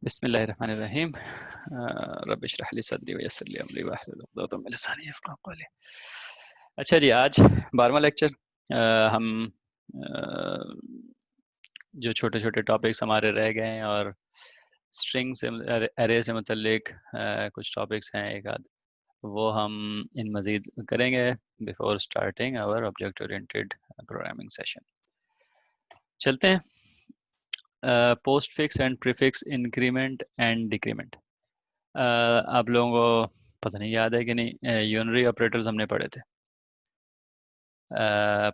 बिस्मिल्लाहिर्रहमानिर्रहीम। रब्बि इश्रह ली सदरी वयस्सिर ली अमरी वाहलुल उक़दतम मिन लिसानी यफ़क़हू क़ौली। अच्छा जी, आज 12वां लेक्चर। हम जो छोटे छोटे टॉपिक्स हमारे रह गए हैं और स्ट्रिंग से एरे से मुतल्लिक कुछ टॉपिक्स हैं एक आध, वो हम इन मज़ीद करेंगे before starting our object oriented programming session. चलते हैं। Postfix and prefix, increment and decrement. आप लोगों को पता नहीं याद है कि नहीं, यूनरी ऑपरेटर्स हमने पढ़े थे,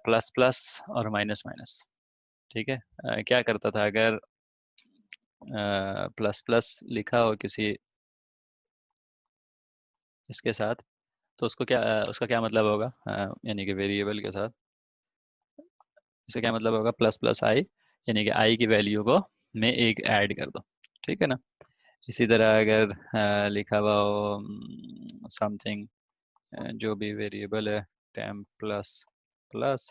प्लस प्लस और माइनस माइनस। ठीक है। क्या करता था अगर प्लस प्लस लिखा हो किसी इसके साथ, तो उसको क्या उसका क्या मतलब होगा, यानी कि वेरिएबल के साथ इसका क्या मतलब होगा, प्लस प्लस आई, यानी कि आई की वैल्यू को में एक ऐड कर दो। ठीक है ना। इसी तरह अगर लिखा हुआ हो समथिंग, जो भी वेरिएबल है, टेम्प प्लस प्लस,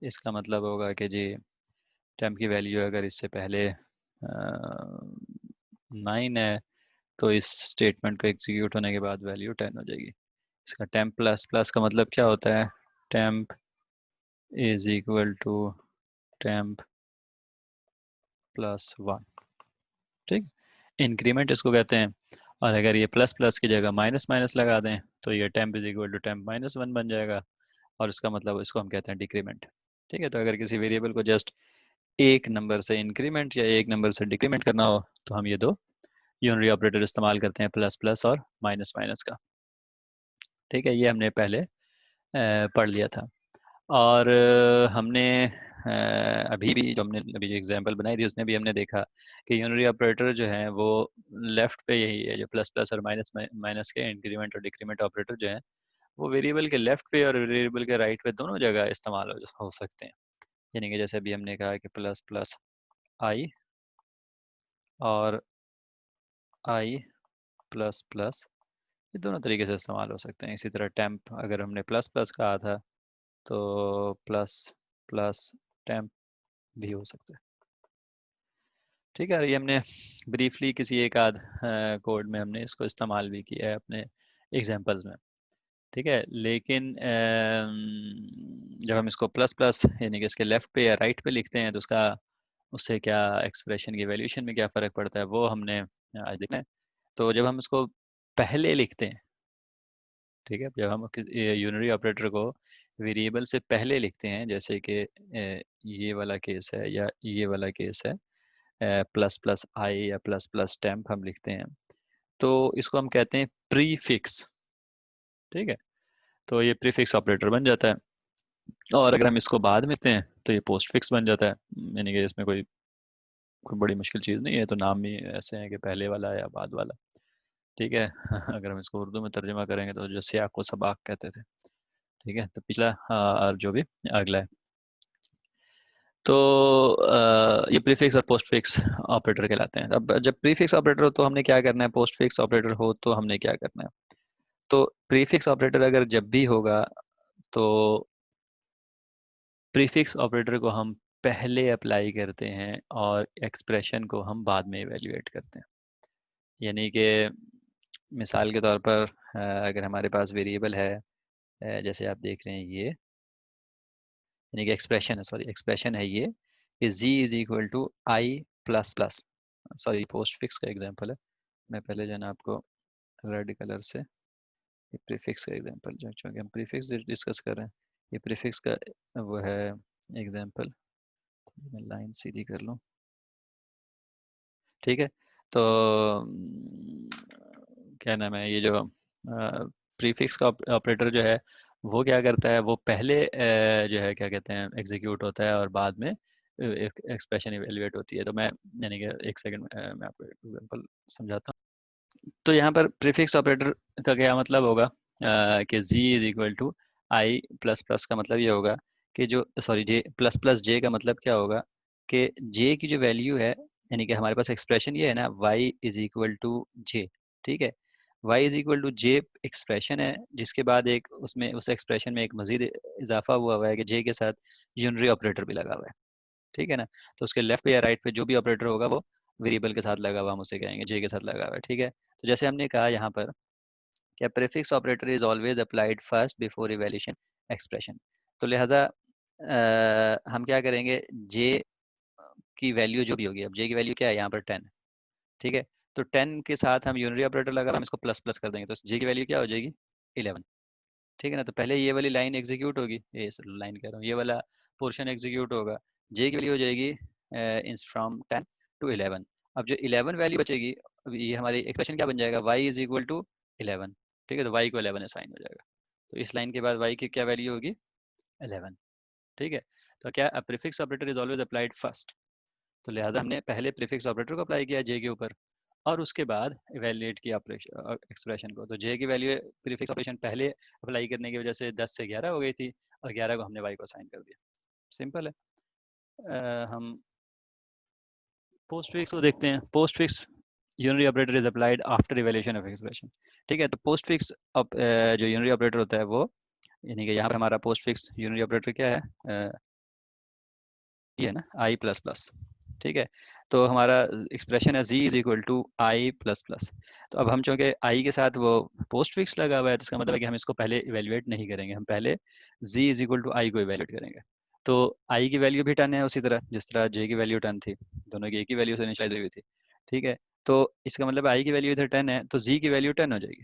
इसका मतलब होगा कि जी टेम्प की वैल्यू अगर इससे पहले 9 है, तो इस स्टेटमेंट को एग्जीक्यूट होने के बाद वैल्यू 10 हो जाएगी। इसका टेम्प प्लस प्लस का मतलब क्या होता है, temp is equal to temp plus 1। ठीक। इंक्रीमेंट इसको कहते हैं। और अगर ये प्लस प्लस की जगह माइनस माइनस लगा दें, तो ये temp is equal to temp minus 1 बन जाएगा, और इसका मतलब इसको हम कहते हैं डिक्रीमेंट। ठीक है। तो अगर किसी वेरिएबल को जस्ट एक नंबर से इंक्रीमेंट या एक नंबर से डिक्रीमेंट करना हो, तो हम ये दो यूनरी ऑपरेटर इस्तेमाल करते हैं, प्लस प्लस और माइनस माइनस का। ठीक है। ये हमने पहले पढ़ लिया था। और हमने अभी भी जो हमने अभी जो एग्जांपल बनाई थी, उसमें भी हमने देखा कि यूनरी ऑपरेटर जो है वो लेफ्ट पे यही है, जो प्लस प्लस और माइनस माइनस के इंक्रीमेंट और डिक्रीमेंट ऑपरेटर जो है, वो वेरिएबल के लेफ्ट पे और वेरिएबल के राइट पे दोनों जगह इस्तेमाल हो सकते हैं। यानी कि जैसे अभी हमने कहा कि प्लस प्लस आई और आई प्लस प्लस, ये दोनों तरीके से इस्तेमाल हो सकते हैं। इसी तरह टेम्प अगर हमने प्लस प्लस कहा था, तो प्लस प्लस टेम्प भी हो सकता है। ठीक है। ये हमने ब्रीफली किसी एक आध कोड में हमने इसको इस्तेमाल भी किया है अपने एग्जांपल्स में। ठीक है। लेकिन जब हम इसको प्लस प्लस यानी कि इसके लेफ्ट पे या राइट पे लिखते हैं, तो उसका उससे क्या एक्सप्रेशन की वैल्यूएशन में क्या फ़र्क पड़ता है, वो हमने आज देखना है। तो जब हम इसको पहले लिखते हैं, ठीक है, जब हम यूनरी ऑपरेटर को वेरिएबल से पहले लिखते हैं, जैसे कि ये वाला केस है या ये वाला केस है, प्लस प्लस आई या प्लस प्लस टेम्प हम लिखते हैं, तो इसको हम कहते हैं प्रीफिक्स। ठीक है। तो ये प्रीफिक्स ऑपरेटर बन जाता है। और अगर हम इसको बाद में लिखते हैं, तो ये पोस्ट फिक्स बन जाता है। यानी कि इसमें कोई कोई बड़ी मुश्किल चीज़ नहीं है। तो नाम भी ऐसे हैं कि पहले वाला या बाद वाला। ठीक है। अगर हम इसको उर्दू में तर्जुमा करेंगे, तो जो सियाक को सबाक कहते थे। ठीक है। तो पिछला और जो भी अगला है, तो ये प्रीफिक्स और पोस्ट फिक्स ऑपरेटर कहलाते हैं। अब जब प्रीफिक्स ऑपरेटर हो तो हमने क्या करना है, पोस्ट फिक्स ऑपरेटर हो तो हमने क्या करना है। तो प्रीफिक्स ऑपरेटर अगर जब भी होगा, तो प्रीफिक्स ऑपरेटर को हम पहले अप्लाई करते हैं और एक्सप्रेशन को हम बाद में इवेल्युएट करते हैं। यानी कि मिसाल के तौर पर अगर हमारे पास वेरिएबल है, जैसे आप देख रहे हैं ये, यानी कि एक्सप्रेशन है, सॉरी एक्सप्रेशन है ये, कि z is equal to i plus plus, sorry postfix का एग्जांपल है। मैं पहले जो है ना आपको रेड कलर से ये प्रीफिक्स का एग्जांपल, जो चूँकि हम प्रीफिक्स डिस्कस कर रहे हैं, ये प्रीफिक्स का वो है एग्जांपल। मैं लाइन सीधी कर लूँ। ठीक है। तो क्या नाम है, ये जो प्रीफिक्स का ऑपरेटर जो है, वो क्या करता है, वो पहले जो है क्या कहते हैं एग्जीक्यूट होता है, और बाद में एक एक्सप्रेशन इवेल्युएट होती है। तो मैं यानी कि एक सेकंड मैं आपको एग्जांपल समझाता हूँ। तो यहाँ पर प्रीफिक्स ऑपरेटर का क्या मतलब होगा, कि z is equal to i plus plus का मतलब ये होगा कि जो, sorry j plus plus j का मतलब क्या होगा, कि जे की जो वैल्यू है, यानी कि हमारे पास एक्सप्रेशन ये है ना, y is equal to j. ठीक है। y is equal to j expression है, जिसके बाद एक उसमें उस एक्सप्रेशन में एक मजीद इजाफा हुआ है कि जे के साथ यूनरी ऑपरेटर भी लगा हुआ है। ठीक है ना। तो उसके लेफ्ट पे या राइट पे जो भी ऑपरेटर होगा, वो वेरिएबल के साथ लगा हुआ हम उसे कहेंगे जे के साथ लगा हुआ है, ठीक है। तो जैसे हमने कहा यहाँ पर क्या prefix operator is always applied first before evaluation expression. तो लिहाजा हम क्या करेंगे, जे की वैल्यू जो भी होगी, अब जे की वैल्यू क्या है यहाँ पर 10, ठीक है। तो 10 के साथ हम यूनरी ऑपरेटर लगा हम इसको प्लस प्लस कर देंगे, तो जे की वैल्यू क्या हो जाएगी 11, ठीक है ना। तो पहले ये वाली लाइन एग्जीक्यूट होगी, ये लाइन कह रहा हूँ, ये वाला पोर्शन एग्जीक्यूट होगा, जे की वैल्यू हो जाएगी फ्रॉम 10 टू 11। अब जो 11 वैल्यू बचेगी, अब ये हमारी एक्सप्रेशन क्या बन जाएगा, y इज इक्वल टू 11, ठीक है। तो y को 11 असाइन हो जाएगा, तो इस लाइन के बाद y की क्या वैल्यू होगी 11, ठीक है। तो क्या prefix operator is always applied first, तो लिहाजा हमने पहले प्रीफिक्स ऑपरेटर को अप्लाई किया जे के ऊपर और उसके बाद इवेल्युएट किया ऑपरेशन एक्सप्रेशन को। तो जे की वैल्यू प्रीफिक्स ऑपरेशन पहले अप्लाई करने की वजह से 10 से 11 हो गई थी और 11 को हमने वाई को असाइन कर दिया, सिंपल है। हम पोस्ट फिक्स को देखते हैं। Postfix unary operator is applied after evaluation of expression, ठीक है। तो पोस्ट फिक्स जो यूनरी ऑपरेटर होता है वो, यानी कि यहाँ पे हमारा पोस्ट फिक्स यूनरी ऑपरेटर क्या है, ये है ना आई प्लस प्लस, ठीक है। तो हमारा एक्सप्रेशन है z is equal to i plus plus. तो अब हम चूंकि i के साथ वो पोस्ट फिक्स लगा हुआ है, तो इसका मतलब है कि हम इसको पहले इवेल्युएट नहीं करेंगे, हम पहले z इज इक्वल टू आई को इवेल्युएट करेंगे। तो i की वैल्यू भी 10 है उसी तरह जिस तरह j की वैल्यू 10 थी, दोनों की एक ही वैल्यू से इनिशियलाइज हुई थी, ठीक है। तो इसका मतलब i की वैल्यू इधर 10 है तो z की वैल्यू 10 हो जाएगी,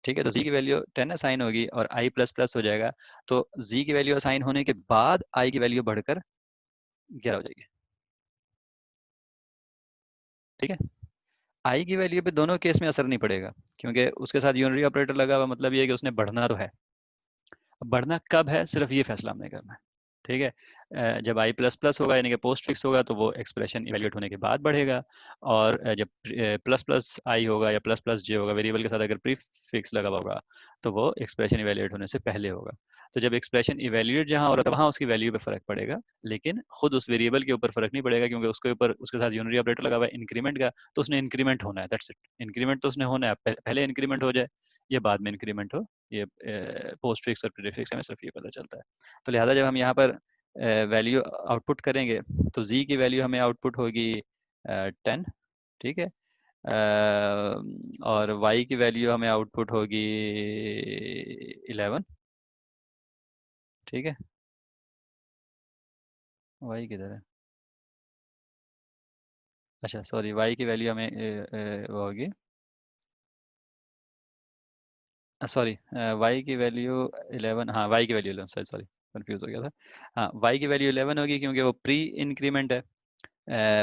ठीक है। तो z की वैल्यू 10 असाइन होगी और i प्लस प्लस हो जाएगा। तो z की वैल्यू असाइन होने के बाद i की वैल्यू बढ़कर 11 हो जाएगी, ठीक है। आई की वैल्यू पे दोनों केस में असर नहीं पड़ेगा क्योंकि उसके साथ यूनरी ऑपरेटर लगा हुआ, मतलब ये है कि उसने बढ़ना तो है। अब बढ़ना कब है सिर्फ ये फैसला हमने करना है, ठीक है। जब आई प्लस प्लस होगा यानी कि पोस्ट फिक्स होगा तो वो एक्सप्रेशन इवेल्युएट होने के बाद बढ़ेगा, और जब प्लस प्लस आई होगा या प्लस प्लस जे होगा वेरिएबल के साथ अगर प्री फिक्स लगा हुआ होगा तो वो एक्सप्रेशन इवेल्युएट होने से पहले होगा। तो जब एक्सप्रेशन इवेल्युएट जहाँ हो रहा था वहाँ उसकी वैल्यू पे फर्क पड़ेगा, लेकिन खुद उस वेरिएबल के ऊपर फर्क नहीं पड़ेगा क्योंकि उसके ऊपर उसके साथ यूनरी ऑपरेटर लगा हुआ है इंक्रीमेंट का, तो उसने इंक्रीमेंट होना है, दैट्स इट। इंक्रीमेंट तो उसने होना है, पहले इंक्रीमेंट हो जाए या बाद में इंक्रीमेंट हो, ये पोस्ट फिक्स और प्रीफिक्स में सिर्फ ये पता चलता है। तो लिहाजा जब हम यहाँ पर वैल्यू आउटपुट करेंगे तो z की वैल्यू हमें आउटपुट होगी 10, ठीक है। और y की वैल्यू हमें आउटपुट होगी 11, ठीक है। y किधर है, अच्छा सॉरी, y की वैल्यू हमें वो होगी, सॉरी y की वैल्यू 11, हाँ y की वैल्यू 11, सॉरी सॉरी कंफ्यूज हो गया था। हाँ y की वैल्यू 11 होगी क्योंकि वो प्री इंक्रीमेंट है,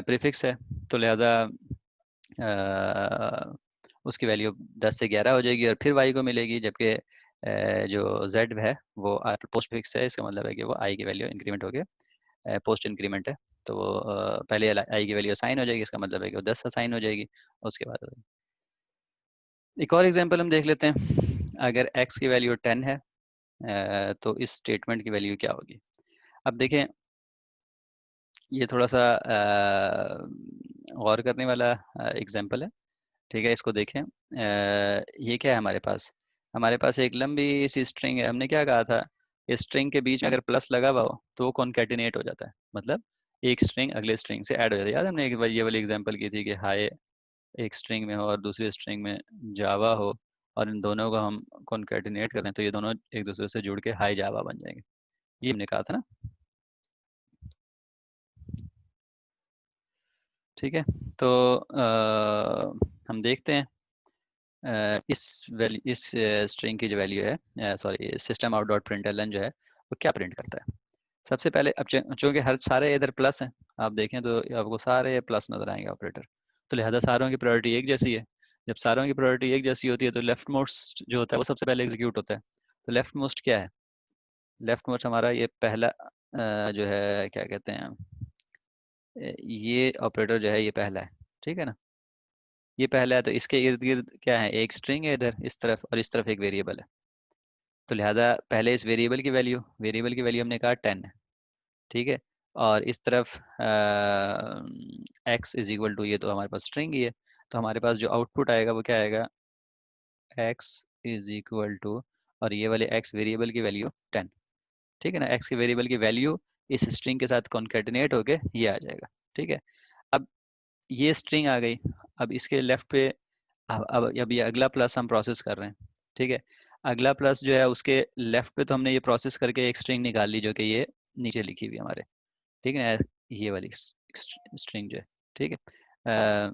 प्रीफिक्स है, तो लिहाजा उसकी वैल्यू 10 से 11 हो जाएगी और फिर y को मिलेगी, जबकि जो z है वो पोस्ट फिक्स है, इसका मतलब है कि वो i की वैल्यू इंक्रीमेंट हो गया, पोस्ट इंक्रीमेंट है, तो वो पहले i की वैल्यू असाइन हो जाएगी, इसका मतलब है कि वो 10 असाइन हो जाएगी उसके बाद। एक और एग्जांपल हम देख लेते हैं, अगर x की वैल्यू 10 है तो इस स्टेटमेंट की वैल्यू क्या होगी। अब देखें ये थोड़ा सा गौर करने वाला एग्जांपल है, ठीक है। इसको देखें, ये क्या है हमारे पास एक लंबी सी स्ट्रिंग है, हमने क्या कहा था, इस स्ट्रिंग के बीच में अगर प्लस लगा हुआ हो तो वो कॉन्केटिनेट हो जाता है, मतलब एक स्ट्रिंग अगले स्ट्रिंग से ऐड हो जाती है। याद है हमने एक बार ये वाली एग्जांपल की थी कि हाय एक स्ट्रिंग में हो और दूसरी स्ट्रिंग में जावा हो और इन दोनों को हम कॉन्केटिनेट करें तो ये दोनों एक दूसरे से जुड़ के हाई जावा बन जाएंगे, ये हमने कहा था ना, ठीक है। तो हम देखते हैं इस स्ट्रिंग की जो वैल्यू है, sorry system out dot println जो है वो क्या प्रिंट करता है। सबसे पहले अब चूंकि हर सारे इधर प्लस हैं, आप देखें तो आपको सारे प्लस नजर आएंगे ऑपरेटर, तो लिहाजा सारों की प्रायोरिटी एक जैसी है। जब सारों की प्रायोरिटी एक जैसी होती है तो लेफ्ट मोस्ट जो होता है वो सबसे पहले एग्जीक्यूट होता है। तो लेफ्ट मोस्ट क्या है, लेफ्ट मोस्ट हमारा ये पहला जो है क्या कहते हैं, ये ऑपरेटर जो है ये पहला है, ठीक है ना। ये पहला है तो इसके इर्द गिर्द क्या है, एक स्ट्रिंग है इधर इस तरफ और इस तरफ एक वेरिएबल है, तो लिहाजा पहले इस वेरिएबल की वैल्यू हमने कहा 10 है, ठीक है। और इस तरफ x इज इक्वल टू, ये तो हमारे पास स्ट्रिंग ही है, तो हमारे पास जो आउटपुट आएगा वो क्या आएगा, x इज इक्वल टू, और ये वाले x वेरिएबल की वैल्यू 10, ठीक है ना। x के वेरिएबल की वैल्यू इस स्ट्रिंग के साथ कॉन्केटिनेट होके ये आ जाएगा, ठीक है। अब ये स्ट्रिंग आ गई। अब इसके लेफ्ट पे अब ये अगला प्लस हम प्रोसेस कर रहे हैं, ठीक है। अगला प्लस जो है उसके लेफ्ट पे तो हमने ये प्रोसेस करके एक स्ट्रिंग निकाल ली जो कि ये नीचे लिखी हुई है हमारे, ठीक है ना, ये वाली स्ट्रिंग जो है, ठीक है। अ,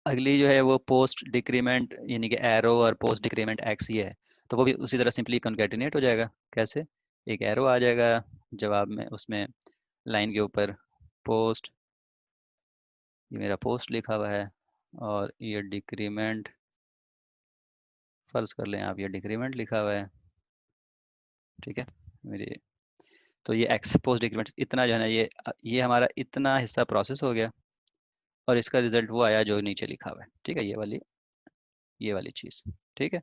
अगली जो है वो पोस्ट डिक्रीमेंट यानी कि एरो और पोस्ट डिक्रीमेंट एक्स ये है, तो वो भी उसी तरह सिंपली कॉन्केटिनेट हो जाएगा। कैसे? एक एरो आ जाएगा जवाब में, उसमें लाइन के ऊपर पोस्ट, ये मेरा पोस्ट लिखा हुआ है, और ये डिक्रीमेंट, फर्ज कर लें आप ये डिक्रीमेंट लिखा हुआ है, ठीक है मेरी। तो ये एक्स पोस्ट डिक्रीमेंट इतना जो है ना, ये हमारा इतना हिस्सा प्रोसेस हो गया, और इसका रिजल्ट वो आया जो नीचे लिखा हुआ है, ठीक है, ये वाली चीज़, ठीक है।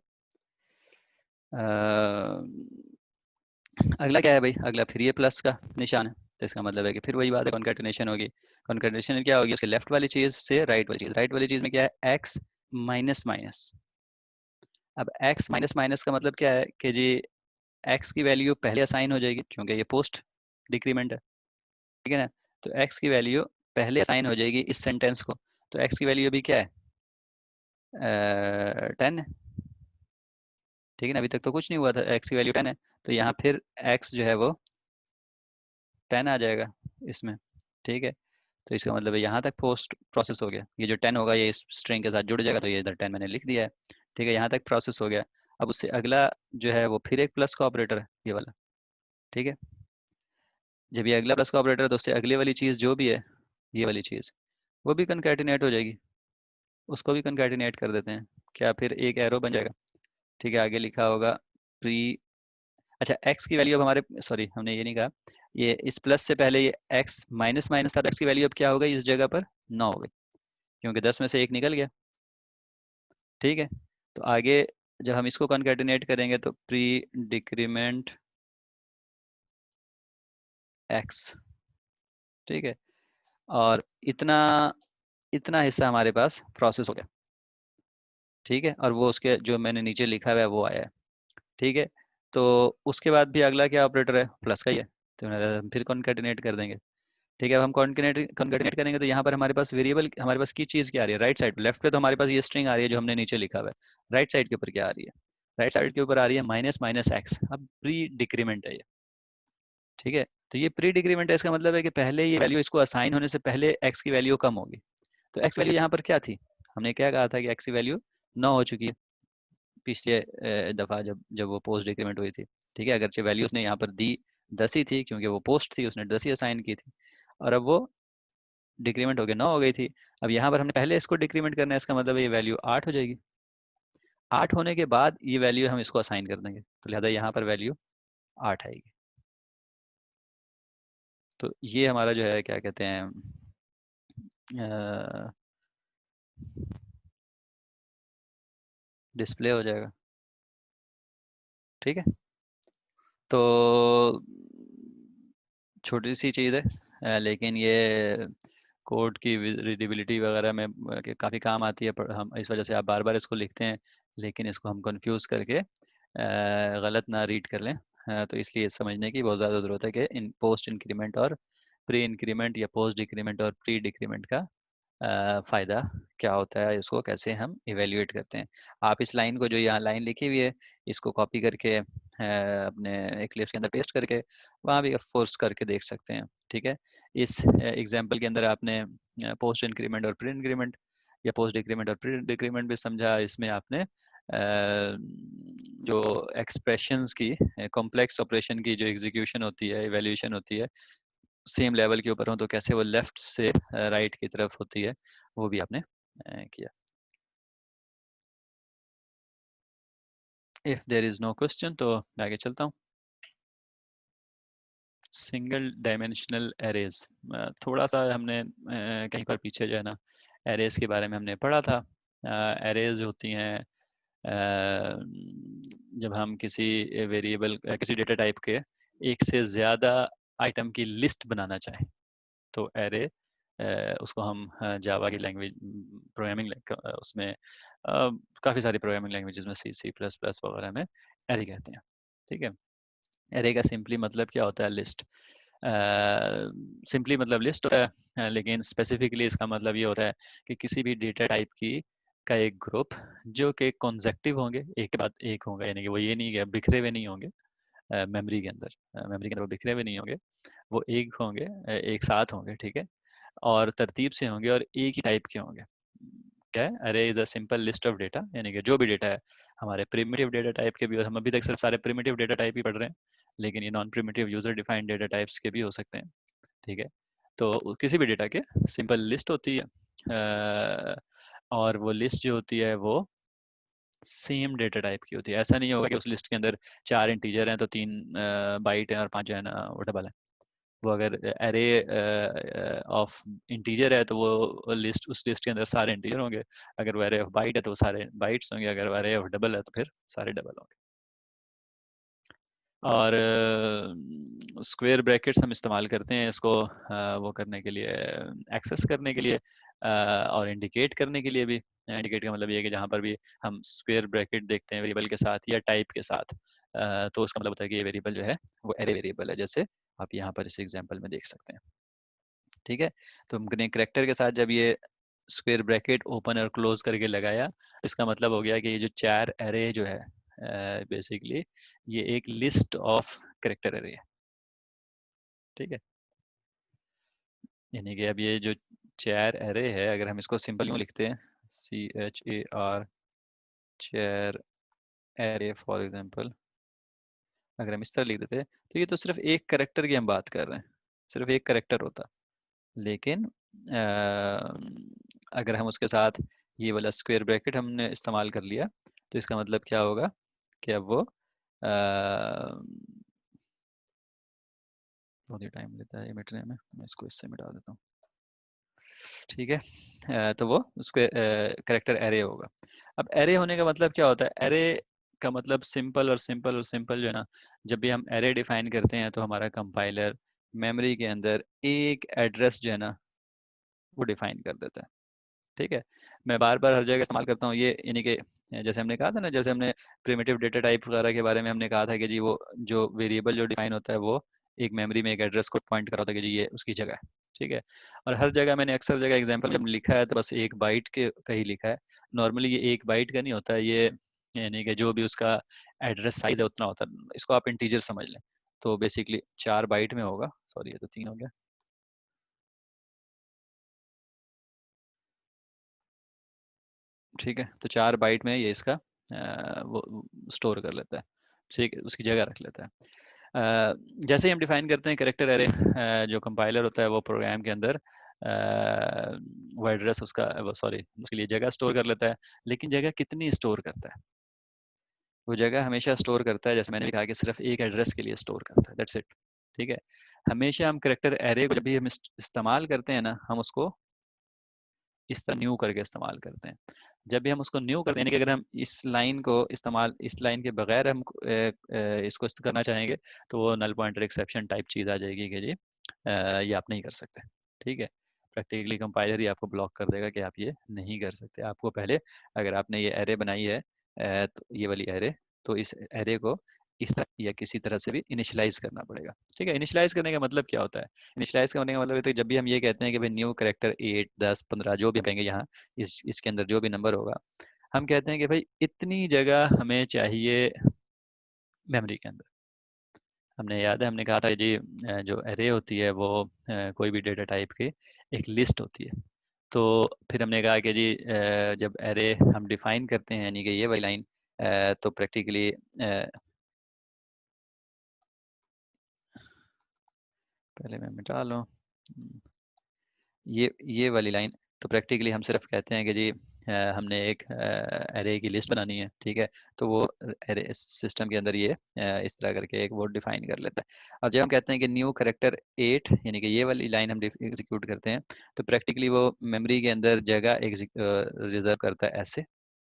अगला क्या है भाई? अगला फिर ये प्लस का निशान है, तो इसका मतलब है कि फिर वही बात है, कॉन्केटिनेशन होगी। कॉन्केटिनेशन क्या होगी? उसके लेफ्ट वाली चीज़ से राइट वाली चीज़, राइट वाली चीज़ में क्या है? X minus minus. अब एक्स माइनस माइनस का मतलब क्या है कि जी एक्स की वैल्यू पहले असाइन हो जाएगी क्योंकि ये पोस्ट डिक्रीमेंट है, ठीक है ना। तो एक्स की वैल्यू पहले असाइन हो जाएगी इस सेंटेंस को। तो एक्स की वैल्यू अभी क्या है? 10 है, ठीक है ना। अभी तक तो कुछ नहीं हुआ था, एक्स की वैल्यू 10 है, तो यहाँ फिर एक्स जो है वो 10 आ जाएगा इसमें, ठीक है। तो इसका मतलब है यहाँ तक पोस्ट प्रोसेस हो गया, ये जो 10 होगा ये इस स्ट्रिंग के साथ जुड़ जाएगा, तो ये इधर 10 मैंने लिख दिया है, ठीक है, यहाँ तक प्रोसेस हो गया। अब उससे अगला जो है वो फिर एक प्लस का ऑपरेटर है, ये वाला, ठीक है। जब ये अगला प्लस का ऑपरेटर है तो उससे अगले वाली चीज़ जो भी है, ये वाली चीज़, वो भी कंकैटिनेट हो जाएगी, उसको भी कंकैटिनेट कर देते हैं। क्या? फिर एक एरो बन जाएगा, ठीक है। आगे लिखा होगा प्री, अच्छा एक्स की वैल्यू अब हमारे, सॉरी हमने ये नहीं कहा, ये इस प्लस से पहले ये एक्स माइनस माइनस था, तो एक्स की वैल्यू अब क्या हो गई इस जगह पर? 9 हो गई, क्योंकि 10 में से एक निकल गया, ठीक है। तो आगे जब हम इसको कॉन्केटिनेट करेंगे तो प्री डिक्रीमेंट एक्स, ठीक है। और इतना इतना हिस्सा हमारे पास प्रोसेस हो गया, ठीक है, और वो उसके जो मैंने नीचे लिखा हुआ है वो आया है, ठीक है। तो उसके बाद भी अगला क्या ऑपरेटर है? प्लस का ही है, तो हम फिर कॉन्केटिनेट कर देंगे, ठीक है। अब हम कॉन्केटिनेट करेंगे तो यहाँ पर हमारे पास वेरिएबल, हमारे पास की चीज़ क्या आ रही है? राइट साइड लेफ्ट पे तो हमारे पास ये स्ट्रिंग आ रही है जो हमने नीचे लिखा हुआ है, राइट साइड के ऊपर क्या आ रही है? राइट साइड के ऊपर आ रही है माइनस माइनस एक्स। अब प्री डिक्रीमेंट है ये, ठीक है। तो ये प्री डिक्रीमेंट है, इसका मतलब है कि पहले ये वैल्यू इसको असाइन होने से पहले एक्स की वैल्यू कम होगी। तो एक्स वैल्यू यहाँ पर क्या थी? हमने क्या कहा था कि एक्स की वैल्यू 9 हो चुकी है पिछले दफ़ा जब जब वो पोस्ट डिक्रीमेंट हुई थी, ठीक है। अगरचे वैल्यू उसने यहाँ पर दी 10 ही थी क्योंकि वो पोस्ट थी, उसने 10 ही असाइन की थी, और अब वो डिक्रीमेंट हो गया 9 हो गई थी। अब यहाँ पर हमने पहले इसको डिक्रीमेंट करना है, इसका मतलब ये वैल्यू 8 हो जाएगी। 8 होने के बाद ये वैल्यू हम इसको असाइन कर देंगे, तो लिहाजा यहाँ पर वैल्यू 8 आएगी। तो ये हमारा जो है क्या कहते हैं, डिस्प्ले हो जाएगा, ठीक है। तो छोटी सी चीज़ है, लेकिन ये कोड की रीडेबिलिटी वगैरह में काफ़ी काम आती है, पर हम इस वजह से आप बार बार इसको लिखते हैं, लेकिन इसको हम कंफ्यूज करके गलत ना रीड कर लें। तो इसलिए समझने की बहुत ज़्यादा ज़रूरत है कि इन पोस्ट इंक्रीमेंट और प्री इंक्रीमेंट या पोस्ट डिक्रीमेंट और प्री डिक्रीमेंट का फ़ायदा क्या होता है, इसको कैसे हम इवेल्युएट करते हैं। आप इस लाइन को, जो यहाँ लाइन लिखी हुई है, इसको कॉपी करके अपने एक्लिप्स के अंदर पेस्ट करके वहाँ भी फोर्स करके देख सकते हैं, ठीक है। इस एग्जांपल के अंदर आपने पोस्ट इंक्रीमेंट और प्री इंक्रीमेंट या पोस्ट डिक्रीमेंट और प्री डिक्रीमेंट भी समझा। इसमें आपने जो एक्सप्रेशंस की, कॉम्प्लेक्स ऑपरेशन की जो एग्जीक्यूशन होती है, इवेल्यूशन होती है, सेम लेवल के ऊपर हो तो कैसे वो लेफ्ट से राइट की तरफ होती है, वो भी आपने किया। If there is no question तो मैं आगे चलता हूँ। सिंगल डायमेंशनल एरेज, थोड़ा सा हमने कहीं पर पीछे जो है ना एरेज के बारे में हमने पढ़ा था। एरेज होती हैं जब हम किसी वेरिएबल, किसी डेटा टाइप के एक से ज़्यादा आइटम की लिस्ट बनाना चाहें, तो एरे उसको हम जावा की लैंग्वेज प्रोग्रामिंग उसमें काफ़ी सारी प्रोग्रामिंग लैंग्वेजेस में सी प्लस प्लस वगैरह में एरे कहते हैं, ठीक है। एरे का सिंपली मतलब क्या होता है? लिस्ट। सिंपली मतलब लिस्ट होता है, लेकिन स्पेसिफिकली इसका मतलब ये होता है कि किसी भी डेटा टाइप की का एक ग्रुप जो कि कॉन्जेक्टिव होंगे, एक के बाद एक होंगे, यानी कि वो ये नहीं है बिखरे हुए नहीं होंगे मेमोरी के अंदर, मेमोरी के अंदर वो बिखरे हुए नहीं होंगे, वो एक होंगे, एक साथ होंगे, ठीक है, और तरतीब से होंगे और एक ही टाइप के होंगे। क्या है? अरे is a simple list of data, यानी कि जो भी डेटा है हमारे प्रिमिटिव डेटा टाइप के भी, और हम अभी तक सिर्फ सारे प्रिमिटिव डेटा टाइप ही पढ़ रहे हैं, लेकिन ये non primitive user defined data types के भी हो सकते हैं, ठीक है। तो किसी भी डेटा के सिंपल लिस्ट होती है, और वो लिस्ट जो होती है वो सेम डेटा टाइप की होती है। ऐसा नहीं होगा कि उस लिस्ट के अंदर 4 इंटीजर हैं तो 3 बाइट हैं और 5 जो है ना वो डबल है। वो अगर एरे ऑफ इंटीजर है तो वो लिस्ट, उस लिस्ट के अंदर सारे इंटीजर होंगे। अगर वो एरे ऑफ बाइट है तो वो सारे बाइट्स होंगे। अगर वो एरे ऑफ डबल है तो फिर सारे डबल होंगे। और स्क्वायर ब्रैकेट्स हम इस्तेमाल करते हैं इसको वो करने के लिए, एक्सेस करने के लिए, और इंडिकेट करने के लिए भी। इंडिकेट का मतलब ये है कि जहाँ पर भी हम स्क्वायर ब्रैकेट देखते हैं वेरिएबल के साथ या टाइप के साथ, तो उसका मतलब होता है कि ये वेरिएबल जो है वो एरे वेरिएबल है, जैसे आप यहाँ पर इस एग्जाम्पल में देख सकते हैं, ठीक है। तो हमने करेक्टर के साथ जब ये स्क्वायर ब्रैकेट ओपन और क्लोज करके लगाया, तो इसका मतलब हो गया कि ये जो 4 एरे जो है बेसिकली ये एक लिस्ट ऑफ करेक्टर एरे है, ठीक है। यानी कि अब ये जो 4 एरे है, अगर हम इसको सिंपल यूँ लिखते हैं, CHAR, chair array for example, अगर हम इस तरह लिख देते तो ये तो सिर्फ एक करेक्टर की हम बात कर रहे हैं, सिर्फ एक करेक्टर होता। लेकिन अगर हम उसके साथ ये वाला स्क्वायर ब्रैकेट हमने इस्तेमाल कर लिया, तो इसका मतलब क्या होगा कि अब वो बहुत ही टाइम लेता है ये मिटने में, मैं इसको इससे मिटा देता हूँ, ठीक है। तो वो उसके करेक्टर एरे होगा। अब एरे होने का मतलब क्या होता है? एरे का मतलब सिंपल और सिंपल और सिंपल जो है ना, जब भी हम एरे डिफाइन करते हैं तो हमारा कंपाइलर मेमोरी के अंदर एक एड्रेस जो है ना वो डिफाइन कर देता है, ठीक है। मैं बार बार हर जगह इस्तेमाल करता हूँ ये, यानी कि जैसे हमने कहा था ना, जैसे हमने प्रिमिटिव डेटा टाइप वगैरह के बारे में हमने कहा था कि जी वो जो वेरिएबल जो डिफाइन होता है वो एक मेमोरी में एक एड्रेस को पॉइंट कर रहा होता है कि जी ये उसकी जगह है, ठीक है। और हर जगह मैंने अक्सर जगह एग्जाम्पल जब लिखा है तो बस एक बाइट के का ही लिखा है। नॉर्मली ये एक बाइट का नहीं होता है ये, यानी कि जो भी उसका एड्रेस साइज है उतना होता है, इसको आप इंटीजर समझ लें। तो बेसिकली 4 बाइट में होगा, सॉरी ये तो 3 हो गया, ठीक है। तो 4 बाइट में ये इसका वो स्टोर कर लेता है, ठीक है, उसकी जगह रख लेता है। जैसे ही हम डिफाइन करते हैं करेक्टर एरे, जो कंपाइलर होता है वो प्रोग्राम के अंदर वो एड्रेस उसका वो सॉरी उसके लिए जगह स्टोर कर लेता है। लेकिन जगह कितनी स्टोर करता है? वो जगह हमेशा स्टोर करता है, जैसे मैंने भी कहा कि सिर्फ एक एड्रेस के लिए स्टोर करता है, दैट्स इट, ठीक है। हमेशा हम करेक्टर एरे को जब भी हम इस्तेमाल करते हैं ना, हम उसको इस तरह न्यू करके इस्तेमाल करते हैं। जब भी हम उसको न्यू करते हैं, यानी कि अगर हम इस लाइन को इस्तेमाल, इस लाइन के बगैर हम इसको करना चाहेंगे, तो वो नल पॉइंटर एक्सेप्शन टाइप चीज़ आ जाएगी कि जी ये आप नहीं कर सकते, ठीक है। प्रैक्टिकली कंपाइलर ही आपको ब्लॉक कर देगा कि आप ये नहीं कर सकते। आपको पहले, अगर आपने ये एरे बनाई है तो ये वाली एरे, तो इस एरे को इस तरह या किसी तरह से भी इनिशियलाइज करना पड़ेगा, ठीक है। इनिशियलाइज करने का मतलब क्या होता है? इनिशियलाइज करने का मतलब है तो जब भी हम ये कहते हैं कि भाई न्यू करेक्टर 8, 10, 15 जो भी कहेंगे यहाँ, इसके अंदर जो भी नंबर होगा, हम कहते हैं कि भाई इतनी जगह हमें चाहिए मेमोरी के अंदर। हमने याद है हमने कहा था जी जो एरे होती है वो कोई भी डेटा टाइप की एक लिस्ट होती है। तो फिर हमने कहा कि जी जब एरे हम डिफाइन करते हैं, यानी कि ये वाली लाइन, तो प्रैक्टिकली पहले मैं मिटा लूँ ये वाली लाइन। तो प्रैक्टिकली हम सिर्फ कहते हैं कि जी हमने एक एरे की लिस्ट बनानी है, ठीक है। तो वो एरे सिस्टम के अंदर ये इस तरह करके एक वर्ड डिफाइन कर लेता है। अब जब हम कहते हैं कि न्यू करेक्टर 8, यानी कि ये वाली लाइन हम एग्जीक्यूट करते हैं, तो प्रैक्टिकली वो मेमोरी के अंदर जगह रिजर्व करता है ऐसे,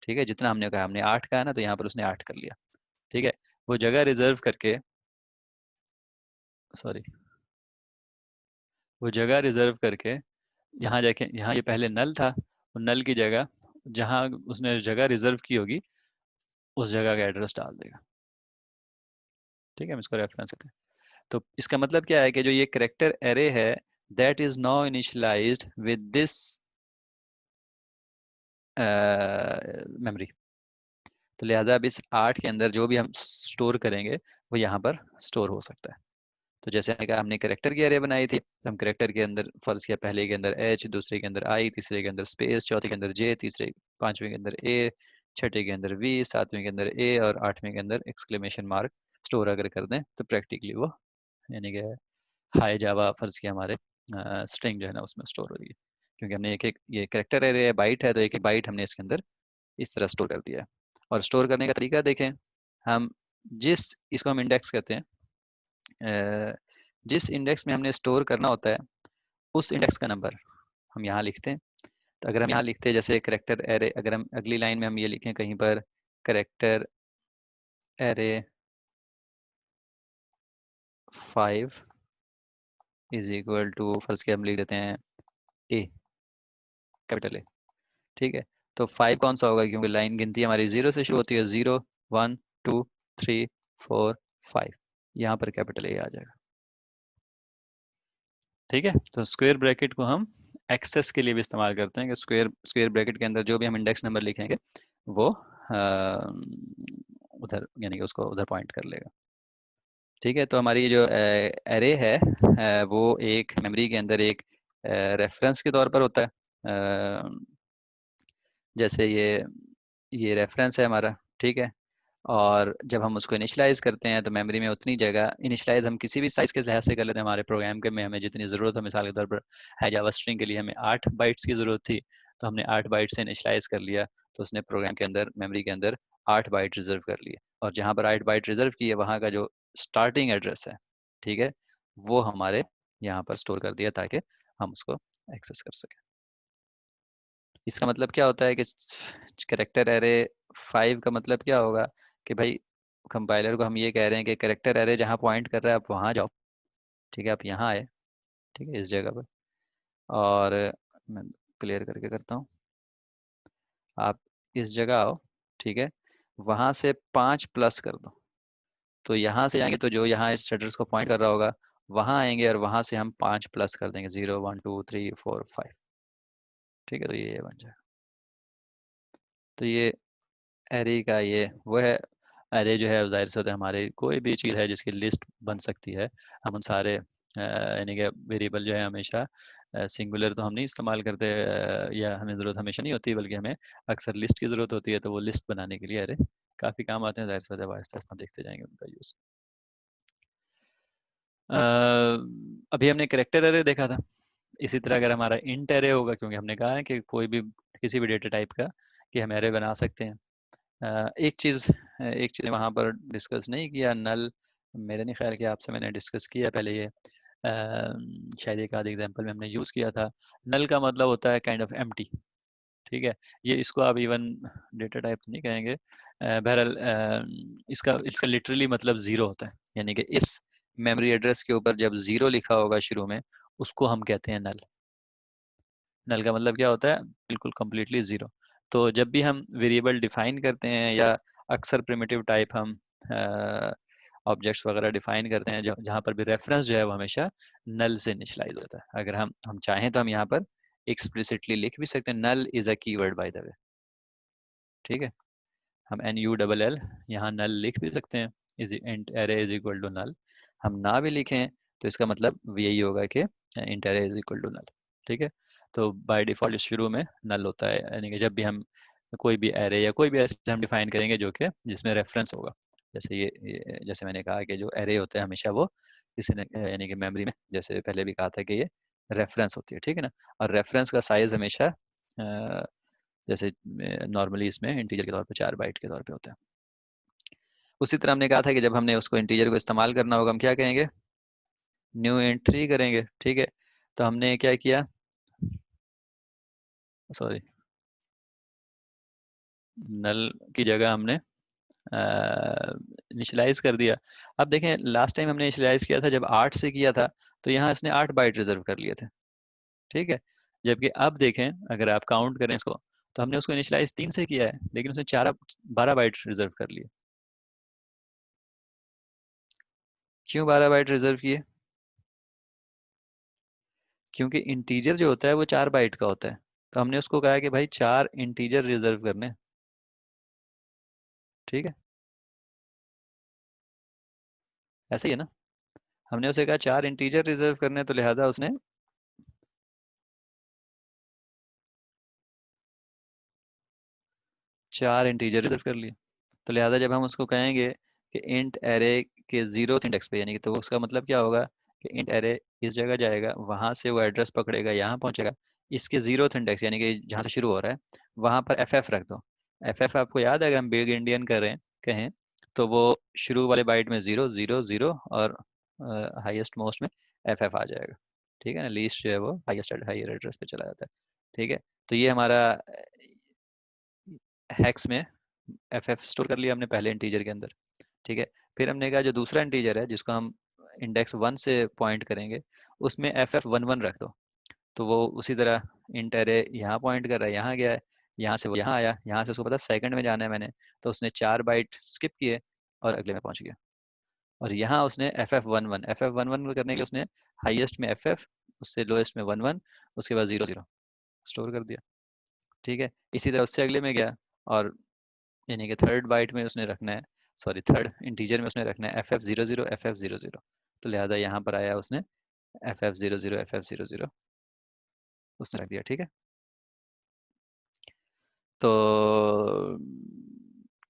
ठीक है। जितना हमने कहा, हमने 8 कहा ना, तो यहाँ पर उसने 8 कर लिया, ठीक है। वो जगह रिजर्व करके, सॉरी, वो जगह रिजर्व करके यहाँ जाके, यहाँ ये पहले नल था, वो नल की जगह जहाँ उसने जगह रिजर्व की होगी उस जगह का एड्रेस डाल देगा, ठीक है। हम इसको रेफरेंस करते हैं। तो इसका मतलब क्या है कि जो ये करेक्टर एरे है that is now initialised with this memory. तो लिहाजा अब इस 8 के अंदर जो भी हम स्टोर करेंगे वो यहाँ पर स्टोर हो सकता है। तो जैसे मैंने कहा हमने करेक्टर की एरे बनाई थी, तो हम करेक्टर के अंदर फर्ज किया, पहले के अंदर एच, दूसरे के अंदर आई, तीसरे के अंदर स्पेस, चौथे के अंदर जे, तीसरे पांचवें के अंदर ए, छठे के अंदर वी, सातवें के अंदर ए और आठवें के अंदर एक्सक्लेमेशन मार्क स्टोर अगर कर दें तो प्रैक्टिकली वो यानी कि हाई जावा फर्ज किया हमारे स्ट्रिंग जो है ना उसमें स्टोर हो रही है, क्योंकि हमने एक एक ये करेक्टर एरे है, बाइट है, तो एक एक बाइट हमने इसके अंदर इस तरह स्टोर कर दिया है। और स्टोर करने का तरीका देखें, हम जिस इसको हम इंडेक्स कहते हैं, जिस इंडेक्स में हमने स्टोर करना होता है उस इंडेक्स का नंबर हम यहाँ लिखते हैं। तो अगर हम यहाँ लिखते हैं जैसे करेक्टर एरे, अगर हम अगली लाइन में हम ये लिखें कहीं पर character array 5 is equal to first के हम लिख देते हैं ए, कैपिटल ए, ठीक है। तो 5 कौन सा होगा, क्योंकि लाइन गिनती हमारी 0 से शुरू होती है, 0 1 2 3 4 5, यहाँ पर कैपिटल ए आ जाएगा, ठीक है। तो स्क्वायर ब्रैकेट को हम एक्सेस के लिए भी इस्तेमाल करते हैं कि स्क्वायर स्क्वायर ब्रैकेट के अंदर जो भी हम इंडेक्स नंबर लिखेंगे वो उधर यानी कि उसको उधर पॉइंट कर लेगा, ठीक है। तो हमारी जो एरे है वो एक मेमोरी के अंदर एक रेफरेंस के तौर पर होता है। जैसे ये रेफरेंस है हमारा, ठीक है। और जब हम उसको इनिशलाइज करते हैं तो मेमोरी में उतनी जगह, इनिशलाइज हम किसी भी साइज के लिहाज से कर लेते हैं, हमारे प्रोग्राम के में हमें जितनी ज़रूरत है, मिसाल के तौर पर है जावा स्ट्रिंग के लिए हमें 8 बाइट्स की ज़रूरत थी, तो हमने 8 बाइट से इनिशलाइज कर लिया, तो उसने प्रोग्राम के अंदर मेमोरी के अंदर 8 बाइट रिजर्व कर लिए, और जहाँ पर 8 बाइट रिजर्व की है वहाँ का जो स्टार्टिंग एड्रेस है, ठीक है, वो हमारे यहाँ पर स्टोर कर दिया ताकि हम उसको एक्सेस कर सकें। इसका मतलब क्या होता है कि करेक्टर एरे 5 का मतलब क्या होगा कि भाई कंपाइलर को हम ये कह रहे हैं कि करेक्टर एरे जहाँ पॉइंट कर रहा है आप वहाँ जाओ, ठीक है, आप यहाँ आए, ठीक है, इस जगह पर, और मैं क्लियर करके करता हूँ, आप इस जगह आओ, ठीक है, वहाँ से 5 प्लस कर दो, तो यहाँ से आएंगे तो जो यहाँ इस एड्रेस को पॉइंट कर रहा होगा वहाँ आएंगे, और वहाँ से हम 5 प्लस कर देंगे, 0 1 2 3 4 5, ठीक है, तो ये बन जाए। तो ये एरे का ये वो है। एरे जो है जाहिर सी बात है हमारे कोई भी चीज़ है जिसकी लिस्ट बन सकती है, हम उन सारे यानी कि वेरिएबल जो है हमेशा सिंगुलर तो हम नहीं इस्तेमाल करते, या हमें ज़रूरत हमेशा नहीं होती, बल्कि हमें अक्सर लिस्ट की ज़रूरत होती है, तो वो लिस्ट बनाने के लिए एरे काफ़ी काम आते हैं, जाहिर सी बात है आहिस्ता आहिस्ता हम देखते जाएंगे उनका यूज़। अभी हमने करेक्टर एरे देखा था, इसी तरह अगर हमारा इंट एरे होगा, क्योंकि हमने कहा है कि कोई भी किसी भी डेटा टाइप का कि हम एरे बना सकते हैं। एक चीज़ वहाँ पर डिस्कस नहीं किया, नल, मेरे नहीं ख्याल कि आपसे मैंने डिस्कस किया पहले ये, शायद एक आध एग्जांपल में हमने यूज़ किया था। नल का मतलब होता है काइंड ऑफ एम्प्टी, ठीक है। ये इसको आप इवन डेटा टाइप नहीं कहेंगे, बहरहाल इसका इसका लिटरली मतलब ज़ीरो होता है, यानी कि इस मेमोरी एड्रेस के ऊपर जब ज़ीरो लिखा होगा शुरू में उसको हम कहते हैं नल। नल का मतलब क्या होता है, बिल्कुल कम्प्लीटली ज़ीरो। तो जब भी हम वेरिएबल डिफाइन करते हैं या अक्सर प्रिमिटिव टाइप हम ऑब्जेक्ट्स वगैरह डिफाइन करते हैं, जहाँ पर भी रेफरेंस जो है वो हमेशा नल से इनिशियलाइज होता है। अगर हम चाहें तो हम यहाँ पर एक्सप्लिसिटली लिख भी सकते हैं, null is a keyword by the way, ठीक है। हम NULL यहाँ नल लिख भी सकते हैं, is int array is equal to null. हम ना भी लिखें तो इसका मतलब यही होगा कि int array is equal to null, ठीक है। तो बाय डिफॉल्ट शुरू में नल होता है, यानी कि जब भी हम कोई भी एरे या कोई भी ऐसे हम डिफाइन करेंगे जो कि जिसमें रेफरेंस होगा, जैसे ये जैसे मैंने कहा कि जो एरे होता है हमेशा वो किसी ने यानी कि मेमोरी में, जैसे पहले भी कहा था कि ये रेफरेंस होती है, ठीक है ना। और रेफरेंस का साइज हमेशा जैसे नॉर्मली इसमें इंटीजर के तौर पे 4 बाइट के तौर पे होता है। उसी तरह हमने कहा था कि जब हमने उसको इंटीजर को इस्तेमाल करना होगा हम क्या कहेंगे, न्यू इंट 3 करेंगे, ठीक है। तो हमने क्या किया, सॉरी, नल की जगह हमने इनिशलाइज कर दिया। अब देखें लास्ट टाइम हमने इनिशलाइज किया था जब 8 से किया था, तो यहाँ इसने 8 बाइट रिजर्व कर लिए थे, ठीक है। जबकि अब देखें अगर आप काउंट करें इसको, तो हमने उसको इनिशलाइज 3 से किया है, लेकिन उसने 12 बाइट रिजर्व कर लिए। क्यों 12 बाइट रिजर्व किए? क्योंकि इंटीजर जो होता है वो 4 बाइट का होता है, तो हमने उसको कहा कि भाई 4 इंटीजर रिजर्व करने। ठीक है, ऐसे ही है ना। हमने उसे कहा 4 इंटीजर रिजर्व करने, तो लिहाजा उसने 4 इंटीजर रिजर्व कर लिए। तो लिहाजा जब हम उसको कहेंगे कि इंट एरे के 0th इंडेक्स पे, यानी कि, तो उसका मतलब क्या होगा कि इंट एरे इस जगह जाएगा, वहां से वो एड्रेस पकड़ेगा, यहाँ पहुंचेगा, इसके 0th इंडेक्स यानी कि जहाँ से शुरू हो रहा है वहां पर एफ एफ रख दो। एफ एफ आपको याद है, अगर हम बिग इंडियन करें कहें, तो वो शुरू वाले बाइट में 0 0 0 और हाईएस्ट मोस्ट में एफ एफ आ जाएगा। ठीक है ना, लीस्ट जो है वो हाईएस्ट हायर एड्रेस पे चला जाता है। ठीक है, तो ये हमारा हेक्स में एफ एफ स्टोर कर लिया हमने पहले इंटीजर के अंदर। ठीक है, फिर हमने कहा जो दूसरा इंटीजर है जिसको हम इंडेक्स 1 से पॉइंट करेंगे, उसमें एफ एफ 1 1 रख दो। तो वो उसी तरह इंट एरे यहाँ पॉइंट कर रहा है, यहाँ गया है, यहाँ से वो यहाँ आया, यहाँ से उसको पता सेकंड में जाना है मैंने, तो उसने 4 बाइट स्किप किए और अगले में पहुंच गया। और यहाँ उसने एफ एफ वन वन करने के लिए उसने हाईएस्ट में एफ एफ, उससे लोएस्ट में 1 1, उसके बाद 0 0 स्टोर कर दिया। ठीक है, इसी तरह उससे अगले में गया, और यानी कि थर्ड बाइट में उसने रखना है, सॉरी थर्ड इंटीजर में उसने रखना है FF00 FF00। तो लिहाजा यहाँ पर आया उसने FF00 FF00 उसने रख दिया। ठीक है, तो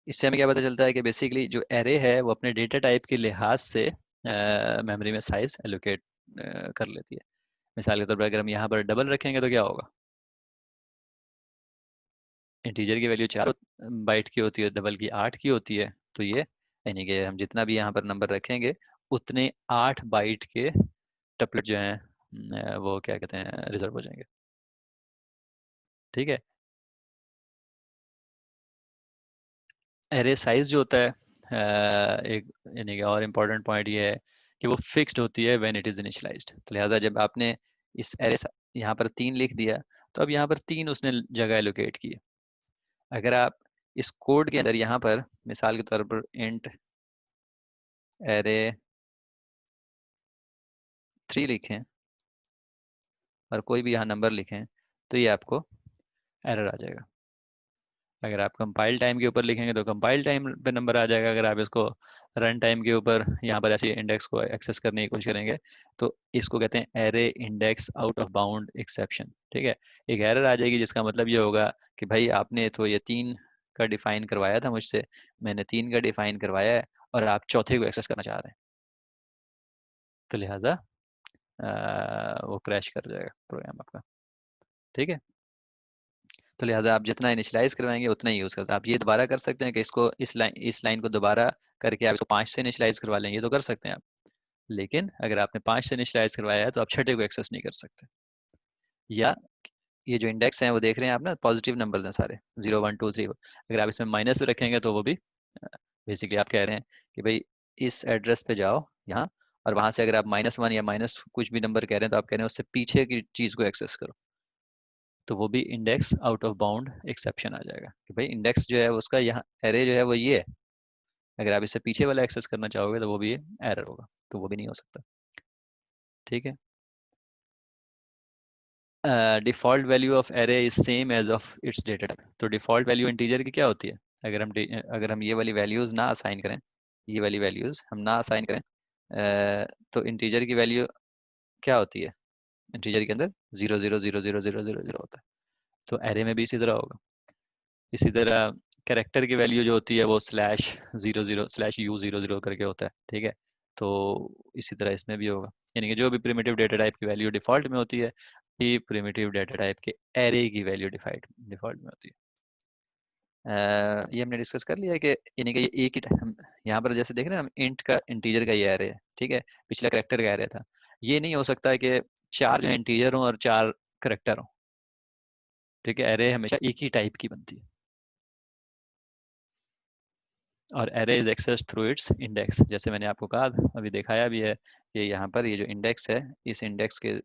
इससे हमें क्या पता चलता है कि बेसिकली जो एरे है वो अपने डेटा टाइप के लिहाज से मेमोरी में साइज एलोकेट कर लेती है। मिसाल के तौर पर अगर हम यहाँ पर डबल रखेंगे तो क्या होगा, इंटीजर की वैल्यू 4 बाइट की होती है, डबल की 8 की होती है, तो ये यानी कि हम जितना भी यहाँ पर नंबर रखेंगे उतने 8 बाइट के टपलेट जो हैं वो क्या कहते हैं रिजर्व हो जाएंगे। ठीक है, एरे साइज जो होता है एक यानी कि और इम्पोर्टेंट पॉइंट ये है कि वो फिक्स्ड होती है व्हेन इट इज इनिशियलाइज्ड। तो लिहाजा जब आपने इस एरे यहाँ पर 3 लिख दिया, तो अब यहाँ पर 3 उसने जगह एलोकेट की है। अगर आप इस कोड के अंदर यहाँ पर मिसाल के तौर पर इंट एरे 3 लिखें और कोई भी यहाँ नंबर लिखें, तो ये आपको एरर आ जाएगा। अगर आप कंपाइल टाइम के ऊपर लिखेंगे तो कंपाइल टाइम पे नंबर आ जाएगा। अगर आप इसको रन टाइम के ऊपर यहाँ पर ऐसे इंडेक्स को एक्सेस करने की कोशिश करेंगे, तो इसको कहते हैं array index out of bound exception. ठीक है, एक एरर आ जाएगी जिसका मतलब ये होगा कि भाई आपने तो ये 3 का डिफाइन करवाया था मुझसे, मैंने 3 का डिफाइन करवाया है और आप चौथे को एक्सेस करना चाह रहे हैं, तो लिहाजा वो क्रैश कर जाएगा प्रोग्राम आपका। ठीक है, तो लिहाजा आप जितना इनिशियलाइज करवाएंगे उतना ही यूज करते हैं। आप ये दोबारा कर सकते हैं कि इसको इस लाइन को दोबारा करके आप इसको 5 से इनिशियलाइज करवा लेंगे, तो कर सकते हैं आप। लेकिन अगर आपने 5 से इनिशियलाइज करवाया है तो आप छठे को एक्सेस नहीं कर सकते। या ये जो इंडेक्स हैं वो देख रहे हैं आप ना, पॉजिटिव नंबर्स हैं सारे, 0 1 2 3। अगर आप इसमें माइनस रखेंगे तो वो भी बेसिकली आप कह रहे हैं कि भाई इस एड्रेस पे जाओ यहाँ, और वहां से अगर आप -1 या माइनस कुछ भी नंबर कह रहे हैं तो आप कह रहे हैं उससे पीछे की चीज को एक्सेस करो, तो वो भी index out of bound exception आ जाएगा कि भाई इंडेक्स जो है उसका यहाँ एरे जो है वो ये है, अगर आप इससे पीछे वाला एक्सेस करना चाहोगे तो वो भी एरर होगा, तो वो भी नहीं हो सकता। ठीक है, default value of array is same as of its data type. तो डिफॉल्ट वैल्यू इंटीजर की क्या होती है, अगर हम ये वाली वैल्यूज ना असाइन करें, ये वाली वैल्यूज हम ना असाइन करें, तो इंटीजर की वैल्यू क्या होती है, इंटीजर के अंदर 0 0 0 0 0 0 0 होता है। तो एरे में भी इसी तरह होगा। इसी तरह कैरेक्टर की वैल्यू जो होती है वो /00/u00 करके होता है। ठीक है, तो इसी तरह इसमें भी होगा, यानी कि जो भी प्रिमिटिव डेटा टाइप की वैल्यू डिफॉल्ट में होती है, ये प्रिमिटिव डेटा टाइप के एरे की वैल्यू डिफॉल्ट में होती है। ये हमने डिस्कस कर लिया है कि यानी कि ये एक ही हम यहाँ पर जैसे देख रहे हैं हम, इंट का इंटीजर का ये एरे है। ठीक है, पिछला करेक्टर का एरे था। ये नहीं हो सकता है कि 4 जो इंटीजर हों और 4 करेक्टर हों। ठीक है, एरे हमेशा एक ही टाइप की बनती है, और array is access through its index. जैसे मैंने आपको कहा अभी दिखाया भी है कि यहाँ पर ये जो इंडेक्स है, इस इंडेक्स के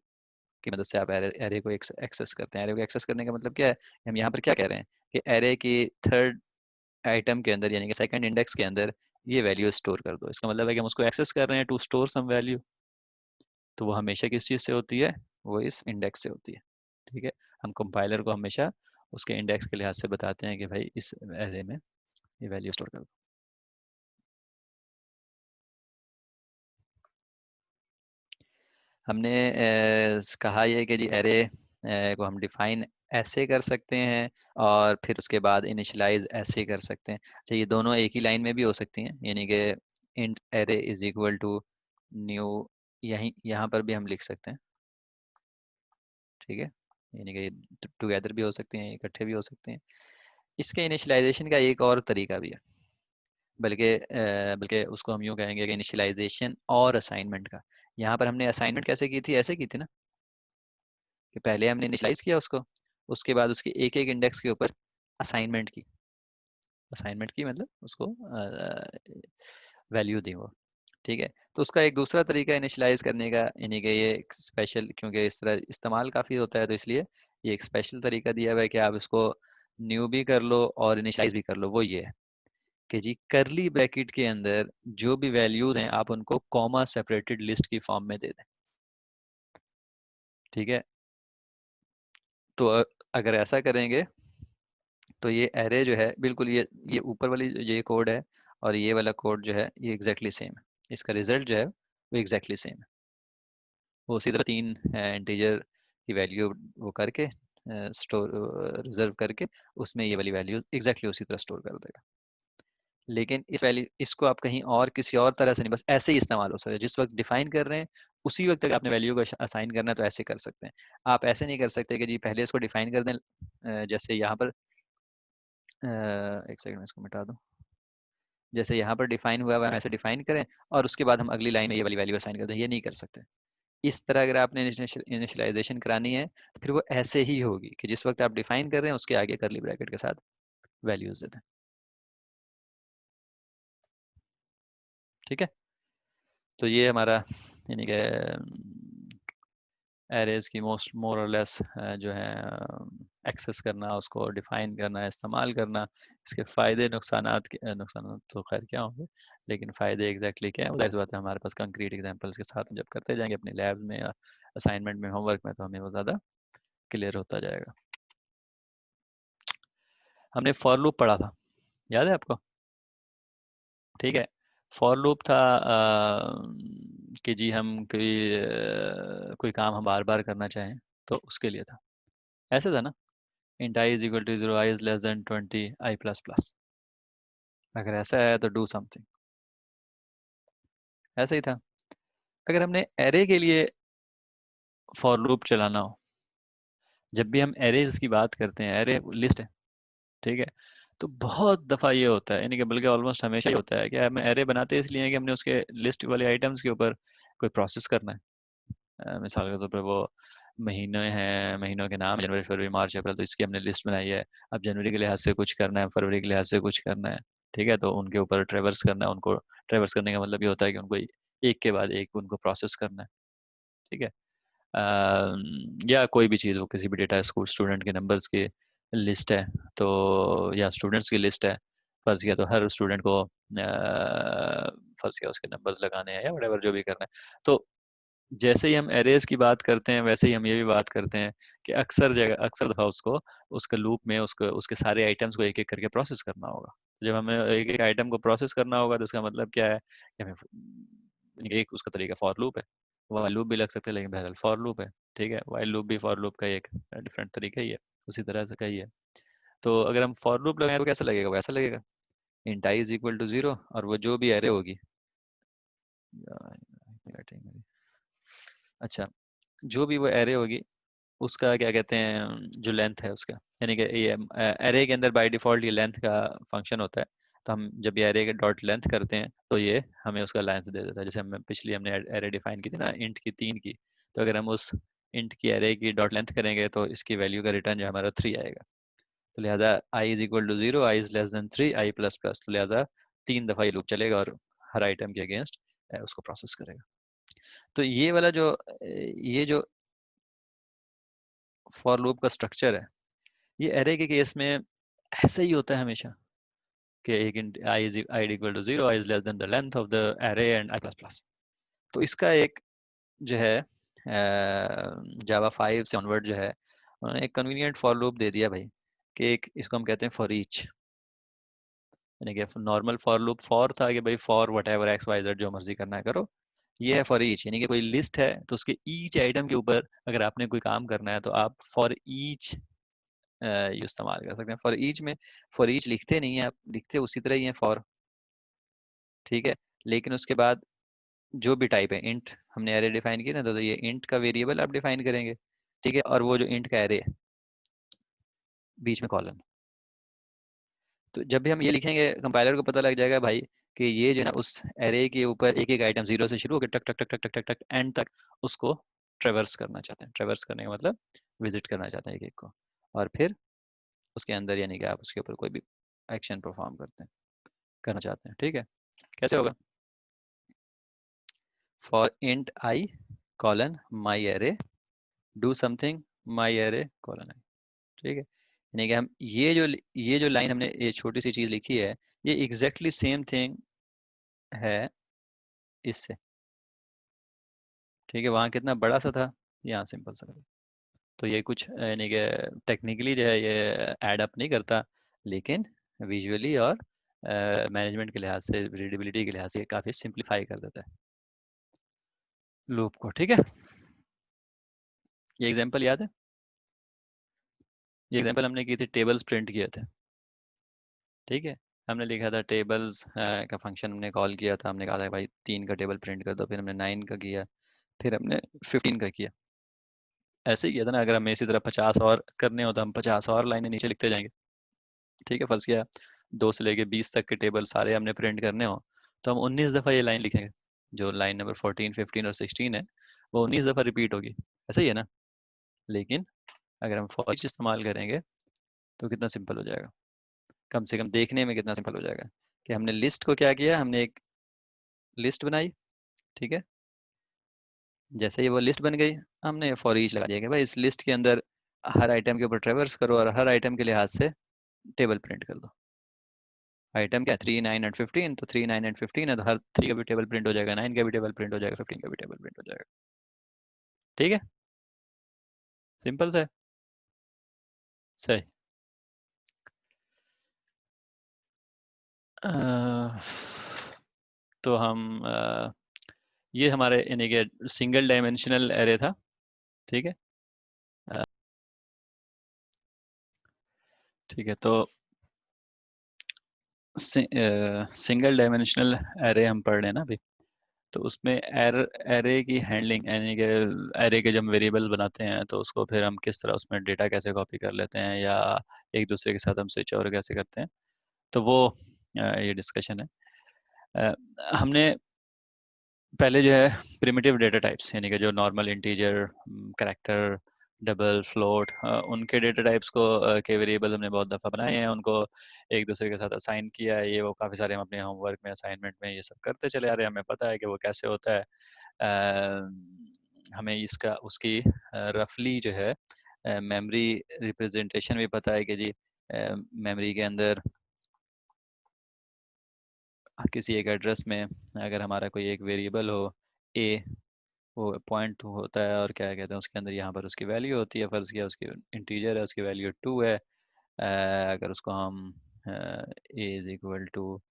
की मदद से आप एरे को एक्सेस करते हैं। एरे को एक्सेस करने का मतलब क्या है, हम यहाँ पर क्या कह रहे हैं कि एरे की थर्ड आइटम के अंदर यानी कि सेकंड इंडेक्स के अंदर ये वैल्यू स्टोर कर दो। इसका मतलब है कि हम उसको एक्सेस कर रहे हैं टू स्टोर सम वैल्यू, तो वो हमेशा किस चीज़ से होती है, वो इस इंडेक्स से होती है। ठीक है, हम कंपाइलर को हमेशा उसके इंडेक्स के लिहाज से बताते हैं कि भाई इस एरे में ये वैल्यू स्टोर कर दो। हमने कहा ये कि जी एरे को हम डिफाइन ऐसे कर सकते हैं और फिर उसके बाद इनिशियलाइज ऐसे कर सकते हैं। अच्छा, ये दोनों एक ही लाइन में भी हो सकती हैं, यानी कि int array is equal to new, यहीं यहाँ पर भी हम लिख सकते हैं। ठीक है, यानी कि टुगेदर भी हो सकते हैं, इकट्ठे भी हो सकते हैं। इसके इनिशियलाइजेशन का एक और तरीका भी है, बल्कि उसको हम यूँ कहेंगे कि इनिशियलाइजेशन और असाइनमेंट का। यहाँ पर हमने असाइनमेंट कैसे की थी, ऐसे की थी ना कि पहले हमने इनिशियलाइज किया उसको, उसके बाद उसके एक एक इंडेक्स के ऊपर असाइनमेंट की। असाइनमेंट की मतलब उसको वैल्यू दी वो। ठीक है, तो उसका एक दूसरा तरीका इनिशियलाइज करने का, यानी कि ये एक स्पेशल, क्योंकि इस तरह इस्तेमाल काफ़ी होता है तो इसलिए ये एक स्पेशल तरीका दिया हुआ है कि आप इसको न्यू भी कर लो और इनिशियलाइज भी कर लो। वो ये है कि जी करली ब्रैकेट के अंदर जो भी वैल्यूज हैं आप उनको कॉमा सेपरेटेड लिस्ट की फॉर्म में दे दें। ठीक है, तो अगर ऐसा करेंगे तो ये एरे जो है बिल्कुल ये ऊपर वाली जो ये कोड है और ये वाला कोड जो है ये एग्जैक्टली सेम है। इसका रिजल्ट जो है वो एग्जैक्टली सेम है। वो उसी तरह 3 इंटीजर की वैल्यू वो करके स्टोर रिजर्व करके उसमें ये वाली वैल्यू एग्जैक्टली उसी तरह स्टोर कर देगा। लेकिन इस वैल्यू इसको आप कहीं और किसी और तरह से नहीं, बस ऐसे ही इस्तेमाल हो सकता है। जिस वक्त डिफाइन कर रहे हैं उसी वक्त तक आपने वैल्यू को असाइन करना है तो ऐसे कर सकते हैं। आप ऐसे नहीं कर सकते कि जी पहले इसको डिफाइन कर दें, जैसे यहाँ पर एक सेकंड में इसको मिटा दूं। जैसे यहाँ पर डिफाइन हुआ है हम ऐसे डिफाइन करें और उसके बाद हम अगली लाइन में ये वाली वैल्यू असाइन कर दें, ये नहीं कर सकते। इस तरह अगर आपने इनिशियलाइजेशन करानी है तो फिर वो ऐसे ही होगी कि जिस वक्त आप डिफाइन कर रहे हैं उसके आगे करली ब्रैकेट के साथ वैल्यूज दे दें। ठीक है, तो ये हमारा यानी कि एरेज की मोस्ट मोर और लेस जो है एक्सेस करना, उसको डिफाइन करना, इस्तेमाल करना। इसके फ़ायदे नुकसान तो खैर क्या होंगे, लेकिन फ़ायदे एग्जैक्टली क्या है वो ज़ाहिर सी बात है हमारे पास कंक्रीट एग्जांपल्स के साथ जब करते जाएंगे अपने लैब में या असाइनमेंट में, होमवर्क में, तो हमें वो ज़्यादा क्लियर होता जाएगा। हमने फॉर लूप पढ़ा था, याद है आपको? ठीक है, फॉर लूप था कि जी हम कोई काम हम बार बार करना चाहें तो उसके लिए था। ऐसे था ना, int I is equal to 0, I is less than 20, I plus plus। अगर ऐसा है तो do something, ऐसा ही था। अगर हमने array के लिए for loop चलाना हो, जब भी हम arrays की बात करते हैं, array लिस्ट है, ठीक है, तो बहुत दफ़ा ये होता है, यानी कि बल्कि ऑलमोस्ट हमेशा ही होता है कि हमें array बनाते हैं इसलिए कि हमने उसके लिस्ट वाले आइटम्स के ऊपर कोई प्रोसेस करना है। मिसाल के तौर पर वो महीने हैं, महीनों के नाम जनवरी फरवरी मार्च अप्रैल, तो इसकी हमने लिस्ट बनाई है। अब जनवरी के लिहाज से कुछ करना है, फरवरी के लिहाज से कुछ करना है। ठीक है, तो उनके ऊपर ट्रेवर्स करना है, उनको ट्रेवर्स करने का मतलब ये होता है कि उनको एक के बाद एक उनको प्रोसेस करना है। ठीक है, या कोई भी चीज़ हो, किसी भी डेटा, स्कूल स्टूडेंट के नंबर्स की लिस्ट है तो, या स्टूडेंट्स की लिस्ट है, फर्ज किया तो हर स्टूडेंट को फर्ज किया उसके नंबर्स लगाने हैं या वटेवर जो भी करना है। तो जैसे ही हम एरेज की बात करते हैं वैसे ही हम ये भी बात करते हैं कि अक्सर दफा उसको उसके लूप में उसके उसके सारे आइटम्स को एक एक करके प्रोसेस करना होगा। जब हमें एक एक आइटम को प्रोसेस करना होगा तो इसका मतलब क्या है कि हमें एक उसका तरीका फॉर लूप है। वाइल लूप भी लग सकते हैं लेकिन बहरहाल फॉर लूप है। ठीक है, वाइल लूप भी फॉर लूप का एक डिफरेंट तरीका ही है, उसी तरह से का ही है। तो अगर हम फॉर लूप लगाएं तो कैसा लगेगा, वैसा लगेगा int i is equal to 0 और वो जो भी एरे होगी, अच्छा, जो भी वो एरे होगी उसका क्या कहते हैं, जो लेंथ है उसका, यानी कि ये एरे के अंदर बाय डिफॉल्ट ये लेंथ का फंक्शन होता है। तो हम जब ये एरे के डॉट लेंथ करते हैं तो ये हमें उसका लेंथ दे देता है। जैसे हमने एरे डिफाइन की थी ना इंट की 3 की, तो अगर हम उस इंट की एरे की डॉट लेंथ करेंगे तो इसकी वैल्यू का रिटर्न जो हमारा 3 आएगा। तो लिहाजा i is equal to 0, i is less than 3, i plus plus, तो लिहाजा 3 दफ़ा ये लूप चलेगा और हर आइटम के अगेंस्ट उसको प्रोसेस करेगा। तो ये जो फॉर लूप का स्ट्रक्चर है, ये एरे के केस में ऐसे ही होता है हमेशा। कि एक id equal to 0, i is less than the length of the array and i plus plus. तो इसका एक जो है जावा 5 से ऑनवर्ड जो है उन्होंने एक कन्वीनियंट फॉर लूप दे दिया भाई, कि एक इसको हम कहते हैं फॉर ईच। यानी कि नॉर्मल फॉर लूप फॉर था कि भाई for whatever x y z जो मर्जी करना है करो। ये है फॉर ईच, यानी कि कोई लिस्ट है तो उसके ईच आइटम के ऊपर अगर आपने कोई काम करना है तो आप फॉर ईच इस्तेमाल कर सकते हैं। फॉर ईच में फॉर ईच लिखते नहीं है आप, लिखते उसी तरह ही है फॉर, ठीक है। लेकिन उसके बाद जो भी टाइप है, इंट हमने एरे डिफाइन किया ना, तो ये इंट का वेरिएबल आप डिफाइन करेंगे, ठीक है। और वो जो इंट का एरे है बीच में कॉलन, तो जब भी हम ये लिखेंगे कंपाइलर को पता लग जाएगा भाई कि ये जो है ना उस एरे के ऊपर एक एक आइटम जीरो से शुरू होकर टक टक टक टक टक टक टक एंड तक उसको ट्रेवर्स करना चाहते हैं। ट्रेवर्स करने का मतलब विजिट करना चाहते हैं एक एक को, और फिर उसके अंदर यानी कि आप उसके ऊपर कोई भी एक्शन परफॉर्म करते हैं, करना चाहते हैं, ठीक है। कैसे होगा? For int i colon my array do something my array colon i, ठीक है। यानी कि हम ये जो लाइन हमने ये छोटी सी चीज लिखी है, ये एग्जैक्टली सेम थिंग है इससे, ठीक है। वहाँ कितना बड़ा सा था, यहाँ सिंपल सा था। तो ये कुछ यानी कि टेक्निकली जो है ये ऐड अप नहीं करता, लेकिन विजुअली और मैनेजमेंट के लिहाज से, रीडेबिलिटी के लिहाज से काफ़ी सिंप्लीफाई कर देता है लूप को, ठीक है। ये एग्जांपल याद है? ये एग्जांपल हमने की थी, टेबल्स प्रिंट किए थे, ठीक है। हमने लिखा था टेबल्स का फंक्शन हमने कॉल किया था, हमने कहा था भाई 3 का टेबल प्रिंट कर दो, फिर हमने 9 का किया, फिर हमने 15 का किया। ऐसे ही किया था ना। अगर हमें इसी तरह 50 और करने हो तो हम 50 और लाइनें नीचे लिखते जाएंगे, ठीक है। फर्ज किया 2 से लेके 20 तक के टेबल सारे हमने प्रिंट करने हो तो हम 19 दफ़ा ये लाइन लिखेंगे। जो लाइन नंबर 14, 15 और 16 है वो 19 दफ़ा रिपीट होगी, ऐसा ही है ना। लेकिन अगर हम फॉर ईच इस्तेमाल करेंगे तो कितना सिंपल हो जाएगा, कम से कम देखने में कितना सिंपल हो जाएगा। कि हमने लिस्ट को क्या किया, हमने एक लिस्ट बनाई, ठीक है। जैसे ही वो लिस्ट बन गई, हमने फॉर ईच लगा दिया कि भाई इस लिस्ट के अंदर हर आइटम के ऊपर ट्रेवर्स करो और हर आइटम के लिहाज से टेबल प्रिंट कर दो। आइटम क्या है, 3, 9 एंड 15, तो 3, 9 एंड 15 है तो हर 3 का भी टेबल प्रिंट हो जाएगा, 9 का भी टेबल प्रिंट हो जाएगा, 15 का भी टेबल प्रिंट हो जाएगा, ठीक है। सिंपल सा है, सही। अह, तो हम ये हमारे यानी कि सिंगल डायमेंशनल एरे था, ठीक है। अह, ठीक है, तो सिंगल डायमेंशनल एरे हम पढ़ रहे हैं ना अभी। तो उसमें एरे की हैंडलिंग, यानी कि एरे के जब वेरिएबल बनाते हैं तो उसको फिर हम किस तरह उसमें डेटा कैसे कॉपी कर लेते हैं, या एक दूसरे के साथ हम स्विच ओवर कैसे करते हैं, तो वो ये डिस्कशन है। अ, हमने पहले जो है प्रिमिटिव डेटा टाइप्स, यानी कि जो normal integer, character, double, float, उनके डेटा टाइप्स को के वेरिएबल हमने बहुत दफ़ा बनाए हैं, उनको एक दूसरे के साथ असाइन किया है। ये वो काफ़ी सारे हम अपने होमवर्क में, असाइनमेंट में ये सब करते चले आ रहे हैं, हमें पता है कि वो कैसे होता है। हमें इसका उसकी रफली जो है मेमोरी रिप्रेजेंटेशन भी पता है कि जी मेमोरी के अंदर किसी एक एड्रेस में अगर हमारा कोई एक वेरिएबल हो ए, वो पॉइंट होता है और क्या कहते हैं उसके अंदर, यहाँ पर उसकी वैल्यू होती है, फर्ज किया उसकी इंटीजर है, उसकी वैल्यू 2 है। अगर उसको हम ए इज इक्वल टू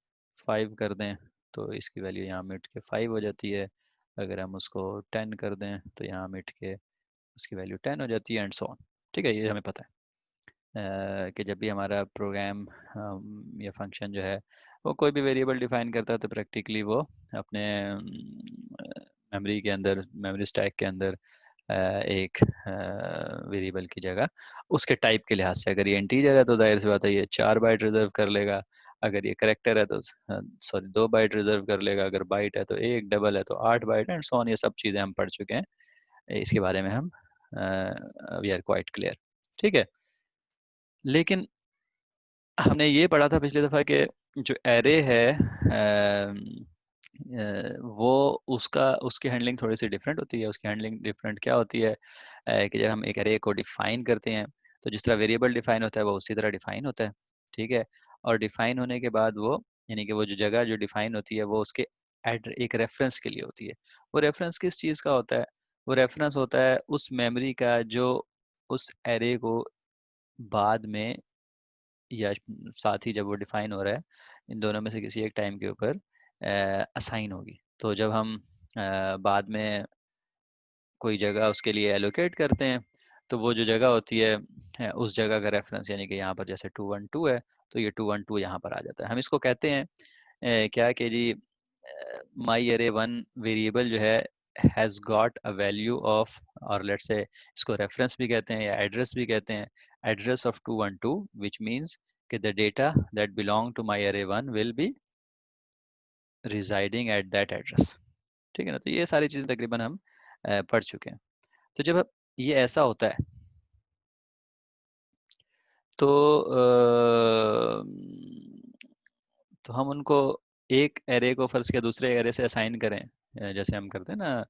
5 कर दें तो इसकी वैल्यू यहाँ मिट के 5 हो जाती है। अगर हम उसको 10 कर दें तो यहाँ मिट के उसकी वैल्यू 10 हो जाती है, एंड सो ऑन, ठीक है। ये हमें पता है कि जब भी हमारा प्रोग्राम या फंक्शन जो है वो कोई भी वेरिएबल डिफाइन करता है तो प्रैक्टिकली वो अपने मेमोरी के अंदर, मेमोरी स्टैक के अंदर एक वेरिएबल की जगह उसके टाइप के लिहाज से, अगर ये इंटीजर है तो जाहिर सी बात है ये 4 बाइट रिजर्व कर लेगा, अगर ये करेक्टर है तो सॉरी 2 बाइट रिजर्व कर लेगा, अगर बाइट है तो एक, डबल है तो 8 बाइट, एंड सो ऑन। ये सब चीज़ें हम पढ़ चुके हैं, इसके बारे में हम वी आर क्वाइट क्लियर, ठीक है। लेकिन हमने ये पढ़ा था पिछली दफ़ा कि जो एरे है वो उसका उसकी हैंडलिंग थोड़ी सी डिफरेंट होती है। उसकी हैंडलिंग डिफरेंट क्या होती है कि जब हम एक एरे को डिफाइन करते हैं तो जिस तरह वेरिएबल डिफाइन होता है वो उसी तरह डिफाइन होता है, ठीक है। और डिफाइन होने के बाद वो, यानी कि वो जो जगह जो डिफाइन होती है वो उसके एक रेफरेंस के लिए होती है। वो रेफरेंस किस चीज़ का होता है? वो रेफरेंस होता है उस मेमोरी का जो उस एरे को बाद में या साथ ही जब वो डिफाइन हो रहा है, इन दोनों में से किसी एक टाइम के ऊपर असाइन होगी। तो जब हम बाद में कोई जगह उसके लिए एलोकेट करते हैं, तो वो जो जगह होती है उस जगह का रेफरेंस, यानी कि यहाँ पर जैसे 212 है, तो ये 212 यहाँ पर आ जाता है। हम इसको कहते हैं क्या कि जी माई एरे वन वेरिएबल जो है has got a value of, और लेट्स से इसको रेफरेंस भी कहते हैं या एड्रेस भी कहते हैं, एड्रेस ऑफ 212, विच मीन्स कि the data that belong to my array one will be residing at that address. ठीक है ना? तो ये सारी चीज़ें तकरीबन हम पढ़ चुके हैं। तो जब ये ऐसा होता है तो तो हम उनको एक एरे को फर्ज किया दूसरे एरे से असाइन करें, जैसे हम करते हैं ना,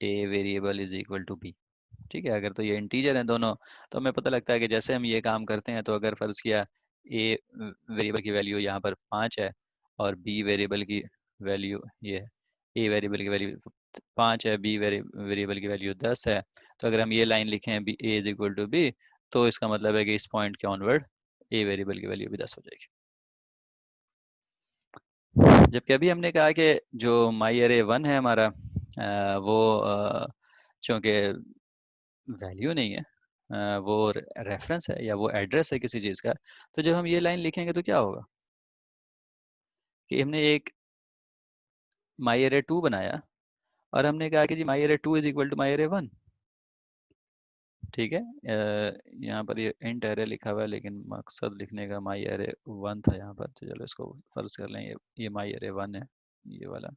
a variable is equal to b. ठीक है, अगर तो ये इंटीजर हैं दोनों, तो हमें पता लगता है कि जैसे हम ये काम करते हैं, तो अगर फर्ज किया ए वेरिएबल की वैल्यू यहाँ पर 5 है और बी वेरिएबल की वैल्यू ये है, ए वेरिएबल की वैल्यू 5 है, बी वेरिएबल की वैल्यू 10 है, तो अगर हम ये लाइन लिखें b a is equal to b, तो इसका मतलब है कि इस पॉइंट के ऑनवर्ड ए वेरिएबल की वैल्यू भी 10 हो जाएगी। जबकि अभी हमने कहा कि जो माई एरे वन है हमारा, वो चूँकि वैल्यू नहीं है, वो रेफरेंस है या वो एड्रेस है किसी चीज़ का, तो जब हम ये लाइन लिखेंगे तो क्या होगा कि हमने एक माई एरे टू बनाया और हमने कहा कि जी my array two is equal to my array one. ठीक है, यहाँ पर ये इंट एरे लिखा हुआ है, लेकिन मकसद लिखने का माई एरे वन था यहाँ पर, तो चलो इसको फर्ज कर लें, ये माई एरे वन है, ये वाला।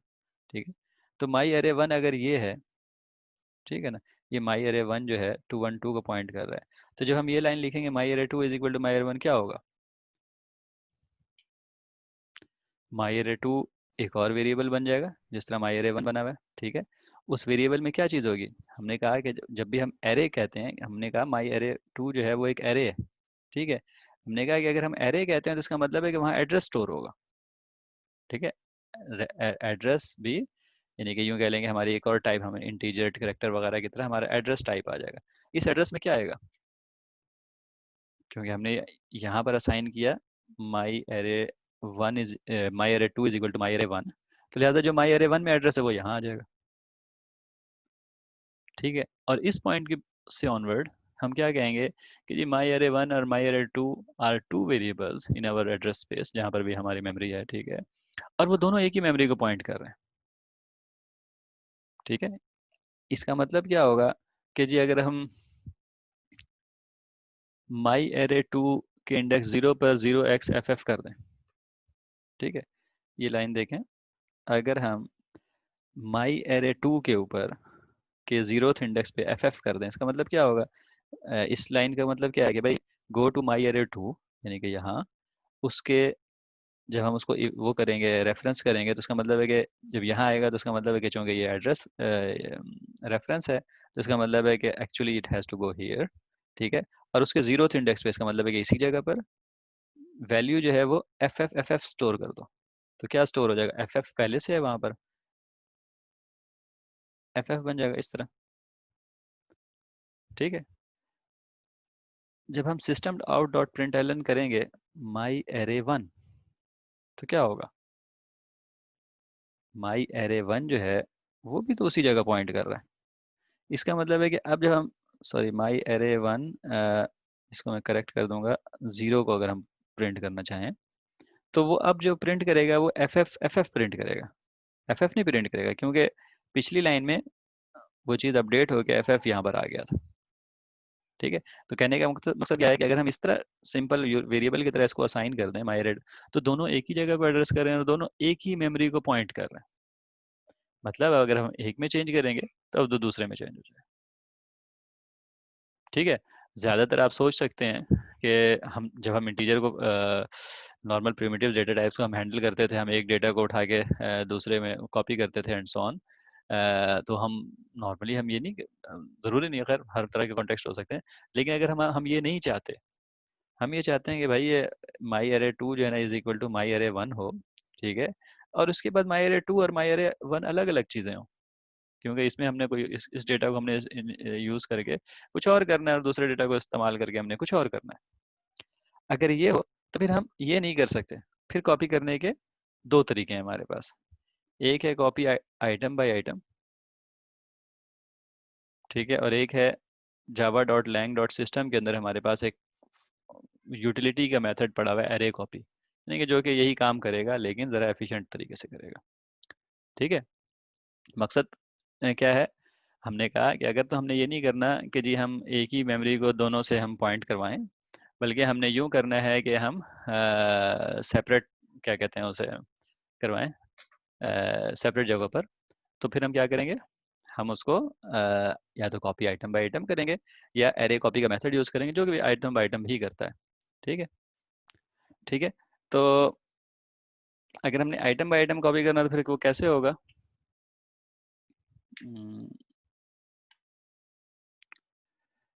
ठीक है, तो माई एरे वन अगर ये है, ठीक है ना, ये माई एरे वन जो है 212 को पॉइंट कर रहा है, तो जब हम ये लाइन लिखेंगे my array two is equal to my array one, क्या होगा? माई एरे टू एक और वेरिएबल बन जाएगा जिस तरह माई एरे वन बना हुआ है। ठीक है, उस वेरिएबल में क्या चीज़ होगी? हमने कहा कि जब भी हम एरे कहते हैं, हमने कहा माई एरे टू जो है वो एक एरे है। ठीक है, हमने कहा कि अगर हम एरे कहते हैं तो इसका मतलब है कि वहाँ एड्रेस स्टोर होगा। ठीक है, एड्रेस भी, यानी कि यूँ कह लेंगे हमारी एक और टाइप, हमें इंटीजर कैरेक्टर वगैरह की तरह हमारा एड्रेस टाइप आ जाएगा। इस एड्रेस में क्या आएगा? क्योंकि हमने यहाँ पर असाइन किया my array one is my array two is equal to my array one, तो लिहाजा जो माई एरे वन में एड्रेस है वो यहाँ आ जाएगा। ठीक है, और इस पॉइंट की से ऑनवर्ड हम क्या कहेंगे कि जी माई एरे वन और my array two are two variables in our address space, जहाँ पर भी हमारी मेमोरी है। ठीक है, और वो दोनों एक ही मेमोरी को पॉइंट कर रहे हैं। ठीक है, इसका मतलब क्या होगा कि जी अगर हम माई एरे टू के इंडेक्स 0 पर 0xff कर दें, ठीक है, ये लाइन देखें, अगर हम माई एरे टू के ऊपर के जीरोथ इंडेक्स पे एफ कर दें, इसका मतलब क्या होगा? इस लाइन का मतलब क्या है कि भाई go to my array two, यानी कि यहाँ उसके, जब हम उसको वो करेंगे रेफरेंस करेंगे, तो उसका मतलब है कि जब यहाँ आएगा तो उसका मतलब है कि चूंकि ये एड्रेस रेफरेंस है, तो इसका मतलब है कि actually it has to go here. ठीक है, और उसके जीरोथ इंडेक्स पे इसका मतलब है कि इसी जगह पर वैल्यू जो है वो एफ स्टोर कर दो। तो क्या स्टोर हो जाएगा? एफ पहले से है वहाँ पर, एफ बन जाएगा इस तरह। ठीक है, जब हम system out dot println करेंगे माई एरे वन, तो क्या होगा? माई एरे वन जो है वो भी तो उसी जगह पॉइंट कर रहा है। इसका मतलब है कि अब जब हम, सॉरी, माई एरे वन, इसको मैं करेक्ट कर दूंगा, ज़ीरो को अगर हम प्रिंट करना चाहें, तो वो अब जो प्रिंट करेगा वो एफ एफ प्रिंट करेगा, एफ नहीं प्रिंट करेगा, क्योंकि पिछली लाइन में वो चीज़ अपडेट होकर एफ यहाँ पर आ गया था। ठीक है, तो कहने का मकसद मकसद क्या है कि अगर हम इस तरह सिंपल वेरिएबल की तरह इसको असाइन कर दें माई, तो दोनों एक ही जगह को एड्रेस कर रहे हैं और दोनों एक ही मेमोरी को पॉइंट कर रहे हैं। मतलब अगर हम एक में चेंज करेंगे तो अब तो दूसरे में चेंज हो जाए। ठीक है, ज़्यादातर आप सोच सकते हैं कि हम जब हम इंटीजर को नॉर्मल प्रिमिटिव डेटा टाइप्स को हम हैंडल करते थे, हम एक डेटा को उठा के दूसरे में कॉपी करते थे एंड सो ऑन। तो हम नॉर्मली हम ये नहीं, ज़रूरी नहीं है, खैर हर तरह के कॉन्टेक्स्ट हो सकते हैं, लेकिन अगर हम ये नहीं चाहते, हम ये चाहते हैं कि भाई ये माई अरे टू जो है ना is equal to my array one हो, ठीक है, और उसके बाद माई अरे टू और माई अरे वन अलग अलग चीज़ें हो, क्योंकि इसमें हमने कोई इस डेटा को हमने यूज़ करके कुछ और करना है और दूसरे डेटा को इस्तेमाल करके हमने कुछ और करना है। अगर ये हो तो फिर हम ये नहीं कर सकते। फिर कॉपी करने के दो तरीके हैं हमारे पास। एक है कॉपी आइटम बाय आइटम, ठीक है, और एक है Java dot lang dot system के अंदर हमारे पास एक यूटिलिटी का मेथड पड़ा हुआ है एरे कॉपी, यानी कि जो कि यही काम करेगा लेकिन ज़रा एफिशिएंट तरीके से करेगा। ठीक है। मकसद क्या है, हमने कहा कि अगर तो हमने ये नहीं करना कि जी हम एक ही मेमोरी को दोनों से हम पॉइंट करवाएं, बल्कि हमने यूं करना है कि हम सेपरेट, क्या कहते हैं उसे, करवाएं सेपरेट जगह पर। तो फिर हम क्या करेंगे, हम उसको या तो कॉपी आइटम बाय आइटम करेंगे या एरे कॉपी का मेथड यूज़ करेंगे जो कि आइटम बाय आइटम ही करता है। ठीक है। ठीक है। तो अगर हमने आइटम बाय आइटम कॉपी करना तो फिर वो कैसे होगा। हम्म,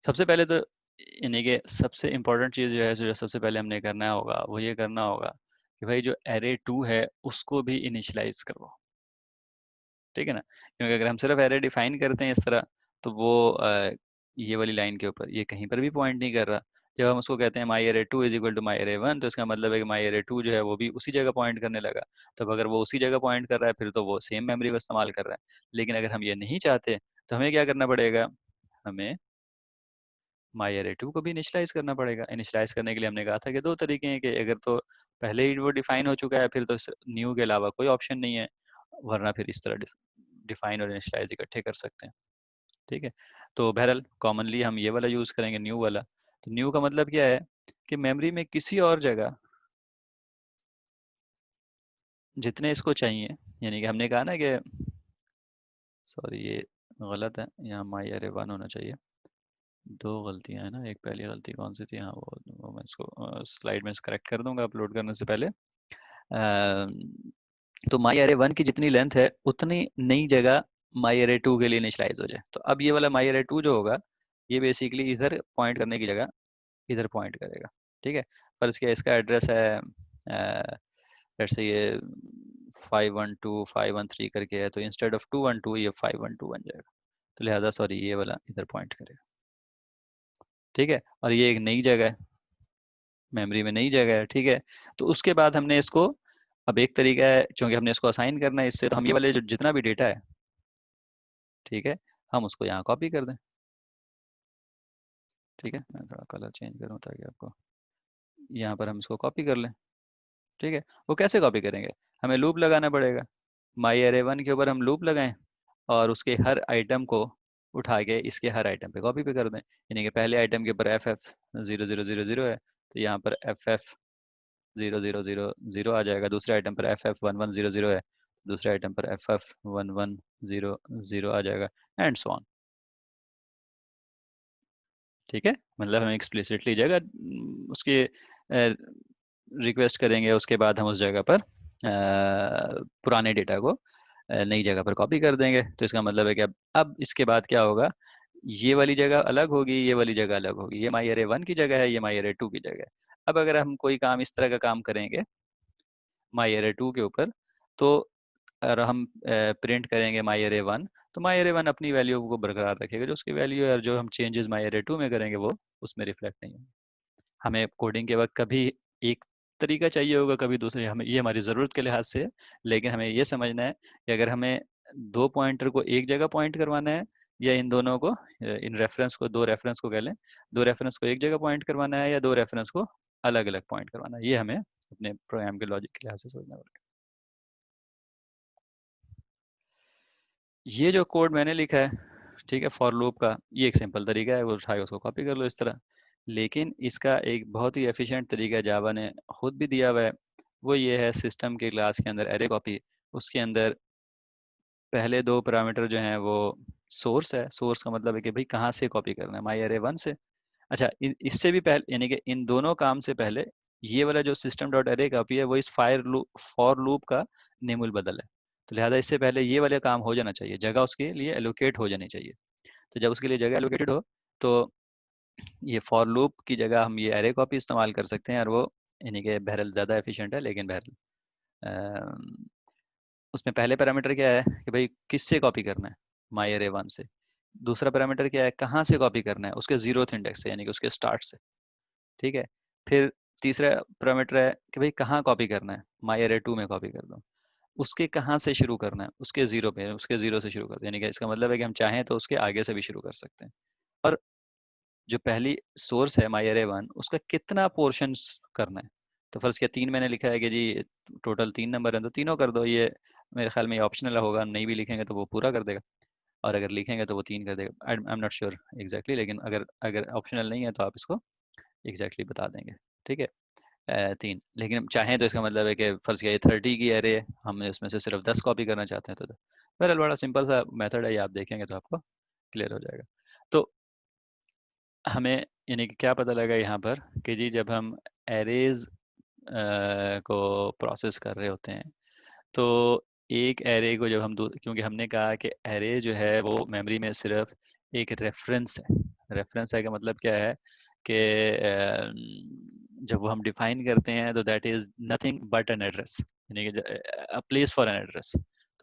सबसे पहले तो यानी कि सबसे इम्पोर्टेंट चीज़ जो है, जो सबसे पहले हमने करना होगा वो ये करना होगा कि भाई जो एरे टू है उसको भी इनिशियलाइज करवाओ। ठीक है ना, क्योंकि अगर हम सिर्फ एरे डिफाइन करते हैं इस तरह तो वो ये वाली लाइन के ऊपर ये कहीं पर भी पॉइंट नहीं कर रहा। जब हम उसको कहते हैं my array two is equal to my array one, तो इसका मतलब है कि माई एरे टू जो है वो भी उसी जगह पॉइंट करने लगा। तो अब अगर वो उसी जगह पॉइंट कर रहा है फिर तो वो सेम मेमोरी को इस्तेमाल कर रहा है। लेकिन अगर हम ये नहीं चाहते तो हमें क्या करना पड़ेगा, हमें माई एरे टू को भी इनिशियलाइज करना पड़ेगा। इनिशियलाइज करने के लिए हमने कहा था कि दो तरीके हैं, कि अगर तो पहले ही वो डिफाइन हो चुका है फिर तो न्यू के अलावा कोई ऑप्शन नहीं है, वरना फिर इस तरह डिफाइन और इनिशियलाइज इकट्ठे कर सकते हैं। ठीक है। तो बहरहाल कॉमनली हम ये वाला यूज़ करेंगे, न्यू वाला। तो न्यू का मतलब क्या है कि मेमोरी में किसी और जगह जितने इसको चाहिए, यानी कि हमने कहा ना कि, सॉरी ये गलत है, यहाँ माई अरे वन होना चाहिए। दो गलतियां हैं ना, एक पहली गलती कौन सी थी, हाँ वो मैं इसको स्लाइड में करेक्ट कर दूंगा अपलोड करने से पहले। तो माई अरे वन की जितनी लेंथ है उतनी नई जगह माई अरे टू के लिए इनिशलाइज हो जाए। तो अब ये वाला माई अरे टू जो होगा ये बेसिकली इधर पॉइंट करने की जगह इधर पॉइंट करेगा। ठीक है। पर इसका एड्रेस है लेट्स से ये 512 513 करके है, तो इंस्टेड ऑफ 212 ये 512 बन जाएगा। तो लिहाजा सॉरी ये वाला इधर पॉइंट करेगा। ठीक है। और ये एक नई जगह है, मेमोरी में नई जगह है। ठीक है। तो उसके बाद हमने इसको, अब एक तरीका है क्योंकि हमने इसको असाइन करना है इससे, तो हम ये वाले जो जितना भी डेटा है, ठीक है, हम उसको यहाँ कॉपी कर दें। ठीक है, मैं थोड़ा कलर चेंज करूँ ताकि आपको, यहाँ पर हम इसको कॉपी कर लें। ठीक है। वो कैसे कॉपी करेंगे, हमें लूप लगाना पड़ेगा। माई अरे वन के ऊपर हम लूप लगाएं और उसके हर आइटम को उठा के इसके हर आइटम पे कॉपी पे कर दें। यानी कि पहले आइटम के ऊपर एफ एफ 0000 है, तो यहाँ पर एफ एफ 0000 आ जाएगा। दूसरे आइटम पर एफ एफ 1100 है, दूसरे आइटम पर एफ एफ 1100 आ जाएगा, एंड सो ऑन। ठीक है। मतलब हम एक्सप्लिसिटली जगह उसकी रिक्वेस्ट करेंगे, उसके बाद हम उस जगह पर पुराने डेटा को नई जगह पर कॉपी कर देंगे। तो इसका मतलब है कि अब इसके बाद क्या होगा, ये वाली जगह अलग होगी, ये वाली जगह अलग होगी। ये माई अरे वन की जगह है, ये माई अरे टू की जगह है। अब अगर हम कोई काम इस तरह का काम करेंगे माई अरे टू के ऊपर, तो अगर हम प्रिंट करेंगे माई अरे वन, तो माई अरे वन अपनी वैल्यू को बरकरार रखेगा, जो उसकी वैल्यू है, और जो हम चेंजेस माई अरे टू में करेंगे वो उसमें रिफ्लेक्ट नहीं होंगे। हमें कोडिंग के वक्त कभी एक तरीका चाहिए होगा, कभी दूसरे, हमें ये हमारी ज़रूरत के लिहाज से है। लेकिन हमें ये समझना है कि अगर हमें दो पॉइंटर को एक जगह पॉइंट करवाना है, या इन दोनों को, इन रेफरेंस को, दो रेफरेंस को कह लें, दो रेफरेंस को एक जगह पॉइंट करवाना है या दो रेफरेंस को अलग अलग पॉइंट करवाना है, ये हमें अपने प्रोग्राम के लॉजिक के लिहाज से सोचना पड़ेगा। ये जो कोड मैंने लिखा है, ठीक है, फॉर लूप का, ये एक सिंपल तरीका है, वो उठाए उसको कॉपी कर लो इस तरह। लेकिन इसका एक बहुत ही एफिशिएंट तरीका जावा ने खुद भी दिया हुआ है। वो ये है, सिस्टम के क्लास के अंदर एरे कॉपी, उसके अंदर पहले दो पैरामीटर जो हैं वो सोर्स है। सोर्स का मतलब है कि भाई कहाँ से कॉपी करना है, माई अरे वन से। अच्छा, इससे भी पहले, यानी कि इन दोनों काम से पहले ये वाला जो सिस्टम डॉट अरे कॉपी है वो इस फॉर लूप का नेमुल बदल है। तो लिहाजा इससे पहले ये वाले काम हो जाना चाहिए, जगह उसके लिए एलोकेट हो जानी चाहिए। तो जब उसके लिए जगह एलोकेटेड हो, तो ये फॉर लूप की जगह हम ये एरे कॉपी इस्तेमाल कर सकते हैं, और वो यानी कि बहरहाल ज़्यादा एफिशिएंट है, लेकिन बहरहाल उसमें पहले पैरामीटर क्या है कि भाई किससे कॉपी करना है, माई एरे वन से। दूसरा पैरामीटर क्या है, कहाँ से कॉपी करना है, उसके जीरोथ इंडेक्स से, यानी कि उसके स्टार्ट से। ठीक है। फिर तीसरा पैरामीटर है कि भाई कहाँ कॉपी करना है, माई एरे टू में कॉपी कर दो। उसके कहाँ से शुरू करना है, उसके जीरो पे, उसके जीरो से शुरू कर दो, यानी कि इसका मतलब है कि हम चाहें तो उसके आगे से भी शुरू कर सकते हैं। और जो पहली सोर्स है माई एरे वन, उसका कितना पोर्शन करना है। तो फर्ज किया 3 मैंने लिखा है कि जी टोटल 3 नंबर है, तो तीनों कर दो। ये मेरे ख्याल में ऑप्शनल होगा, नहीं भी लिखेंगे तो वो पूरा कर देगा, और अगर लिखेंगे तो वो 3 कर देगा। आई एम नॉट श्योर एग्जैक्टली, लेकिन अगर अगर ऑप्शनल नहीं है तो आप इसको एग्जैक्टली बता देंगे। ठीक है। 3, लेकिन हम चाहें तो इसका मतलब है कि फर्ज किया ये 30 की एरे है, हम इसमें से सिर्फ 10 कॉपी करना चाहते हैं, तो बहरहाल बड़ा सिंपल सा मेथड है, ये आप देखेंगे तो आपको क्लियर हो जाएगा। तो हमें यानी कि क्या पता लगा यहाँ पर कि जी जब हम एरेज को प्रोसेस कर रहे होते हैं, तो एक एरे को जब हम क्योंकि हमने कहा कि एरे जो है वो मेमोरी में सिर्फ एक रेफरेंस है। रेफरेंस है का मतलब क्या है कि जब वो हम डिफाइन करते हैं तो that is nothing but an address, यानी कि a place for an address.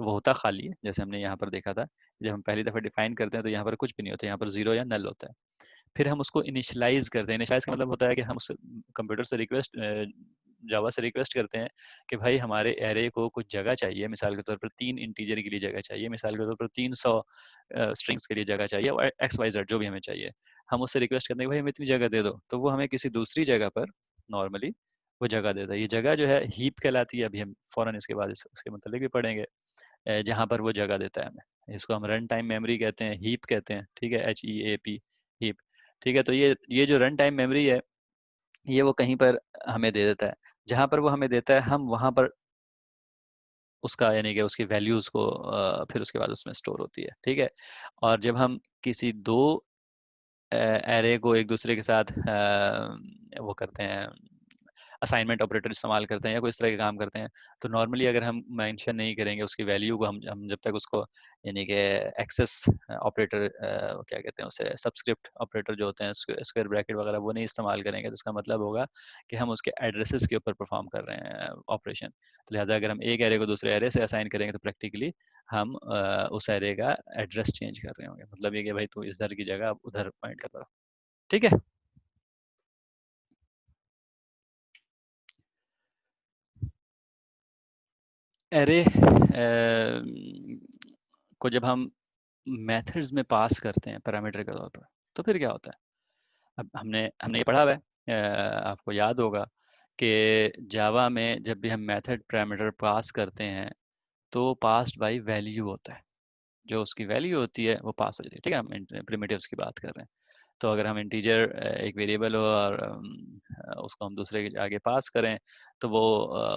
तो वो होता खाली है, जैसे हमने यहाँ पर देखा था। जब हम पहली दफ़ा डिफाइन करते हैं तो यहाँ पर कुछ भी नहीं होता, यहाँ पर जीरो या नल होता है। फिर हम उसको इनिशियलाइज करते हैं। इनिशियलाइज का मतलब होता है कि हम उस कंप्यूटर से रिक्वेस्ट, जावा से रिक्वेस्ट करते हैं कि भाई हमारे एरे को कुछ जगह चाहिए, मिसाल के तौर पर 3 इंटीजर के लिए जगह चाहिए, मिसाल के तौर पर 300 स्ट्रिंग्स के लिए जगह चाहिए, और एक्स वाई जेड जो भी हमें चाहिए। हम उससे रिक्वेस्ट करते हैं कि भाई हमें इतनी जगह दे दो, तो वो हमें किसी दूसरी जगह पर नॉर्मली वो जगह देता है। ये जगह जो है हीप कहलाती है। अभी हम फौरन इसके बाद उसके मतलब भी पढ़ेंगे। जहाँ पर वो जगह देता है हमें, इसको हम रन टाइम मेमोरी कहते हैं, हीप कहते हैं। ठीक है, HEAP, हीप। ठीक है। तो ये जो रन टाइम मेमोरी है, ये वो कहीं पर हमें दे देता है। जहाँ पर वो हमें देता है, हम वहाँ पर उसका यानी कि उसकी वैल्यूज़ को फिर उसके बाद उसमें स्टोर होती है। ठीक है। और जब हम किसी दो एरे को एक दूसरे के साथ वो करते हैं, असाइनमेंट ऑपरेटर इस्तेमाल करते हैं या कोई इस तरह के काम करते हैं, तो नॉर्मली अगर हम मेंशन नहीं करेंगे उसकी वैल्यू को, हम जब तक उसको यानी कि एक्सेस ऑपरेटर, क्या कहते हैं उसे, सबस्क्रिप्ट ऑपरेटर जो होते हैं, स्क्वायर ब्रैकेट वगैरह, वो नहीं इस्तेमाल करेंगे, तो इसका मतलब होगा कि हम उसके एड्रेसेस के ऊपर परफॉर्म कर रहे हैं ऑपरेशन। तो लिहाजा अगर हम एक एरे को दूसरे एरे से असाइन करेंगे तो प्रैक्टिकली हम उस एरे का एड्रेस चेंज कर रहे होंगे। मतलब ये कि भाई तू इधर की जगह उधर पॉइंट कर रहा हो। ठीक है। एरे को जब हम मेथड्स में पास करते हैं पैरामीटर के तौर पर, तो फिर क्या होता है। अब हमने हमने ये पढ़ा हुआ है, आपको याद होगा कि जावा में जब भी हम मेथड पैरामीटर पास करते हैं तो पास्ड बाय वैल्यू होता है। जो उसकी वैल्यू होती है वो पास हो जाती है। ठीक है, हम प्रिमिटिव्स की बात कर रहे हैं। तो अगर हम इंटीजर एक वेरिएबल हो और उसको हम दूसरे के आगे पास करें, तो वो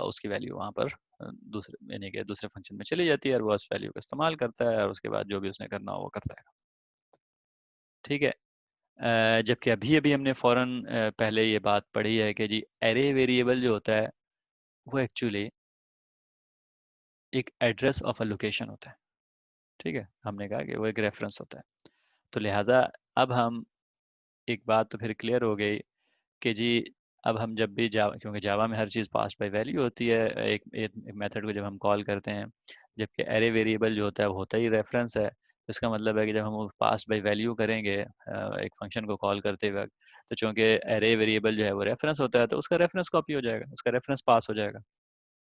उसकी वैल्यू वहाँ पर दूसरे यानी कि दूसरे फंक्शन में चली जाती है, और वो उस वैल्यू का इस्तेमाल करता है, और उसके बाद जो भी उसने करना हो वो करता है। ठीक है। जबकि अभी अभी हमने फ़ौरन पहले ये बात पढ़ी है कि जी एरे वेरिएबल जो होता है वो एक्चुअली एक एड्रेस ऑफ अ लोकेशन होता है। ठीक है, हमने कहा कि वो एक रेफरेंस होता है। तो लिहाजा अब हम एक बात तो फिर क्लियर हो गई कि जी अब हम जब भी जावा, क्योंकि जावा में हर चीज़ पास बाय वैल्यू होती है, एक मेथड को जब हम कॉल करते हैं, जबकि एरे वेरिएबल जो होता है वो होता ही रेफरेंस है। तो इसका मतलब है कि जब हम पास बाय वैल्यू करेंगे एक फंक्शन को कॉल करते वक्त, तो चूंकि एरे वेरिएबल जो है वो रेफरेंस होता है, तो उसका रेफरेंस कॉपी हो जाएगा, उसका रेफरेंस पास हो जाएगा।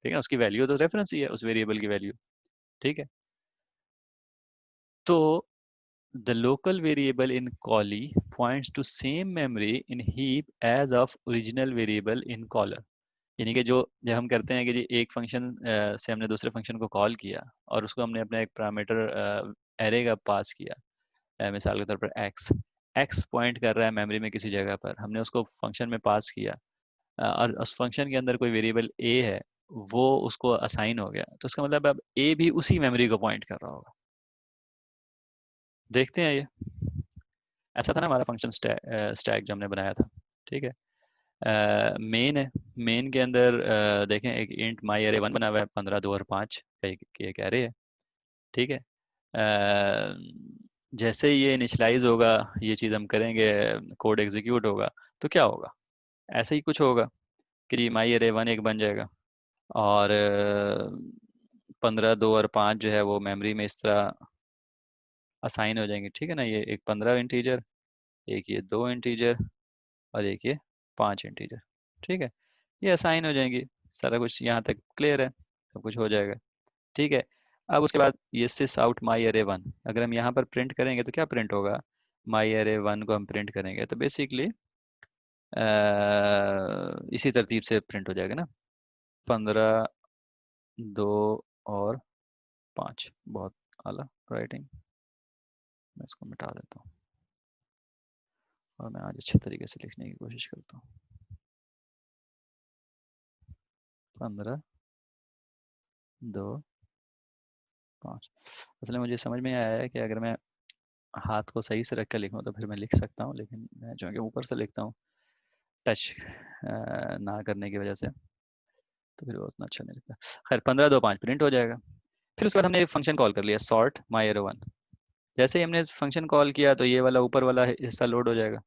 ठीक है, उसकी वैल्यू तो रेफरेंस ही है, उस वेरिएबल की वैल्यू। ठीक है। तो the local variable in callee points to same memory in heap as of original variable in caller। यानी कि जो जब हम करते हैं कि जी एक फंक्शन से हमने दूसरे फंक्शन को कॉल किया, और उसको हमने अपना एक पैरामीटर एरे का पास किया, मिसाल के तौर पर एक्स पॉइंट कर रहा है मेमोरी में किसी जगह पर, हमने उसको फंक्शन में पास किया, और उस फंक्शन के अंदर कोई वेरिएबल ए है, वो उसको असाइन हो गया, तो उसका मतलब अब ए भी उसी मेमोरी को पॉइंट कर रहा होगा। देखते हैं ये, ऐसा था ना हमारा फंक्शन स्टैक जो हमने बनाया था। ठीक है। मेन है, मेन के अंदर देखें एक इंट माई एरे वन बना हुआ है, 15, 2 और 5 का एक एरे है। ठीक है। जैसे ही ये इनिशलाइज होगा, ये चीज़ हम करेंगे, कोड एग्जीक्यूट होगा, तो क्या होगा? ऐसे ही कुछ होगा कि जी माई अरे वन एक बन जाएगा, और 15, 2 और 5 जो है वो मेमोरी में इस तरह असाइन हो जाएंगे, ठीक है ना। ये एक 15 इंटीजर, एक ये 2 इंटीजर, और एक ये 5 इंटीजर, ठीक है। ये असाइन हो जाएंगी। सारा कुछ यहाँ तक क्लियर है, सब कुछ हो जाएगा, ठीक है। अब उसके बाद ये सिस आउट माई अरे वन, अगर हम यहाँ पर प्रिंट करेंगे तो क्या प्रिंट होगा? माई अरे वन को हम प्रिंट करेंगे तो बेसिकली इसी तरतीब से प्रिंट हो जाएगा ना, 15, 2 और 5। बहुत आला राइटिंग, मैं इसको मिटा देता हूँ और मैं आज अच्छे तरीके से लिखने की कोशिश करता हूँ। 15, 2, 5। असल में मुझे समझ में आया है कि अगर मैं हाथ को सही से रख कर लिखूँ तो फिर मैं लिख सकता हूँ, लेकिन मैं जो है कि ऊपर से लिखता हूँ टच ना करने की वजह से, तो फिर वो उतना अच्छा नहीं लगता। खैर 15, 2, 5 प्रिंट हो जाएगा। फिर उसके बाद हमने एक फंक्शन कॉल कर लिया, सॉर्ट माई एरो वन। जैसे ही हमने फंक्शन कॉल किया तो ये वाला ऊपर वाला हिस्सा लोड हो जाएगा,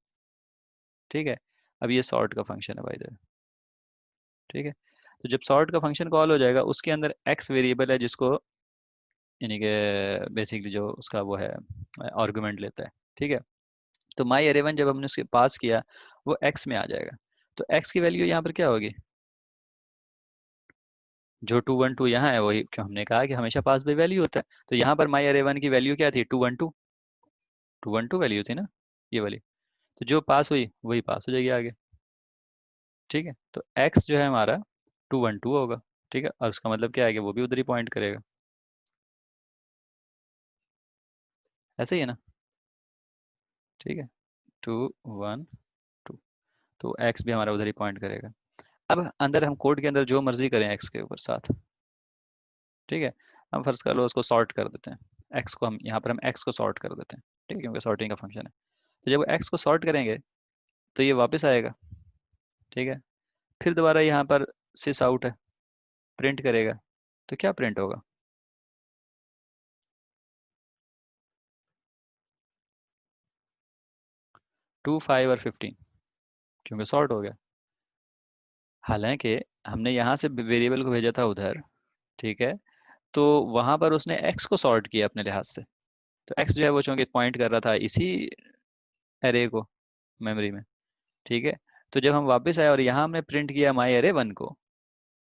ठीक है। अब ये सॉर्ट का फंक्शन है भाई, ठीक है। तो जब सॉर्ट का फंक्शन कॉल हो जाएगा, उसके अंदर एक्स वेरिएबल है जिसको, यानी कि बेसिकली जो उसका वो है आर्गुमेंट लेता है, ठीक है। तो माई अरे वन जब हमने उसके पास किया, वो एक्स में आ जाएगा। तो एक्स की वैल्यू यहाँ पर क्या होगी? जो 212 यहाँ है वही, क्यों हमने कहा कि हमेशा पास बाई वैल्यू होता है। तो यहाँ पर माई अरे वन की वैल्यू क्या थी? 212, 212 वैल्यू थी ना, ये वाली। तो जो पास हुई वही पास हो जाएगी आगे, ठीक है। तो एक्स जो है हमारा 212 होगा, ठीक है। और उसका मतलब क्या है कि वो भी उधर ही पॉइंट करेगा, ऐसे ही है ना, ठीक है। 212, तो एक्स भी हमारा उधर ही पॉइंट करेगा। अब अंदर हम कोड के अंदर जो मर्जी करें एक्स के ऊपर साथ, ठीक है। हम फर्ज कर लो उसको सॉर्ट कर देते हैं, एक्स को हम यहाँ पर हम एक्स को सॉर्ट कर देते हैं, ठीक है, क्योंकि सॉर्टिंग का फंक्शन है। तो जब एक्स को सॉर्ट करेंगे तो ये वापस आएगा, ठीक है। फिर दोबारा यहाँ पर सिस आउट है, प्रिंट करेगा, तो क्या प्रिंट होगा? 2, 5 और 15, क्योंकि सॉर्ट हो गया। हालांकि हमने यहाँ से वेरिएबल को भेजा था उधर, ठीक है। तो वहां पर उसने एक्स को सॉर्ट किया अपने लिहाज से। तो एक्स जो है वो चूंकि पॉइंट कर रहा था इसी एरे को, मेमोरी में, ठीक है। तो जब हम वापस आए और यहाँ हमने प्रिंट किया माई एरे वन को,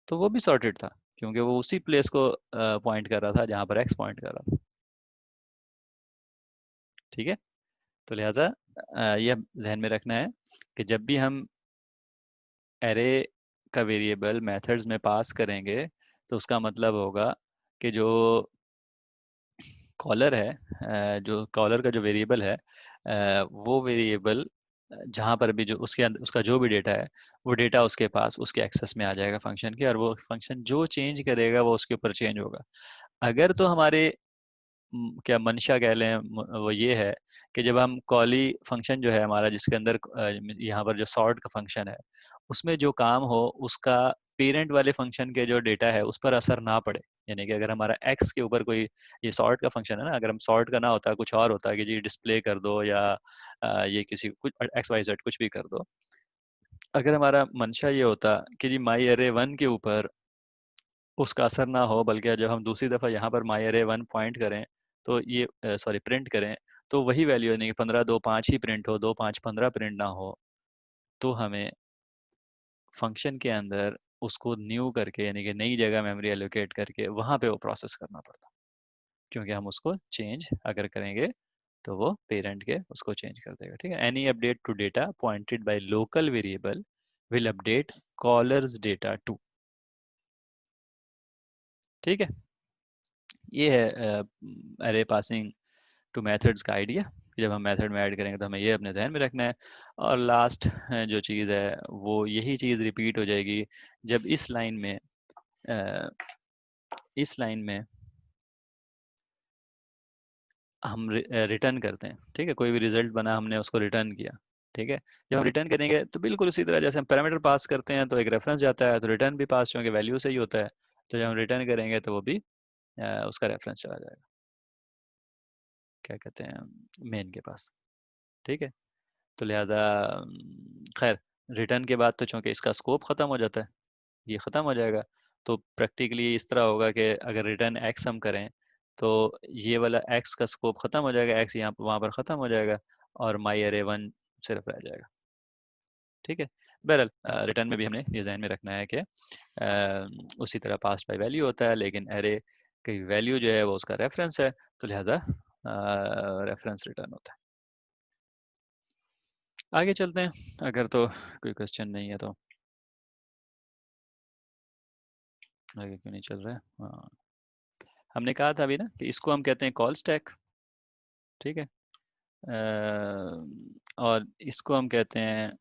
तो वो भी सॉर्टेड था, क्योंकि वो उसी प्लेस को पॉइंट कर रहा था जहाँ पर एक्स पॉइंट कर रहा था, ठीक है। तो लिहाजा यह ध्यान में रखना है कि जब भी हम एरे का वेरिएबल मेथड्स में पास करेंगे, तो उसका मतलब होगा कि जो कॉलर है, जो कॉलर का जो वेरिएबल है, वो वेरिएबल जहाँ पर भी जो उसके अंदर उसका जो भी डेटा है, वो डेटा उसके पास उसके एक्सेस में आ जाएगा फंक्शन के, और वो फंक्शन जो चेंज करेगा वो उसके ऊपर चेंज होगा। अगर तो हमारे क्या मंशा कह लें, वो ये है कि जब हम कॉली फंक्शन जो है हमारा, जिसके अंदर यहाँ पर जो सॉर्ट का फंक्शन है, उसमें जो काम हो उसका पेरेंट वाले फंक्शन के जो डेटा है उस पर असर ना पड़े। यानी कि अगर हमारा एक्स के ऊपर कोई, ये सॉर्ट का फंक्शन है ना, अगर हम सॉर्ट का ना होता कुछ और होता कि जी डिस्प्ले कर दो या ये किसी कुछ एक्स वाई जेड कुछ भी कर दो, अगर हमारा मंशा ये होता कि जी माई अरे वन के ऊपर उसका असर ना हो, बल्कि जब हम दूसरी दफ़ा यहाँ पर माई अरे वन पॉइंट करें, तो ये सॉरी प्रिंट करें, तो वही वैल्यू यानी कि 15, 2, 5 ही प्रिंट हो, 2, 5, 15 प्रिंट ना हो, तो हमें फंक्शन के अंदर उसको न्यू करके, यानी कि नई जगह मेमोरी एलोकेट करके वहाँ पे वो प्रोसेस करना पड़ता, क्योंकि हम उसको चेंज अगर करेंगे तो वो पेरेंट के उसको चेंज कर देगा, ठीक है। Any update to data pointed by local variable will update caller's data too, ठीक है। ये है अरे पासिंग टू मेथड्स का आइडिया। जब हम मेथड में ऐड करेंगे तो हमें ये अपने ध्यान में रखना है। और लास्ट जो चीज़ है वो यही चीज़ रिपीट हो जाएगी जब अ, इस लाइन में हम रिटर्न करते हैं, ठीक है। कोई भी रिजल्ट बना, हमने उसको रिटर्न किया, ठीक है। जब हम रिटर्न करेंगे तो बिल्कुल उसी तरह जैसे हम पैरामीटर पास करते हैं तो एक रेफरेंस जाता है, तो रिटर्न भी पास क्योंकि वैल्यू से ही होता है, तो जब हम रिटर्न करेंगे तो वो भी उसका रेफरेंस चला जाएगा। क्या कहते हैं मेन के पास। ठीक है, तो लिहाजा खैर रिटर्न के बाद तो चूंकि इसका स्कोप ख़त्म हो जाता है, ये ख़त्म हो जाएगा। तो प्रैक्टिकली इस तरह होगा कि अगर रिटर्न एक्स हम करें तो ये वाला एक्स का स्कोप ख़त्म हो जाएगा, एक्स यहाँ वहाँ पर ख़त्म हो जाएगा और माई अरे वन सिर्फ रह जाएगा। ठीक है, बहरहाल रिटर्न में भी हमने ये ध्यान में रखना है कि उसी तरह पास बाय वैल्यू होता है, लेकिन एरे की वैल्यू जो है वो उसका रेफरेंस है, तो लिहाजा रेफरेंस रिटर्न होता है। आगे चलते हैं, अगर तो कोई क्वेश्चन नहीं है तो आगे क्यों नहीं चल रहा है। हाँ, हमने कहा था अभी ना कि इसको हम कहते हैं कॉल स्टैक। ठीक है, और इसको हम कहते हैं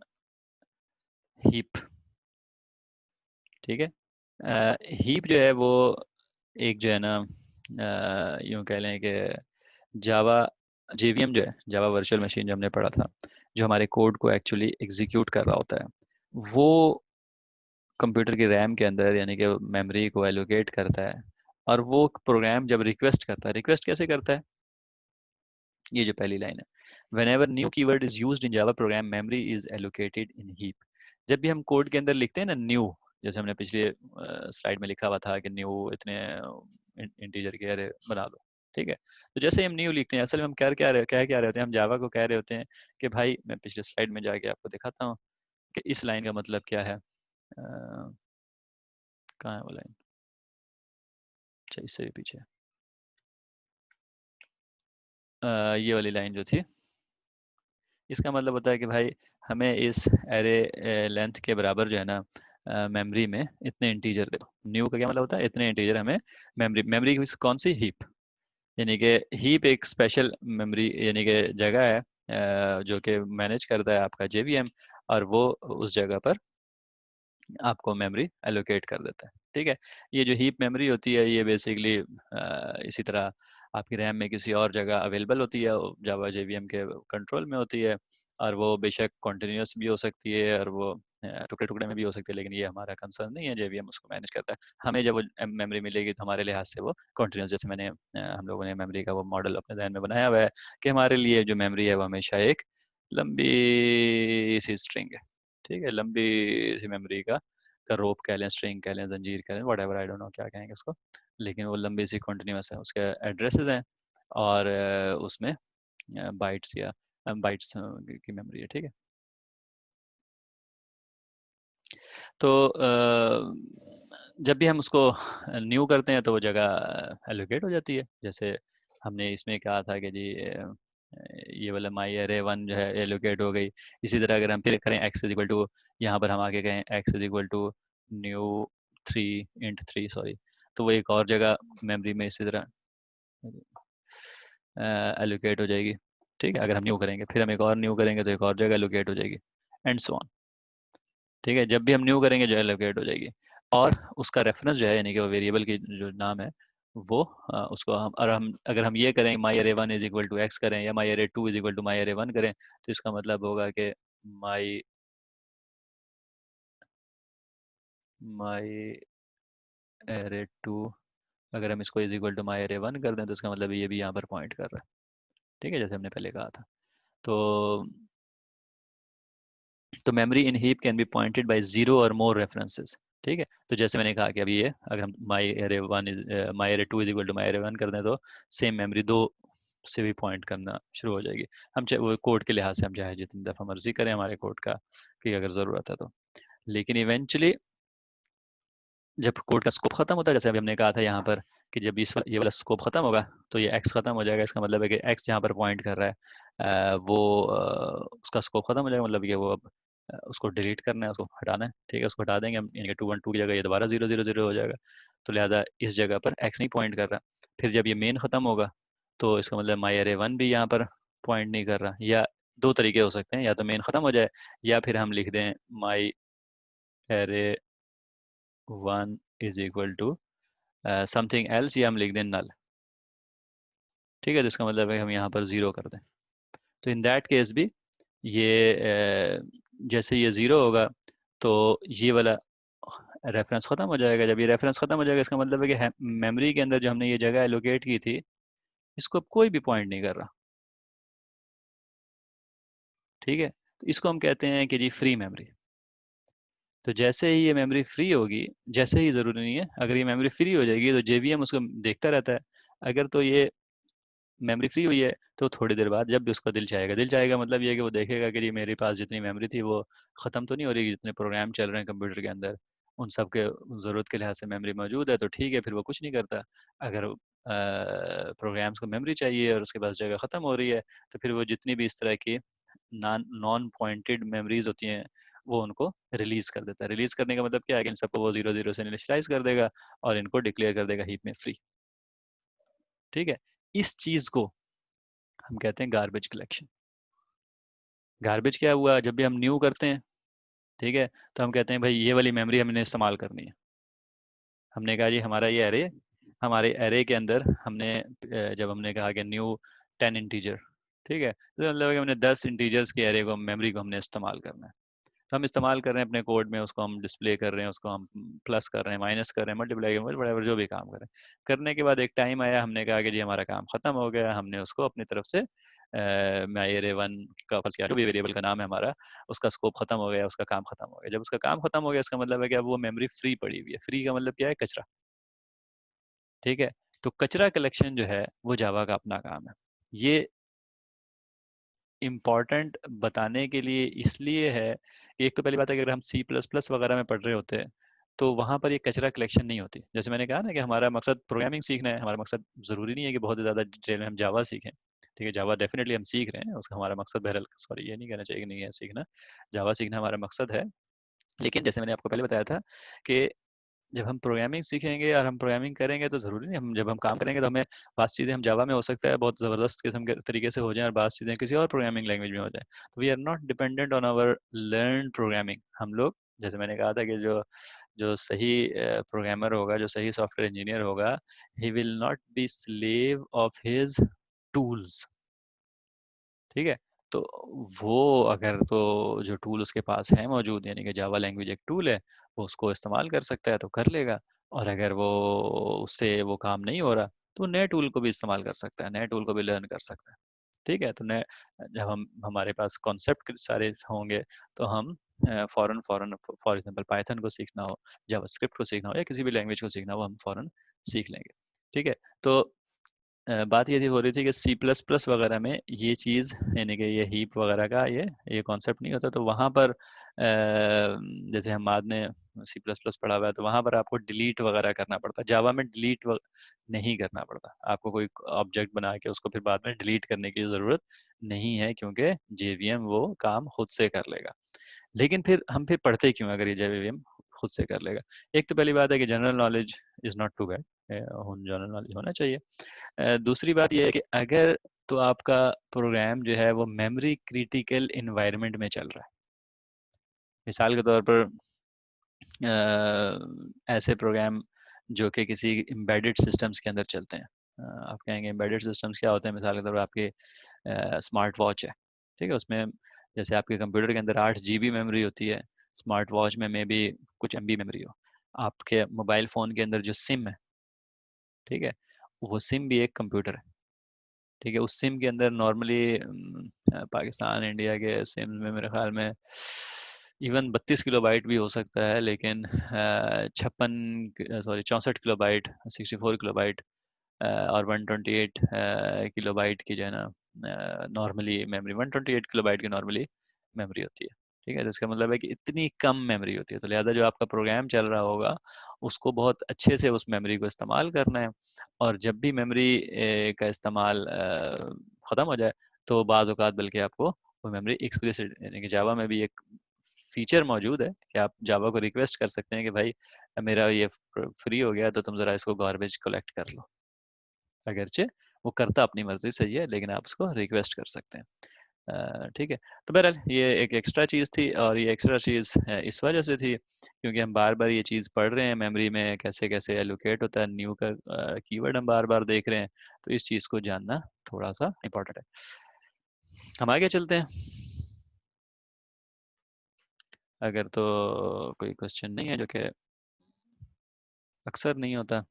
हीप। ठीक है, हीप जो है वो एक जो है ना यूं कह लें कि जावा जेवीएम जो है, जावा वर्चुअल मशीन जो हमने पढ़ा था, जो हमारे कोड को एक्चुअली एग्जीक्यूट कर रहा होता है, वो कंप्यूटर की रैम के अंदर यानी कि मेमोरी को एलोकेट करता है। और वो प्रोग्राम जब रिक्वेस्ट करता है, रिक्वेस्ट कैसे करता है, ये जो पहली लाइन है, whenever new keyword is used in java program memory is allocated in heap। जब भी हम कोड के अंदर लिखते हैं ना न्यू, जैसे हमने पिछले स्लाइड में लिखा हुआ था कि न्यू इतने इंटीजर के अरे बना दो। ठीक है, तो जैसे हम न्यू लिखते हैं, असल में हम क्या रहे होते हैं, हम जावा को कह रहे होते हैं कि भाई मैं पिछले स्लाइड में जाके आपको दिखाता हूँ कि इस लाइन का मतलब क्या है। कहाँ है वो लाइन, अच्छा इससे भी पीछे ये वाली लाइन जो थी, इसका मतलब होता है कि भाई हमें इस एरे लेंथ के बराबर जो है ना मेमोरी में इतने इंटीजर दे दो। न्यू का क्या मतलब होता है, इतने इंटीजर हमें मेमोरी, मेमोरी कौन सी, हीप। यानी कि हीप एक स्पेशल मेमोरी यानी कि जगह है जो कि मैनेज करता है आपका जेवीएम, और वो उस जगह पर आपको मेमोरी एलोकेट कर देता है। ठीक है, ये जो हीप मेमोरी होती है ये बेसिकली इसी तरह आपकी रैम में किसी और जगह अवेलेबल होती है, जावा जेवीएम के कंट्रोल में होती है, और वो बेशक कॉन्टिन्यूस भी हो सकती है और वो टुकड़े टुकड़े में भी हो सकती है, लेकिन ये हमारा कंसर्न नहीं है, जेवीएम उसको मैनेज करता है। हमें जब वो मेमोरी मिलेगी तो हमारे लिहाज से वो कॉन्टिन्यूस, जैसे मैंने हम लोगों ने मेमोरी का वो मॉडल अपने जहन में बनाया हुआ है कि हमारे लिए जो मेमोरी है वो हमेशा एक लंबी सी स्ट्रिंग है। ठीक है, लंबी सी मेमोरी का रोप कह लें, स्ट्रिंग कह लें, जंजीर कह लें, what ever, I don't know क्या कहेंगे उसको, लेकिन वो लंबी सी कॉन्टिन्यूस है, उसके एड्रेसेस हैं और उसमें बाइट्स या बाइट्स की मेमोरी है। ठीक है, तो जब भी हम उसको न्यू करते हैं तो वो जगह एलोकेट हो जाती है। जैसे हमने इसमें कहा था कि जी ये वाला माई अरे वन जो है एलोकेट हो गई। इसी तरह अगर हम फिर करें एक्स इज इक्वल टू, यहाँ पर हम आगे कहें x is equal to new three int three sorry, तो वो एक और जगह मेमोरी में इसी तरह एलोकेट हो जाएगी। ठीक है, अगर हम न्यू करेंगे फिर हम एक और न्यू करेंगे तो एक और जगह एलोकेट हो जाएगी, एंड सो ऑन। ठीक है, जब भी हम न्यू करेंगे जो है एलोकेट हो जाएगी। और उसका रेफरेंस जो है यानी कि वो वेरिएबल की जो नाम है वो उसको हम, और हम अगर हम ये करें my array one is equal to x करें या my array two is equal to my array one करें, तो इसका मतलब होगा कि माई माई अरे टू, अगर हम इसको is equal to my array one कर दें तो इसका मतलब ये भी यहाँ पर पॉइंट कर रहा है। ठीक है, जैसे हमने पहले कहा था। तो memory in heap can be pointed by zero और मोर रेफरेंसेस। ठीक है, तो जैसे मैंने कहा कि अभी ये अगर हम my array two is equal to my array one कर दें तो सेम मेमोरी दो से भी पॉइंट करना शुरू हो जाएगी। हम चाहे वो कोड के लिहाज से हम चाहे जितनी दफ़ा मर्जी करें हमारे कोड का कि अगर ज़रूरत है तो, लेकिन इवेंचुअली जब कोड का स्कोप खत्म होता है, जैसे अभी हमने कहा था यहाँ पर कि जब ये वाला स्कोप खत्म होगा तो ये एक्स खत्म हो जाएगा। इसका मतलब है कि एक्स जहाँ पर पॉइंट कर रहा है वो उसका स्कोप खत्म हो जाएगा, मतलब कि वो अब उसको डिलीट करना है, उसको हटाना है। ठीक है, उसको हटा देंगे हम, यानी कि 2 1 2 की जगह ये दोबारा 0 0 0 हो जाएगा। तो लिहाजा इस जगह पर एक्स नहीं पॉइंट कर रहा। फिर जब ये मेन खत्म होगा तो इसका मतलब माई अरे वन भी यहाँ पर पॉइंट नहीं कर रहा। या दो तरीके हो सकते हैं, या तो मेन खत्म हो जाए या फिर हम लिख दें my array one is equal to something else, या हम लिख दें नल। ठीक है, तो इसका मतलब है हम यहाँ पर ज़ीरो कर दें। तो इन दैट केस भी ये जैसे ये ज़ीरो होगा तो ये वाला रेफरेंस ख़त्म हो जाएगा। जब ये रेफरेंस ख़त्म हो जाएगा इसका मतलब है कि मेमोरी के अंदर जो हमने ये जगह एलोकेट की थी इसको अब कोई भी पॉइंट नहीं कर रहा। ठीक है, तो इसको हम कहते हैं कि जी फ्री मेमोरी। तो जैसे ही ये मेमोरी फ्री होगी, जैसे ही ज़रूरी नहीं है, अगर ये मेमोरी फ्री हो जाएगी तो जेवीएम उसको देखता रहता है। अगर तो ये मेमोरी फ्री हुई है तो थोड़ी देर बाद जब भी उसका दिल चाहेगा मतलब ये है कि वो देखेगा कि जी मेरे पास जितनी मेमोरी थी वो ख़त्म तो नहीं हो रही, जितने प्रोग्राम चल रहे हैं कंप्यूटर के अंदर उन सब के ज़रूरत के लिहाज से मेमोरी मौजूद है, तो ठीक है, फिर वो कुछ नहीं करता। अगर प्रोग्राम्स को मेमोरी चाहिए और उसके पास जगह ख़त्म हो रही है, तो फिर वो जितनी भी इस तरह की नॉन पॉइंटेड मेमोरीज होती हैं वो उनको रिलीज़ कर देता है। रिलीज़ करने का मतलब क्या है कि इन सबको वो 0 0 से इनिशियलाइज कर देगा और इनको डिक्लेयर कर देगा हीप में फ्री। ठीक है, इस चीज़ को हम कहते हैं गार्बेज कलेक्शन। गार्बेज क्या हुआ, जब भी हम न्यू करते हैं, ठीक है, तो हम कहते हैं भाई ये वाली मेमोरी हमने इस्तेमाल करनी है। हमने कहा जी हमारा ये एरे, हमारे एरे के अंदर हमने जब हमने कहा कि न्यू 10 इंटीजर, ठीक है, तो मतलब है कि हमने 10 इंटीजर्स के एरे को, मेमोरी को हमने इस्तेमाल करना है। तो हम इस्तेमाल कर रहे हैं अपने कोड में, उसको हम डिस्प्ले कर रहे हैं, उसको हम प्लस कर रहे हैं, माइनस कर रहे हैं, मल्टीप्लाई कर रहे हैं, जो भी काम कर रहे हैं। करने के बाद एक टाइम आया, हमने कहा कि जी हमारा काम खत्म हो गया, हमने उसको अपनी तरफ से एरे वन का फर्स्ट किया, जो भी वेरिएबल का नाम है हमारा, उसका स्कोप खत्म हो गया, उसका काम खत्म हो गया। जब उसका काम खत्म हो गया, इसका मतलब है कि अब वो मेमोरी फ्री पड़ी हुई है। फ्री का मतलब क्या है, कचरा। ठीक है, तो कचरा कलेक्शन जो है वो जावा का अपना काम है। ये इम्पॉर्टेंट बताने के लिए इसलिए है, एक तो पहली बात है कि अगर हम सी प्लस प्लस वगैरह में पढ़ रहे होते हैं तो वहाँ पर ये कचरा कलेक्शन नहीं होती। जैसे मैंने कहा ना कि हमारा मकसद प्रोग्रामिंग सीखना है, हमारा मकसद ज़रूरी नहीं है कि बहुत ज़्यादा डिटेल में हम जावा सीखें। ठीक है, जावा डेफिनेटली हम सीख रहे हैं, उसका हमारा मकसद बहरहाल, सॉरी ये नहीं कहना चाहिए कि नहीं है सीखना, जावा सीखना हमारा मकसद है। लेकिन जैसे मैंने आपको पहले बताया था कि जब हम प्रोग्रामिंग सीखेंगे और हम प्रोग्रामिंग करेंगे तो ज़रूरी नहीं, हम जब हम काम करेंगे तो हमें बात चीज़ें हम जावा में हो सकता है बहुत ज़बरदस्त किस्म के तरीके से हो जाएं और बात चीज़ें किसी और प्रोग्रामिंग लैंग्वेज में हो जाए। तो we are not dependent on our learn programming. हम लोग, जैसे मैंने कहा था कि जो जो सही प्रोग्रामर होगा, जो सही सॉफ्टवेयर इंजीनियर होगा, he will not be slave of his tools. ठीक है, तो वो अगर तो जो टूल उसके पास है मौजूद, यानी कि जावा लैंग्वेज एक टूल है, वो उसको इस्तेमाल कर सकता है तो कर लेगा। और अगर वो उससे वो काम नहीं हो रहा तो नए टूल को भी इस्तेमाल कर सकता है, नए टूल को भी लर्न कर सकता है। ठीक है, तो नए, जब हम हमारे पास कॉन्सेप्ट सारे होंगे तो हम फॉरन फॉरन फॉर एग्जांपल पाइथन को सीखना हो, जावास्क्रिप्ट को सीखना हो या किसी भी लैंग्वेज को सीखना हो, हम फॉरन सीख लेंगे। ठीक है, तो बात ये थी, हो रही थी कि सी प्लस प्लस वगैरह में ये चीज़, यानी कि ये हीप वगैरह का ये कॉन्सेप्ट नहीं होता, तो वहाँ पर जैसे हम बाद में सी प्लस प्लस पढ़ा हुआ है तो वहाँ पर आपको डिलीट वगैरह करना पड़ता। जावा में डिलीट नहीं करना पड़ता, आपको कोई ऑब्जेक्ट बना के उसको फिर बाद में डिलीट करने की ज़रूरत नहीं है, क्योंकि जेवीएम वो काम खुद से कर लेगा। लेकिन फिर हम फिर पढ़ते क्यों अगर ये जेवीएम खुद से कर लेगा? एक तो पहली बात है कि general knowledge is not too bad, general knowledge होना चाहिए। दूसरी बात यह है कि अगर तो आपका प्रोग्राम जो है वो मेमोरी क्रिटिकल इन्वायरमेंट में चल रहा है, मिसाल के तौर पर ऐसे प्रोग्राम जो कि किसी एम्बेडेड सिस्टम्स के अंदर चलते हैं। आप कहेंगे एम्बेडेड सिस्टम्स क्या होते हैं? मिसाल के तौर पर आपके स्मार्ट वॉच है, ठीक है, उसमें जैसे आपके कंप्यूटर के अंदर 8 GB मेमोरी होती है, स्मार्ट वॉच में मे बी कुछ MB मेमोरी हो। आपके मोबाइल फ़ोन के अंदर जो सिम है, ठीक है, वो सिम भी एक कंप्यूटर है। ठीक है, उस सिम के अंदर नॉर्मली पाकिस्तान इंडिया के सिम में मेरे ख्याल में इवन 32 KB भी हो सकता है, लेकिन 64 KB, 64 KB और 128 KB की जो है ना नॉर्मली मेमोरी, 128 KB की नॉर्मली मेमोरी होती है। ठीक है, तो इसका मतलब है कि इतनी कम मेमोरी होती है, तो लिहाजा जो आपका प्रोग्राम चल रहा होगा उसको बहुत अच्छे से उस मेमोरी को इस्तेमाल करना है। और जब भी मेमोरी का इस्तेमाल ख़त्म हो जाए तो बाज़ औक़ात बल्कि आपको वो मेमोरी एक्सप्लिसिट, यानी कि जावा में भी एक फीचर मौजूद है कि आप जावा को रिक्वेस्ट कर सकते हैं कि भाई मेरा ये फ्री हो गया तो तुम ज़रा इसको गार्बेज कलेक्ट कर लो। अगरचे वो करता अपनी मर्ज़ी से ही है, लेकिन आप उसको रिक्वेस्ट कर सकते हैं। ठीक है, तो बहरहाल ये एक एक्स्ट्रा चीज़ थी, और ये एक्स्ट्रा चीज़ इस वजह से थी क्योंकि हम बार बार ये चीज़ पढ़ रहे हैं, मेमोरी में कैसे कैसे एलोकेट होता है, न्यू का कीवर्ड हम बार बार देख रहे हैं, तो इस चीज़ को जानना थोड़ा सा इम्पोर्टेंट है। हम आगे चलते हैं, अगर तो कोई क्वेश्चन नहीं है, जो कि अक्सर नहीं होता।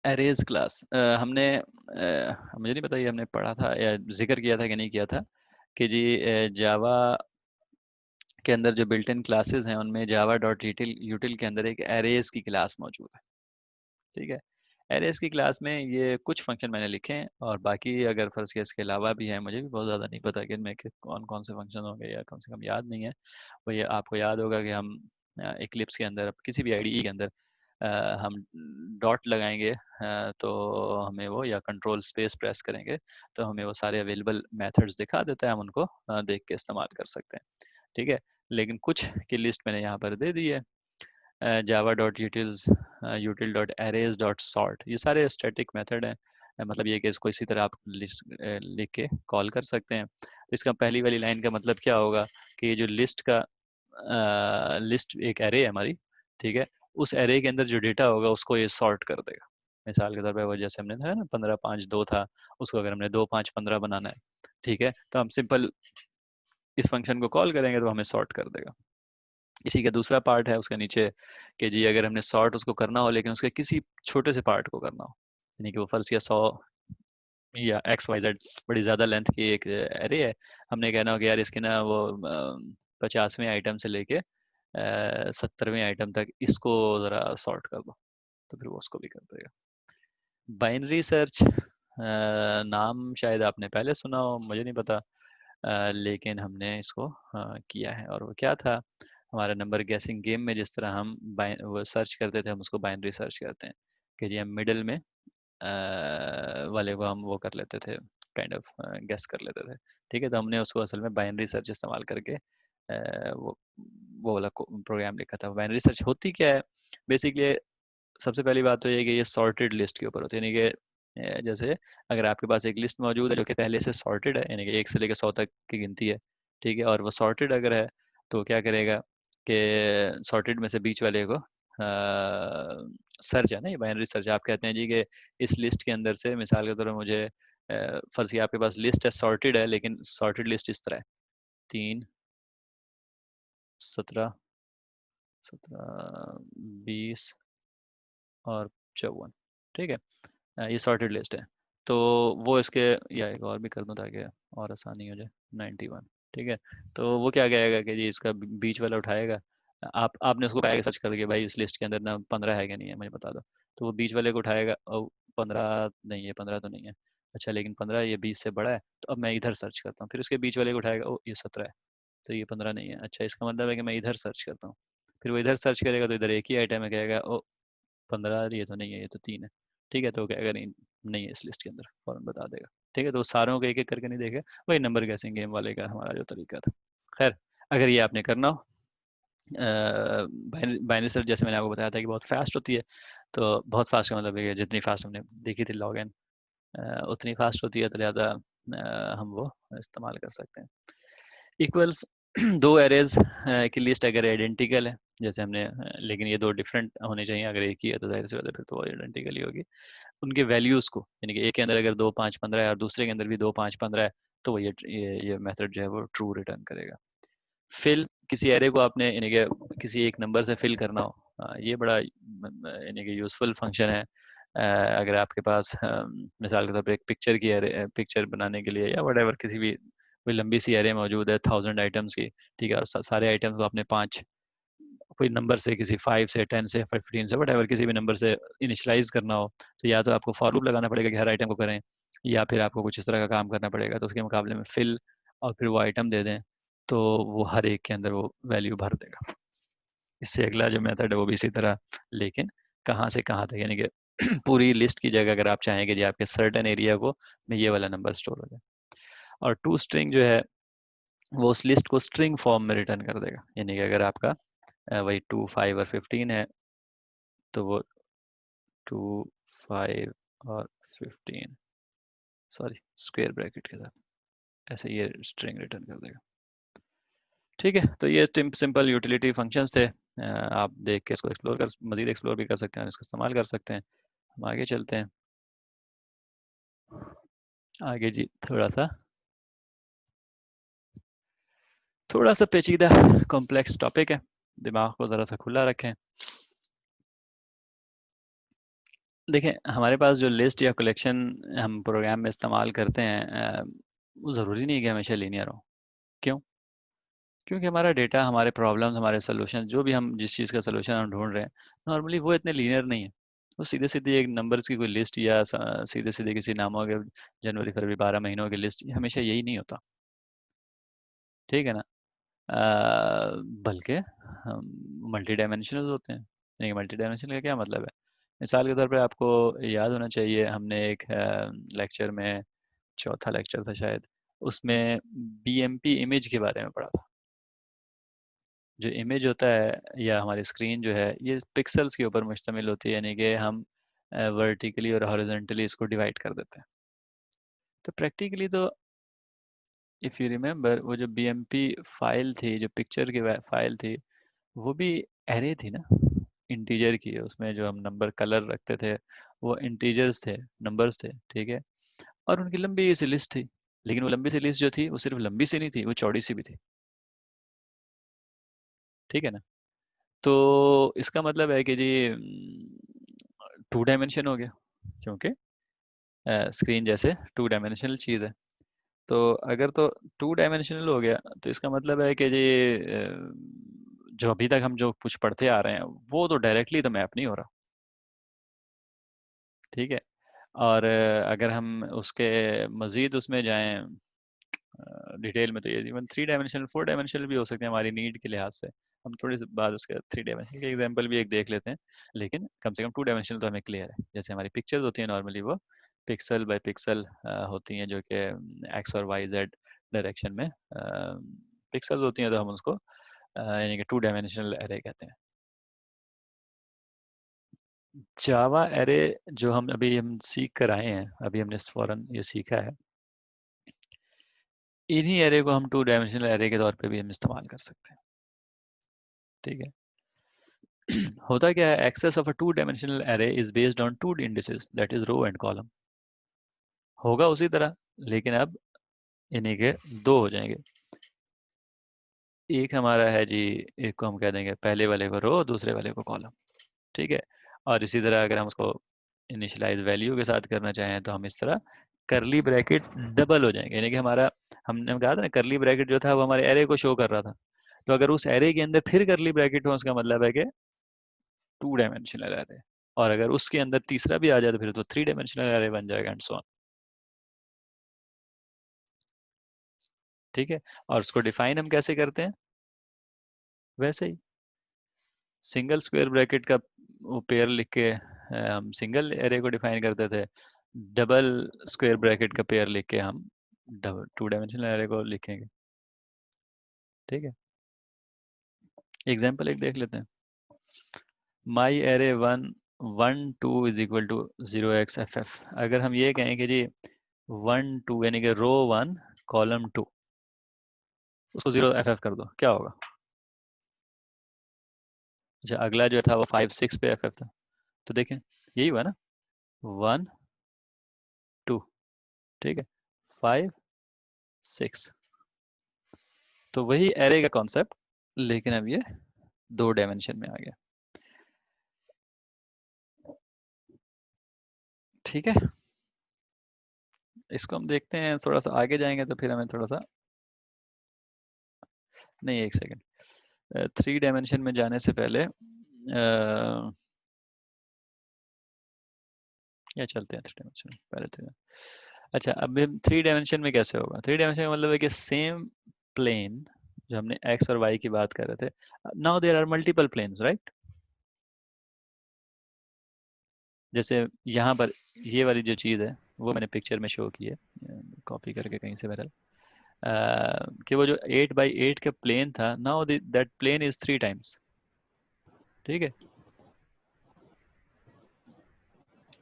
एरेज क्लास हमने मुझे नहीं पता ये हमने पढ़ा था या जिक्र किया था कि नहीं किया था कि जी जावा के अंदर जो बिल्ट इन क्लासेस हैं उनमें जावा डॉट यूटिल यूटिल के अंदर एक एरेज की क्लास मौजूद है। ठीक है, एरेज की क्लास में ये कुछ फंक्शन मैंने लिखे हैं और बाकी अगर फर्ज के इसके अलावा भी है, मुझे भी बहुत ज़्यादा नहीं पता कि इनमें कौन कौन से फंक्शन होंगे या कम से कम याद नहीं है। वो ये आपको याद होगा कि हम इक्लिप्स के अंदर किसी भी आईडीई के अंदर हम डॉट लगाएंगे तो हमें वो या कंट्रोल स्पेस प्रेस करेंगे तो हमें वो सारे अवेलेबल मेथड्स दिखा देता है, हम उनको देख के इस्तेमाल कर सकते हैं। ठीक है, लेकिन कुछ की लिस्ट मैंने यहाँ पर दे दी है। Java dot utils, यूटिल dot arrays dot sort, ये सारे स्टैटिक मेथड हैं। मतलब ये कि इसको इसी तरह आप लिस्ट लिख के कॉल कर सकते हैं। तो इसका पहली वाली लाइन का मतलब क्या होगा कि ये जो लिस्ट का लिस्ट एक एरे है हमारी, ठीक है, उस एरे के अंदर जो डेटा होगा उसको ये सॉर्ट कर देगा। मिसाल के तौर पर वो जैसे हमने था ना 15 5 2 था, उसको अगर हमने 2 5 15 बनाना है, ठीक है, तो हम सिंपल इस फंक्शन को कॉल करेंगे तो हमें सॉर्ट कर देगा। इसी का दूसरा पार्ट है उसके नीचे कि जी अगर हमने सॉर्ट उसको करना हो लेकिन उसके किसी छोटे से पार्ट को करना हो, यानी कि वो फर्ज किया 100 या XYZ बड़ी ज़्यादा लेंथ की एक एरे है, हमने कहना हो कि यार इसके ना वो 50वें आइटम से लेके 70वें आइटम तक इसको ज़रा सॉर्ट कर दो, तो फिर वो उसको भी कर देगा। बाइनरी सर्च नाम शायद आपने पहले सुना हो, मुझे नहीं पता, लेकिन हमने इसको किया है। और वो क्या था, हमारा नंबर गेसिंग गेम में जिस तरह हम वो सर्च करते थे, हम उसको बाइनरी सर्च करते हैं कि जी हम मिडल में वाले को हम वो कर लेते थे, काइंड ऑफ गेस कर लेते थे। ठीक है, तो हमने उसको असल में बाइनरी सर्च इस्तेमाल करके वो वाला प्रोग्राम लिखा था। बाइनरी सर्च होती क्या है बेसिकली, सबसे पहली बात तो ये कि ये सॉर्टेड लिस्ट के ऊपर होती है, यानी कि जैसे अगर आपके पास एक लिस्ट मौजूद है जो कि पहले से सॉर्टेड है, यानी कि 1 से लेकर 100 तक की गिनती है, ठीक है, और वो सॉर्टेड अगर है तो क्या करेगा कि सॉर्टेड में से बीच वाले को सर्च है ना, ये बाइनरी सर्च। आप कहते हैं जी कि इस लिस्ट के अंदर से मिसाल के तौर पर मुझे फर्ज किया आपके पास लिस्ट है, सॉर्टेड है, लेकिन सॉर्टेड लिस्ट इस तरह है 3 17 17 20 और 54, ठीक है, ये सॉर्टेड लिस्ट है। तो वो इसके, या एक और भी कर दूं ताकि और आसानी हो जाए, 91, ठीक है, तो वो क्या कहेगा कि जी इसका बीच वाला उठाएगा। आपने उसको कहा कि सर्च कर कि भाई इस लिस्ट के अंदर ना 15 है कि नहीं है, मुझे बता दो, तो वो बीच वाले को उठाएगा और 15 नहीं है, 15 तो नहीं है, अच्छा लेकिन 15 ये 20 से बड़ा है, तो अब मैं इधर सर्च करता हूँ, फिर उसके बीच वाले को उठाएगा, ओ ये 17 है, तो ये 15 नहीं है, अच्छा इसका मतलब है कि मैं इधर सर्च करता हूँ, फिर वो इधर सर्च करेगा तो इधर एक ही आइटम है, कहेगा ओ 15 ये तो नहीं है, ये तो 3 है, ठीक है, तो क्या अगर नहीं है इस लिस्ट के अंदर फौरन बता देगा। ठीक है, तो सारों को एक एक करके नहीं देगा, वही नंबर गैसिंग गेम वाले का हमारा जो तरीका था। खैर, अगर ये आपने करना हो, बाइनरी सर्च जैसे मैंने आपको बताया था कि बहुत फास्ट होती है, तो बहुत फास्ट का मतलब है कि जितनी फास्ट हमने देखी थी लॉग इन उतनी फास्ट होती है, तो लिहाजा हम वो इस्तेमाल कर सकते हैं। इक्वल्स दो एरेज की लिस्ट अगर आइडेंटिकल है, जैसे हमने लेकिन ये दो डिफरेंट होने चाहिए, अगर एक ही है तो जाहिर सी बात है फिर तो वो आइडेंटिकल ही होगी। उनके वैल्यूज को, यानी कि एक के अंदर अगर 2 5 15 है और दूसरे के अंदर भी 2 5 15 है, तो वो ये मेथड जो है वो ट्रू रिटर्न करेगा। फिल, किसी एरे को आपने यानी कि किसी एक नंबर से फिल करना हो, ये बड़ा यानी कि यूजफुल फंक्शन है। अगर आपके पास मिसाल के तौर पर एक पिक्चर की एरे, पिक्चर बनाने के लिए या वट किसी भी कोई लंबी सी एरे मौजूद है 1000 आइटम्स की, ठीक है, और सारे आइटम्स को आपने 5 कोई नंबर से, किसी 5 से 10 से 15 से वट किसी भी नंबर से इनिशलाइज करना हो, तो या तो आपको फॉर लूप लगाना पड़ेगा कि हर आइटम को करें, या फिर आपको कुछ इस तरह का काम करना पड़ेगा, तो उसके मुकाबले में फिल और फिर वो आइटम दे दें, तो वो हर एक के अंदर वो वैल्यू भर देगा। इससे अगला जो मेथड है वो भी इसी तरह, लेकिन कहाँ से कहाँ तक, यानी कि पूरी लिस्ट की जगह अगर आप चाहेंगे जी आपके सर्टेन एरिया को में ये वाला नंबर स्टोर हो जाए, और टू स्ट्रिंग जो है वो उस लिस्ट को स्ट्रिंग फॉर्म में रिटर्न कर देगा, यानी कि अगर आपका वही 2 5 और 15 है, तो वो 2 5 और 15, सॉरी स्क्वायर ब्रैकेट के साथ ऐसे ये स्ट्रिंग रिटर्न कर देगा। ठीक है, तो ये सिंपल यूटिलिटी फंक्शंस थे, आप देख के इसको एक्सप्लोर कर, मजीद एक्सप्लोर भी कर सकते हैं, इसको इस्तेमाल कर सकते हैं। हम आगे चलते हैं, आगे जी थोड़ा सा पेचीदा कॉम्प्लेक्स टॉपिक है, दिमाग को ज़रा सा खुला रखें। देखें, हमारे पास जो लिस्ट या कलेक्शन हम प्रोग्राम में इस्तेमाल करते हैं, वो ज़रूरी नहीं है कि हमेशा लीनियर हो। क्यों? क्योंकि हमारा डेटा, हमारे प्रॉब्लम्स, हमारे सोल्यूशन, जो भी हम जिस चीज़ का सोल्यूशन हम ढूंढ रहे हैं, नॉर्मली वो इतने लीनियर नहीं है। वो सीधे सीधे एक नंबर्स की कोई लिस्ट या सीधे सीधे किसी नामों के जनवरी फरवरी 12 महीनों की लिस्ट, हमेशा यही नहीं होता। ठीक है ना? बल्कि हम मल्टी डायमेंशनल होते हैं। नहीं, मल्टी डायमेंशनल का क्या मतलब है? मिसाल के तौर पे आपको याद होना चाहिए, हमने एक लेक्चर में, चौथा लेक्चर था शायद, उसमें बीएमपी इमेज के बारे में पढ़ा था। जो इमेज होता है या हमारी स्क्रीन जो है, ये पिक्सल्स के ऊपर मुश्तमिल होती है, यानी कि हम वर्टिकली और हॉरिजॉन्टली इसको डिवाइड कर देते हैं। तो प्रैक्टिकली तो, इफ़ यू रिमेंबर, वो जो बीएमपी फाइल थी, जो पिक्चर की फाइल थी, वो भी एरे थी ना, इंटीजर की है। उसमें जो हम नंबर कलर रखते थे, वो इंटीजर्स थे, नंबर्स थे। ठीक है? और उनकी लंबी सी लिस्ट थी। लेकिन वो लंबी सी लिस्ट जो थी, वो सिर्फ लंबी सी नहीं थी, वो चौड़ी सी भी थी। ठीक है ना? तो इसका मतलब है कि जी, टू डायमेंशन हो गया, क्योंकि स्क्रीन जैसे टू डायमेंशनल चीज़ है। तो अगर तो टू डायमेंशनल हो गया, तो इसका मतलब है कि जी, जो अभी तक हम जो कुछ पढ़ते आ रहे हैं, वो तो डायरेक्टली तो मैप नहीं हो रहा। ठीक है? और अगर हम उसके मज़ीद उसमें जाएं, डिटेल में, तो ये even three dimensional, four dimensional भी हो सकते हैं हमारी नीड के लिहाज से। हम थोड़ी सी बाद उसके थ्री डायमेंशनल के एग्जांपल भी एक देख लेते हैं। लेकिन कम से कम टू डायमेंशनल तो हमें क्लियर है। जैसे हमारी पिक्चर्स होती हैं नॉर्मली, वो पिक्सल बाय पिक्सल होती हैं, जो कि एक्स और वाई जेड डायरेक्शन में पिक्सल्स होती हैं। तो हम उसको यानी कि टू डायमेंशनल एरे कहते हैं। जावा एरे जो हम सीख कर आए हैं, अभी हमने फौरन ये सीखा है, इन्हीं एरे को हम टू डायमेंशनल एरे के तौर पे भी हम इस्तेमाल कर सकते हैं। ठीक है? होता क्या है, access of a two dimensional array is based on two indices, that is row and column. होगा उसी तरह, लेकिन अब इन्हीं के दो हो जाएंगे। एक हमारा है जी, एक को हम कह देंगे पहले वाले को रो, दूसरे वाले को कॉलम। ठीक है? और इसी तरह अगर हम उसको इनिशियलाइज वैल्यू के साथ करना चाहें, तो हम इस तरह करली ब्रैकेट डबल हो जाएंगे। यानी कि हमारा, हमने कहा था ना, करली ब्रैकेट जो था वो हमारे एरे को शो कर रहा था। तो अगर उस एरे के अंदर फिर करली ब्रैकेट हो, उसका मतलब है कि टू डायमेंशनल एरे। और अगर उसके अंदर तीसरा भी आ जाए, तो फिर तो थ्री डायमेंशनल एरे बन जाएगा, एंड सो ऑन। ठीक है? और उसको डिफाइन हम कैसे करते हैं? वैसे ही, सिंगल स्क्वायर ब्रैकेट का वो पेयर लिख के हम सिंगल एरे को डिफाइन करते थे। डबल स्क्वायर ब्रैकेट का पेयर लिख के हम डबल टू डायमेंशनल एरे को लिखेंगे। ठीक है? एग्जाम्पल एक देख लेते हैं। My array one, one two is equal to zero x f f. अगर हम ये कहें कि जी वन टू, यानी कि रो वन कॉलम टू, उसको जीरो एफ एफ कर दो, क्या होगा? अच्छा, अगला जो था वो फाइव सिक्स पे एफ एफ था। तो देखें, यही हुआ ना, वन टू, ठीक है, फाइव सिक्स। तो वही एरे का कॉन्सेप्ट, लेकिन अब ये दो डायमेंशन में आ गया। ठीक है? इसको हम देखते हैं, थोड़ा सा आगे जाएंगे तो फिर हमें थोड़ा सा, नहीं, एक सेकेंड, थ्री डायमेंशन में जाने से पहले या चलते हैं थ्री डायमेंशन पहले थ्री। अच्छा, अब थ्री डायमेंशन में कैसे होगा? थ्री डायमेंशन का मतलब है कि सेम प्लेन, जो हमने एक्स और वाई की बात कर रहे थे, now there are multiple planes, right? जैसे यहाँ पर ये वाली जो चीज़ है, वो मैंने पिक्चर में शो की है, कॉपी करके कहीं से बहरहाल, कि वो जो 8 बाई 8 का प्लेन था, now that plane is three times. ठीक है?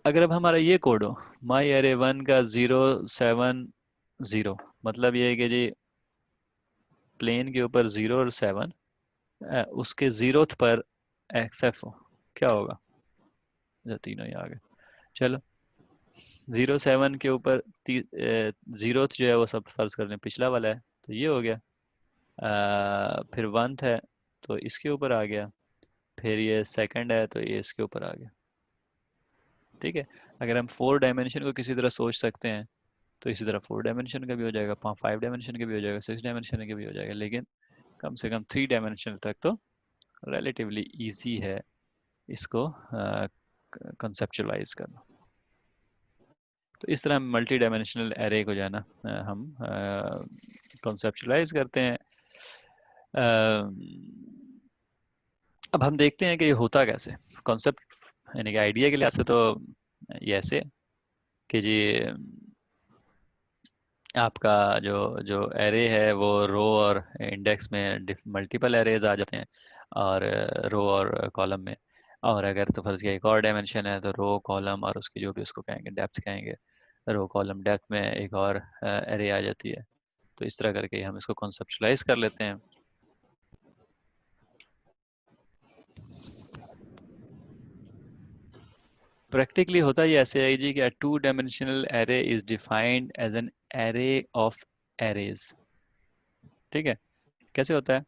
अगर अब हमारा ये कोड हो, माई एरे वन का 0 7 0, मतलब ये है कि जी प्लेन के ऊपर 0 और 7, उसके जीरोथ पर एफ एफ हो, क्या होगा? जो तीनों ही आ गए। चलो, 0 7 के ऊपर जीरोथ जो है वो सब फर्ज कर लें पिछला वाला है, तो ये हो गया। फिर वंथ है, तो इसके ऊपर आ गया। फिर ये सेकंड है, तो ये इसके ऊपर आ गया। ठीक है। अगर हम 4 डायमेंशन को किसी तरह सोच सकते हैं तो इसी तरह 4 डायमेंशन का भी हो जाएगा, 5 डायमेंशन का भी हो जाएगा, 6 डायमेंशन का भी हो जाएगा, लेकिन कम से कम 3 डायमेंशन तक तो रिलेटिवली इजी है इसको कंसेप्चुलाइज करना। तो इस तरह हम मल्टी डायमेंशनल एरे को जो है ना हम कंसेप्चुलाइज करते हैं। अब हम देखते हैं कि ये होता कैसे, कॉन्सेप्ट यानी कि आइडिया के लिहाज से तो ये ऐसे कि जी आपका जो जो एरे है वो रो और इंडेक्स में मल्टीपल एरेज आ जाते हैं, और रो और कॉलम में। और अगर तो फर्ज किया एक और डायमेंशन है तो रो कॉलम और उसकी जो भी उसको कहेंगे डेप्थ कहेंगे, रो कॉलम डेप्थ में एक और एरे आ जाती है। तो इस तरह करके हम इसको कॉन्सेप्चुलाइज कर लेते हैं। प्रैक्टिकली होता ही ऐसे है जी कि two dimensional array is defined as an array of arrays. ठीक है। कैसे होता है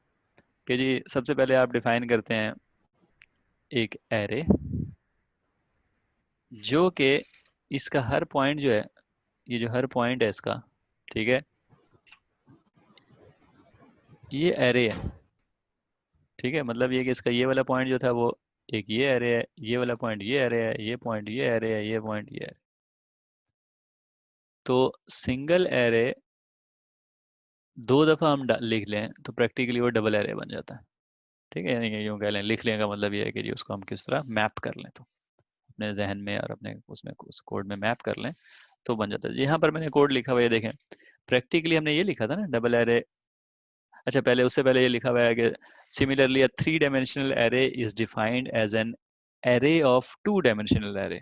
कि जी सबसे पहले आप डिफाइन करते हैं एक एरे जो कि इसका हर पॉइंट जो है, ये जो हर पॉइंट है इसका, ठीक है, ये एरे है। ठीक है, मतलब ये कि इसका ये वाला पॉइंट जो था वो एक ये एरे है, ये वाला पॉइंट ये एरे है, ये पॉइंट ये एरे है, ये पॉइंट ये है। तो सिंगल एरे दो दफा हम लिख लें तो प्रैक्टिकली वो डबल एरे बन जाता है। ठीक है, यानी कि यूं कह लें, लिख लेने का मतलब ये है कि जी उसको हम किस तरह मैप कर लें, तो अपने जहन में और अपने उसमें उस कोड में मैप कर लें तो बन जाता है। यहाँ पर मैंने कोड लिखा हुआ है, ये देखें, प्रैक्टिकली हमने ये लिखा था ना डबल एरे। अच्छा, पहले उससे पहले ये लिखा हुआ है कि similarly a three dimensional array is defined as an array of two dimensional array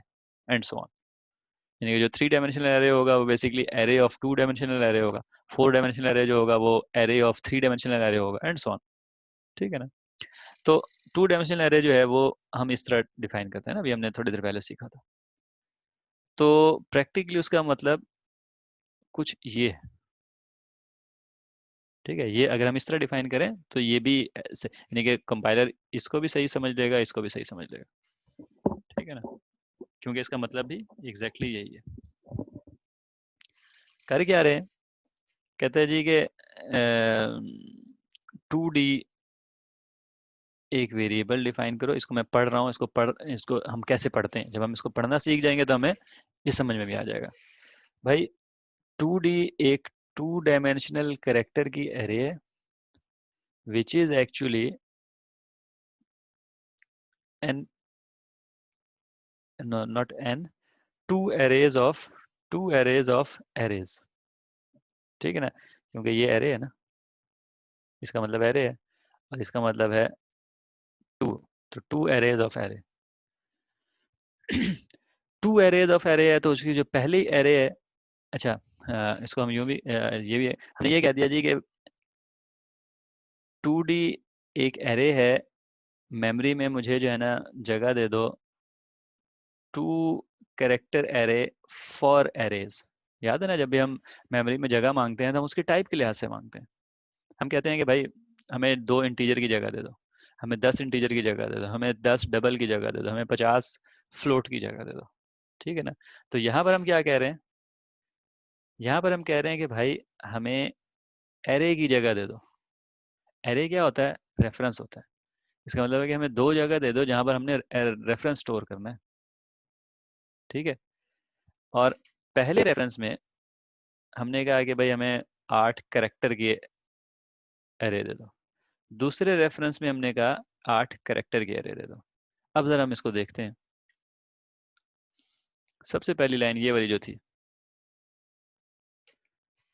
and so on. यानी कि जो थ्री डायमेंशनल एरे होगा वो basically array of two dimensional array होगा, फोर डायमेंशनल एरे जो होगा वो array of three dimensional array होगा एंड सो ऑन। ठीक है ना। तो टू डायमेंशनल एरे जो है वो हम इस तरह डिफाइन करते हैं ना, अभी हमने थोड़ी देर पहले सीखा था। तो प्रैक्टिकली उसका मतलब कुछ ये है। ठीक है, ये अगर हम इस तरह डिफाइन करें तो ये भी यानी कि कंपाइलर इसको भी सही समझ लेगा, इसको भी सही समझ लेगा। ठीक है ना, क्योंकि इसका मतलब भी एग्जैक्टली यही है। कर क्या रहे हैं, कहते हैं जी कि 2D एक वेरिएबल डिफाइन करो। इसको मैं पढ़ रहा हूँ, इसको हम कैसे पढ़ते हैं, जब हम इसको पढ़ना सीख जाएंगे तो हमें ये समझ में भी आ जाएगा। भाई 2D एक टू डायमेंशनल कैरेक्टर की एरे है which is actually an, not an, two arrays of, two arrays of arrays. ठीक है ना, क्योंकि ये एरे है ना, इसका मतलब एरे है, और इसका मतलब है टू, तो two arrays of array. Two arrays of array है तो उसकी जो पहली एरे है, अच्छा इसको हम यूं भी ये भी हमने ये कह दिया जी कि 2D एक एरे है, मेमोरी में मुझे जो है ना जगह दे दो two character array for arrays. याद है ना, जब भी हम मेमोरी में जगह मांगते हैं तो हम उसकी टाइप के लिहाज से मांगते हैं। हम कहते हैं कि भाई हमें 2 इंटीजर की जगह दे दो, हमें 10 इंटीजर की जगह दे दो, हमें 10 डबल की जगह दे दो, हमें 50 फ्लोट की जगह दे दो। ठीक है ना। तो यहाँ पर हम क्या कह रहे हैं, यहाँ पर हम कह रहे हैं कि भाई हमें एरे की जगह दे दो। एरे क्या होता है, रेफरेंस होता है। इसका मतलब है कि हमें दो जगह दे दो जहां पर हमने रेफरेंस स्टोर करना है। ठीक है। और पहले रेफरेंस में हमने कहा कि भाई हमें 8 करेक्टर की एरे दे दो, दूसरे रेफरेंस में हमने कहा 8 करेक्टर की एरे दे दो। अब जरा हम इसको देखते हैं। सबसे पहली लाइन ये वाली जो थी,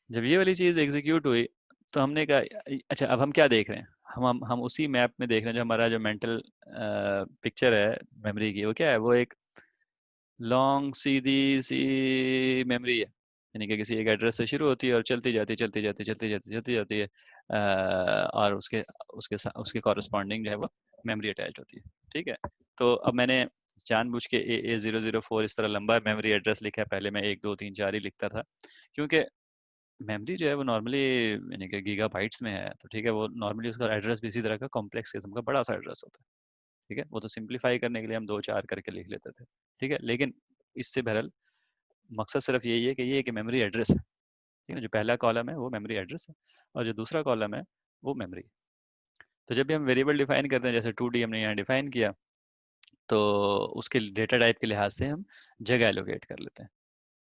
जब ये वाली चीज एग्जीक्यूट हुई तो हमने कहा अच्छा अब हम क्या देख रहे हैं, हम उसी मैप में देख रहे हैं, जो हमारा जो मेंटल पिक्चर है मेमोरी की, वो क्या है, वो एक लॉन्ग सीधी सी मेमोरी है। यानी कि किसी एक एड्रेस से शुरू होती है और चलती जाती चलती जाती चलती जाती चलती जाती है, और उसके कॉरस्पॉन्डिंग जो है वो मेमोरी अटैच होती है। ठीक है। तो अब मैंने जानबूझ के A004 इस तरह लंबा मेमोरी एड्रेस लिखा है, पहले मैं 1 2 3 4 ही लिखता था, क्योंकि मेमोरी जो है वो नॉर्मली यानी कि गीगाबाइट्स में है, तो ठीक है, वो नॉर्मली उसका एड्रेस भी इसी तरह का कॉम्प्लेक्स किस्म का बड़ा सा एड्रेस होता है। ठीक है, वो तो सिंप्लीफाई करने के लिए हम 2 4 करके लिख लेते थे। ठीक है, लेकिन इससे बहरहाल मकसद सिर्फ यही है कि ये एक मेमोरी एड्रेस है, ठीक है। जो पहला कॉलम है वो मेमोरी एड्रेस है और जो दूसरा कॉलम है वो मेमोरी। तो जब भी हम वेरिएबल डिफाइन करते हैं, जैसे 2D हमने यहाँ डिफाइन किया, तो उसके डेटा टाइप के लिहाज से हम जगह एलोकेट कर लेते हैं,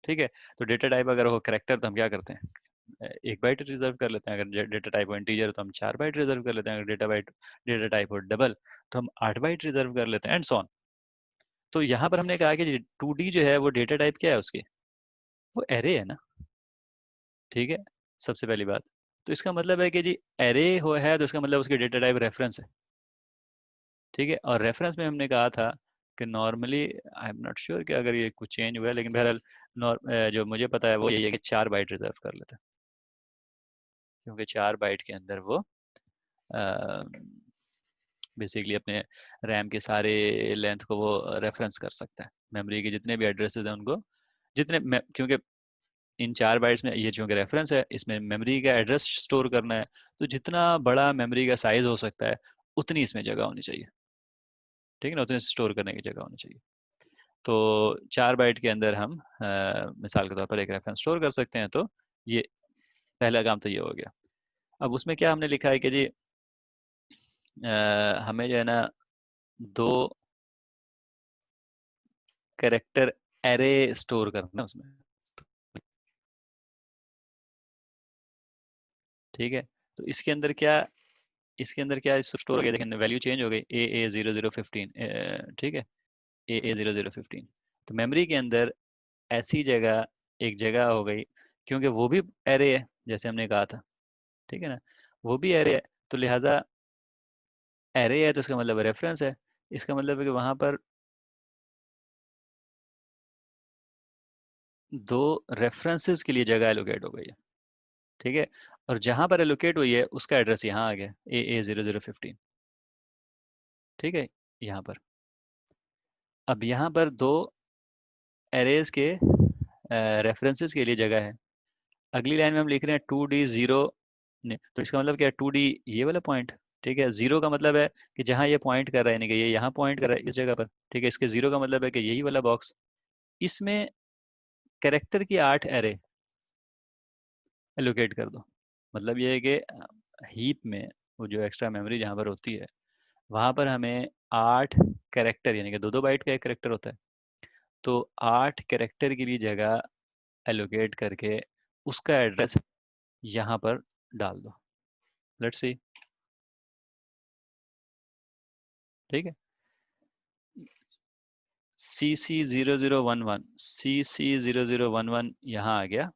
ठीक है। तो डेटा टाइप अगर हो करेक्टर तो हम क्या करते हैं, 1 बाइट रिजर्व कर लेते हैं। अगर डेटा टाइप हो इंटीजर तो हम 4 बाइट रिजर्व कर लेते हैं। अगर डेटा टाइप हो डबल तो हम 8 बाइट रिजर्व कर लेते हैं, एंड सो ऑन। तो यहाँ पर हमने कहा कि 2D जो है वो डेटा टाइप क्या है उसकी, वो एरे है ना, ठीक है। सबसे पहली बात, तो इसका मतलब है कि जी एरे हो है तो इसका मतलब उसकी डेटा टाइप रेफरेंस है, ठीक है। और रेफरेंस में हमने कहा था कि normally, I am not sure कि अगर ये कुछ चेंज हुआ है, लेकिन बहरहाल जो मुझे पता है वो यही है कि 4 बाइट रिजर्व कर लेते हैं, क्योंकि 4 बाइट के अंदर वो बेसिकली अपने रैम के सारे लेंथ को वो रेफरेंस कर सकता है। मेमोरी के जितने भी एड्रेसेस हैं उनको, क्योंकि इन 4 बाइट्स में ये चूंकि रेफरेंस है, इसमें मेमोरी का एड्रेस स्टोर करना है, तो जितना बड़ा मेमोरी का साइज हो सकता है उतनी इसमें जगह होनी चाहिए, ठीक है ना, उतनी स्टोर करने की जगह होनी चाहिए। तो 4 बाइट के अंदर हम मिसाल के तौर पर एक रेफरेंस स्टोर कर सकते हैं। तो ये पहला काम तो ये हो गया। अब उसमें क्या हमने लिखा है कि जी हमें जो है ना 2 कैरेक्टर एरे स्टोर करना है उसमें, ठीक है। तो इसके अंदर क्या स्टोर हो गया, देखिए वैल्यू चेंज हो गई, AA0015, ठीक है, AA0015। तो मेमोरी के अंदर ऐसी जगह एक जगह हो गई, क्योंकि वो भी एरे है जैसे हमने कहा था, ठीक है ना, वो भी एरे है। तो लिहाजा एरे है तो इसका मतलब रेफरेंस है, इसका मतलब है कि वहां पर 2 रेफरेंसेस के लिए जगह एलोकेट हो गई है, ठीक है। और जहां पर एलोकेट हुई है उसका एड्रेस यहाँ आ गया, AA0015, ठीक है। यहाँ पर अब यहाँ पर 2 एरेज के रेफरेंसेस के लिए जगह है। अगली लाइन में हम लिख रहे हैं 2D0, तो इसका मतलब क्या है, 2D ये वाला पॉइंट, ठीक है। जीरो का मतलब है कि जहां ये पॉइंट कर रहा है, यानी कि ये यहाँ पॉइंट कर रहा है इस जगह पर, ठीक है। इसके जीरो का मतलब है कि यही वाला बॉक्स, इसमें कैरेक्टर की 8 एरे एलोकेट कर दो। मतलब ये है कि हीप में वो जो एक्स्ट्रा मेमोरी जहाँ पर होती है वहां पर हमें 8 कैरेक्टर, यानी कि 2 2 बाइट का एक कैरेक्टर होता है, तो 8 कैरेक्टर के लिए जगह एलोकेट करके उसका एड्रेस यहाँ पर डाल दो। लेट्स सी, ठीक है। CC0011 यहाँ आ गया,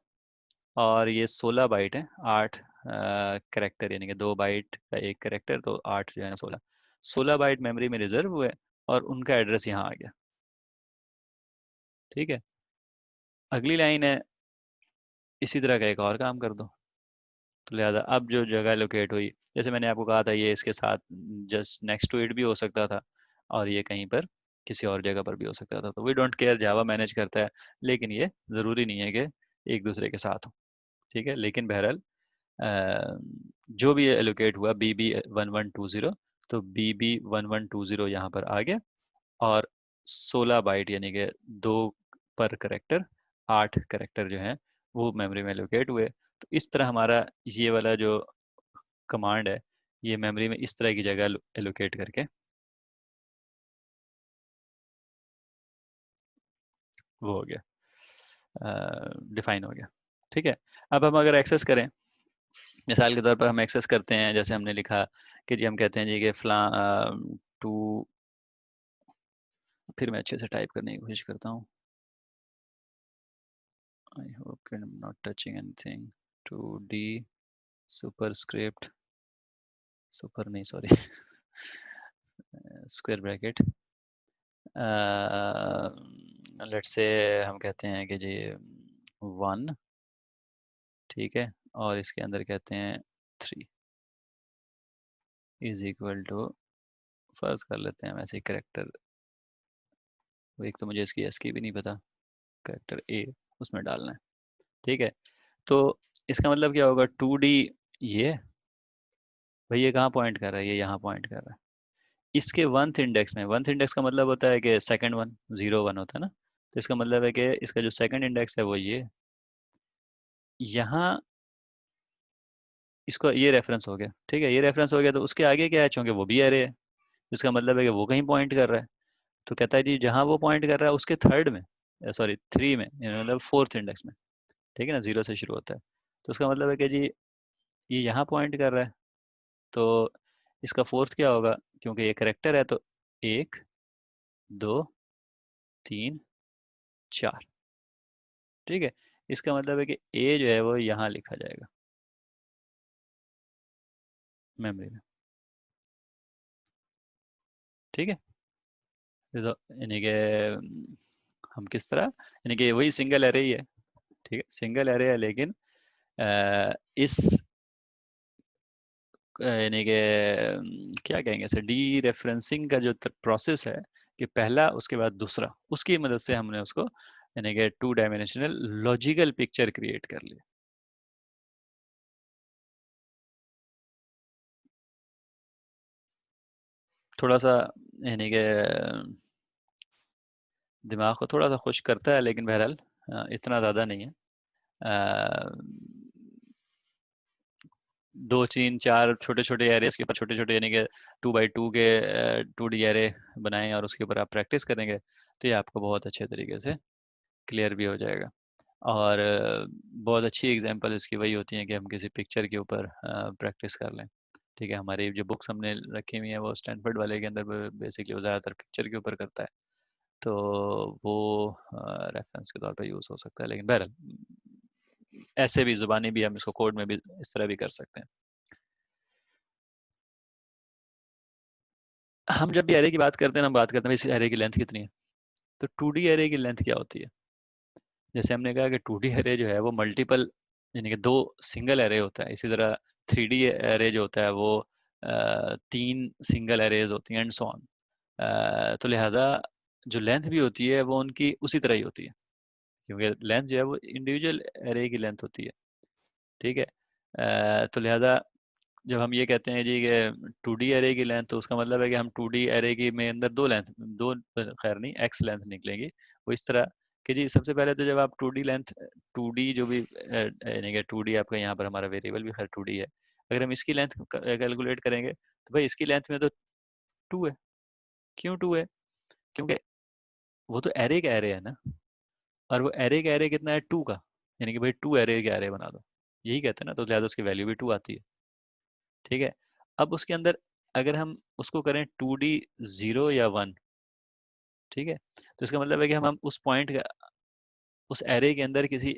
और ये 16 बाइट है, 8 कैरेक्टर, यानी कि 2 बाइट का एक कैरेक्टर, तो 8 जो है ना 16 बाइट मेमोरी में रिजर्व हुए, और उनका एड्रेस यहाँ आ गया, ठीक है। अगली लाइन है इसी तरह का एक और काम कर दो। तो लिहाजा अब जो जगह लोकेट हुई, जैसे मैंने आपको कहा था ये इसके साथ जस्ट नेक्स्ट टू इट भी हो सकता था, और ये कहीं पर किसी और जगह पर भी हो सकता था। तो we don't care, Java manage करता है, लेकिन ये ज़रूरी नहीं है कि एक दूसरे के साथ हो, ठीक है। लेकिन बहरहाल अ, जो भी एलोकेट हुआ BB1120, तो BB1120 यहाँ पर आ गया, और 16 बाइट यानी कि 2 पर करेक्टर, 8 करेक्टर जो हैं वो मेमोरी में एलोकेट हुए। तो इस तरह हमारा ये वाला जो कमांड है, ये मेमोरी में इस तरह की जगह एलोकेट करके वो हो गया, डिफाइन हो गया, ठीक है। अब हम अगर एक्सेस करें, मिसाल के तौर पर हम एक्सेस करते हैं, जैसे हमने लिखा कि जी हम कहते हैं जी कि फला टू, फिर मैं अच्छे से टाइप करने की कोशिश करता हूँ। I hope I am not touching anything. 2D superscript, super नहीं sorry, square bracket, let's say हम कहते हैं कि जी 1, ठीक है, और इसके अंदर कहते हैं 3 इज इक्वल टू, फर्ज कर लेते हैं वैसे ही करेक्टर, एक तो मुझे इसकी एस की भी नहीं पता, करेक्टर ए उसमें डालना है, ठीक है। तो इसका मतलब क्या होगा, 2D ये भाई ये कहाँ पॉइंट कर रहा है, ये यहाँ पॉइंट कर रहा है इसके 1th इंडेक्स में। 1th इंडेक्स का मतलब होता है कि सेकंड वन, 0 1 होता है ना, तो इसका मतलब है कि इसका जो सेकंड इंडेक्स है वो ये, यहाँ इसको ये रेफरेंस हो गया, ठीक है, ये रेफरेंस हो गया, तो उसके आगे क्या है, चूंकि वो भी एरे है, इसका मतलब है कि वो कहीं पॉइंट कर रहा है। तो कहता है जी जहाँ वो पॉइंट कर रहा है उसके थर्ड में, सॉरी थ्री में, मतलब फोर्थ इंडेक्स में, ठीक है ना, जीरो से शुरू होता है। तो उसका मतलब है कि जी ये यहाँ पॉइंट कर रहा है, तो इसका फोर्थ क्या होगा, क्योंकि ये करेक्टर है, तो एक, दो, तीन, चार, ठीक है। इसका मतलब है कि ए जो है वो यहाँ लिखा जाएगा मेमोरी में, ठीक है। तो यानी कि हम किस तरह, यानी कि वही सिंगल एरे ही है, ठीक है, सिंगल एरे है, लेकिन इस यानी कि क्या कहेंगे इसे, डी रेफरेंसिंग का जो प्रोसेस है, कि पहला उसके बाद दूसरा, उसकी मदद से हमने उसको यानी कि two dimensional logical picture create कर लिया। थोड़ा सा यानी कि दिमाग को थोड़ा सा खुश करता है, लेकिन बहरहाल इतना ज़्यादा नहीं है। अ, दो तीन चार छोटे छोटे एरेस के ऊपर छोटे छोटे यानी कि 2x2 के 2D एरे बनाएं, और उसके ऊपर आप प्रैक्टिस करेंगे, तो ये आपको बहुत अच्छे तरीके से क्लियर भी हो जाएगा। और बहुत अच्छी एग्जांपल इसकी वही होती है कि हम किसी पिक्चर के ऊपर प्रैक्टिस कर लें, ठीक है। हमारी जो बुक्स हमने रखी हुई है वो स्टैनफोर्ड वाले के अंदर बेसिकली वो ज़्यादातर पिक्चर के ऊपर करता है, तो वो रेफरेंस के तौर पे यूज़ हो सकता है, लेकिन बहरहाल ऐसे भी ज़ुबानी भी हम इसको कोड में भी इस तरह भी कर सकते हैं। हम जब भी एरे की बात करते हैं ना, हम बात करते हैं इस एरे की लेंथ कितनी है। तो 2D एरे की लेंथ क्या होती है, जैसे हमने कहा कि 2D एरे जो है वो मल्टीपल, यानी कि दो सिंगल एरे होता है, इसी तरह 3D एरे जो होता है वो तीन सिंगल एरेज होती हैं, एंड सो ऑन। तो लिहाजा जो लेंथ भी होती है वो उनकी उसी तरह ही होती है, क्योंकि लेंथ जो है वो इंडिविजुअल एरे की लेंथ होती है, ठीक है। तो लिहाजा जब हम ये कहते हैं जी कि 2D एरे की लेंथ, तो उसका मतलब है कि हम 2D एरे की में अंदर दो लेंथ, दो खैर नहीं, एक्स लेंथ निकलेगी। वो इस तरह कि जी सबसे पहले तो जब आप 2D लेंथ, 2D जो भी यानी कि 2D आपका यहाँ पर हमारा वेरिएबल भी खैर 2D है, अगर हम इसकी लेंथ कैलकुलेट करेंगे, तो भाई इसकी लेंथ में तो 2 है। क्यों 2 है, क्योंकि वो तो एरे का एरे है ना, और वो एरे का एरे कितना है, 2 का, यानी कि भाई 2 एरे का एरे बना दो, यही कहते हैं ना, तो लिहाजा उसकी वैल्यू भी 2 आती है, ठीक है। अब उसके अंदर अगर हम उसको करें 2D 0 या 1, ठीक है, तो इसका मतलब है कि हम उस पॉइंट का, उस एरे के अंदर किसी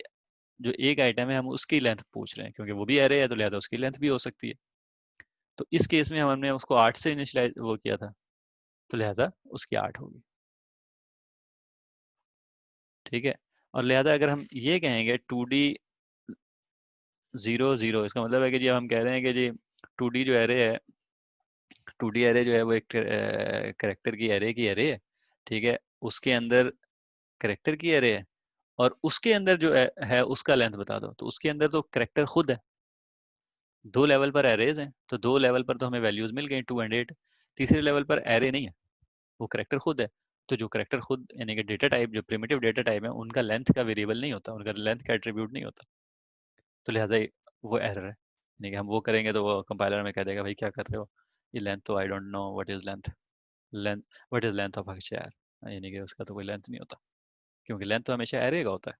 जो एक आइटम है हम उसकी लेंथ पूछ रहे हैं, क्योंकि वो भी एरे है तो लिहाजा उसकी लेंथ भी हो सकती है। तो इस केस में हमने उसको 8 से इनिशियलाइज वो किया था, तो लिहाजा उसकी 8 होगी, ठीक है। और लिहाजा अगर हम ये कहेंगे 2D 0 0, इसका मतलब है कि जी हम कह रहे हैं कि जी 2D जो एरे है, 2D एरे जो है वो एक करेक्टर की एरे है, ठीक है। उसके अंदर करेक्टर की एरे है, और उसके अंदर जो है उसका लेंथ बता दो, तो उसके अंदर तो करेक्टर खुद है, दो लेवल पर एरेज हैं, तो दो लेवल पर तो हमें वैल्यूज मिल गई 2 और 8, तीसरे लेवल पर एरे नहीं है, वो करेक्टर खुद है। तो जो करेक्टर खुद यानी कि डेटा टाइप, जो प्रिमिटिव डेटा टाइप है, उनका लेंथ का वेरिएबल नहीं होता, उनका लेंथ का एट्रीब्यूट नहीं होता, तो लिहाजा वो एरर है, यानी कि हम वो करेंगे तो वो कंपाइलर में कह देगा भाई क्या कर रहे हो, ये लेंथ तो I don't know what is length, length what is length of अक्षर, यानी कि उसका तो कोई लेंथ नहीं होता, क्योंकि लेंथ तो हमेशा एरे का होता है,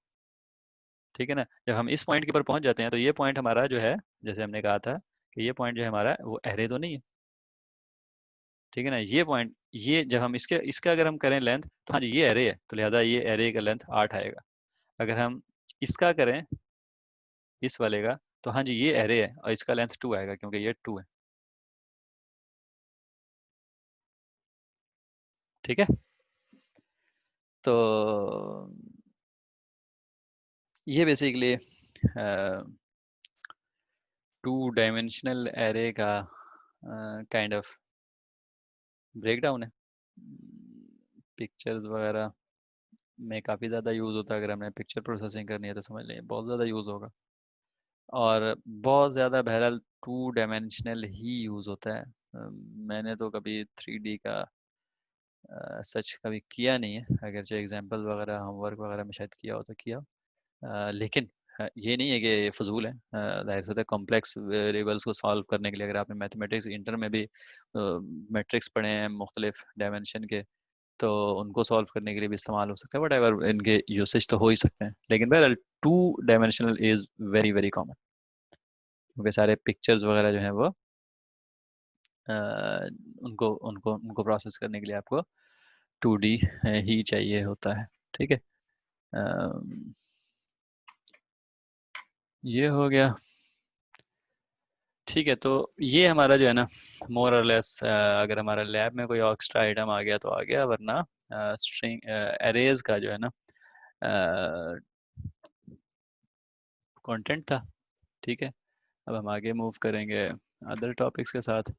ठीक है ना। जब हम इस पॉइंट के ऊपर पहुंच जाते हैं, तो ये पॉइंट हमारा जो है, जैसे हमने कहा था कि ये पॉइंट जो है हमारा वो एरे तो नहीं है, ठीक है ना। ये पॉइंट, ये जब हम इसके इसका अगर हम करें लेंथ, तो हाँ जी ये एरे है, तो लिहाजा ये एरे का लेंथ 8 आएगा। अगर हम इसका करें, इस वाले का, तो हाँ जी ये एरे है और इसका लेंथ 2 आएगा, क्योंकि ये 2 है, ठीक है। तो ये बेसिकली टू डायमेंशनल एरे का काइंड ऑफ ब्रेक डाउन है। पिक्चर्स वगैरह में काफ़ी ज़्यादा यूज़ होता है, अगर हमें पिक्चर प्रोसेसिंग करनी है तो समझ लें बहुत ज़्यादा यूज़ होगा, और बहुत ज़्यादा बहरहाल 2 डायमेंशनल ही यूज़ होता है। मैंने तो कभी 3D का सच कभी किया नहीं है, अगर जो एग्जाम्पल वगैरह होमवर्क वगैरह में शायद किया हो तो किया हो। लेकिन ये नहीं है कि ये फजूल है। जाहिर सी बात है, कॉम्प्लेक्स वेरिएबल्स को सॉल्व करने के लिए अगर आपने मैथमेटिक्स इंटर में भी मैट्रिक्स पढ़े हैं मुख्तलिफ डायमेंशन के, तो उनको सॉल्व करने के लिए भी इस्तेमाल हो सकता है, बट अगर इनके यूसेज तो हो ही सकते हैं। लेकिन बहरहाल two dimensional is very very common, क्योंकि सारे पिक्चर्स वगैरह जो हैं वो अ, उनको उनको उनको प्रोसेस करने के लिए आपको 2D ही चाहिए होता है। ठीक है। अम, ये हो गया। ठीक है, तो ये हमारा जो है ना मोर और लेस, अगर हमारा लैब में कोई एक्स्ट्रा आइटम आ गया तो आ गया, वरना स्ट्रिंग एरेज का जो है ना कंटेंट था। ठीक है। अब हम आगे मूव करेंगे अदर टॉपिक्स के साथ।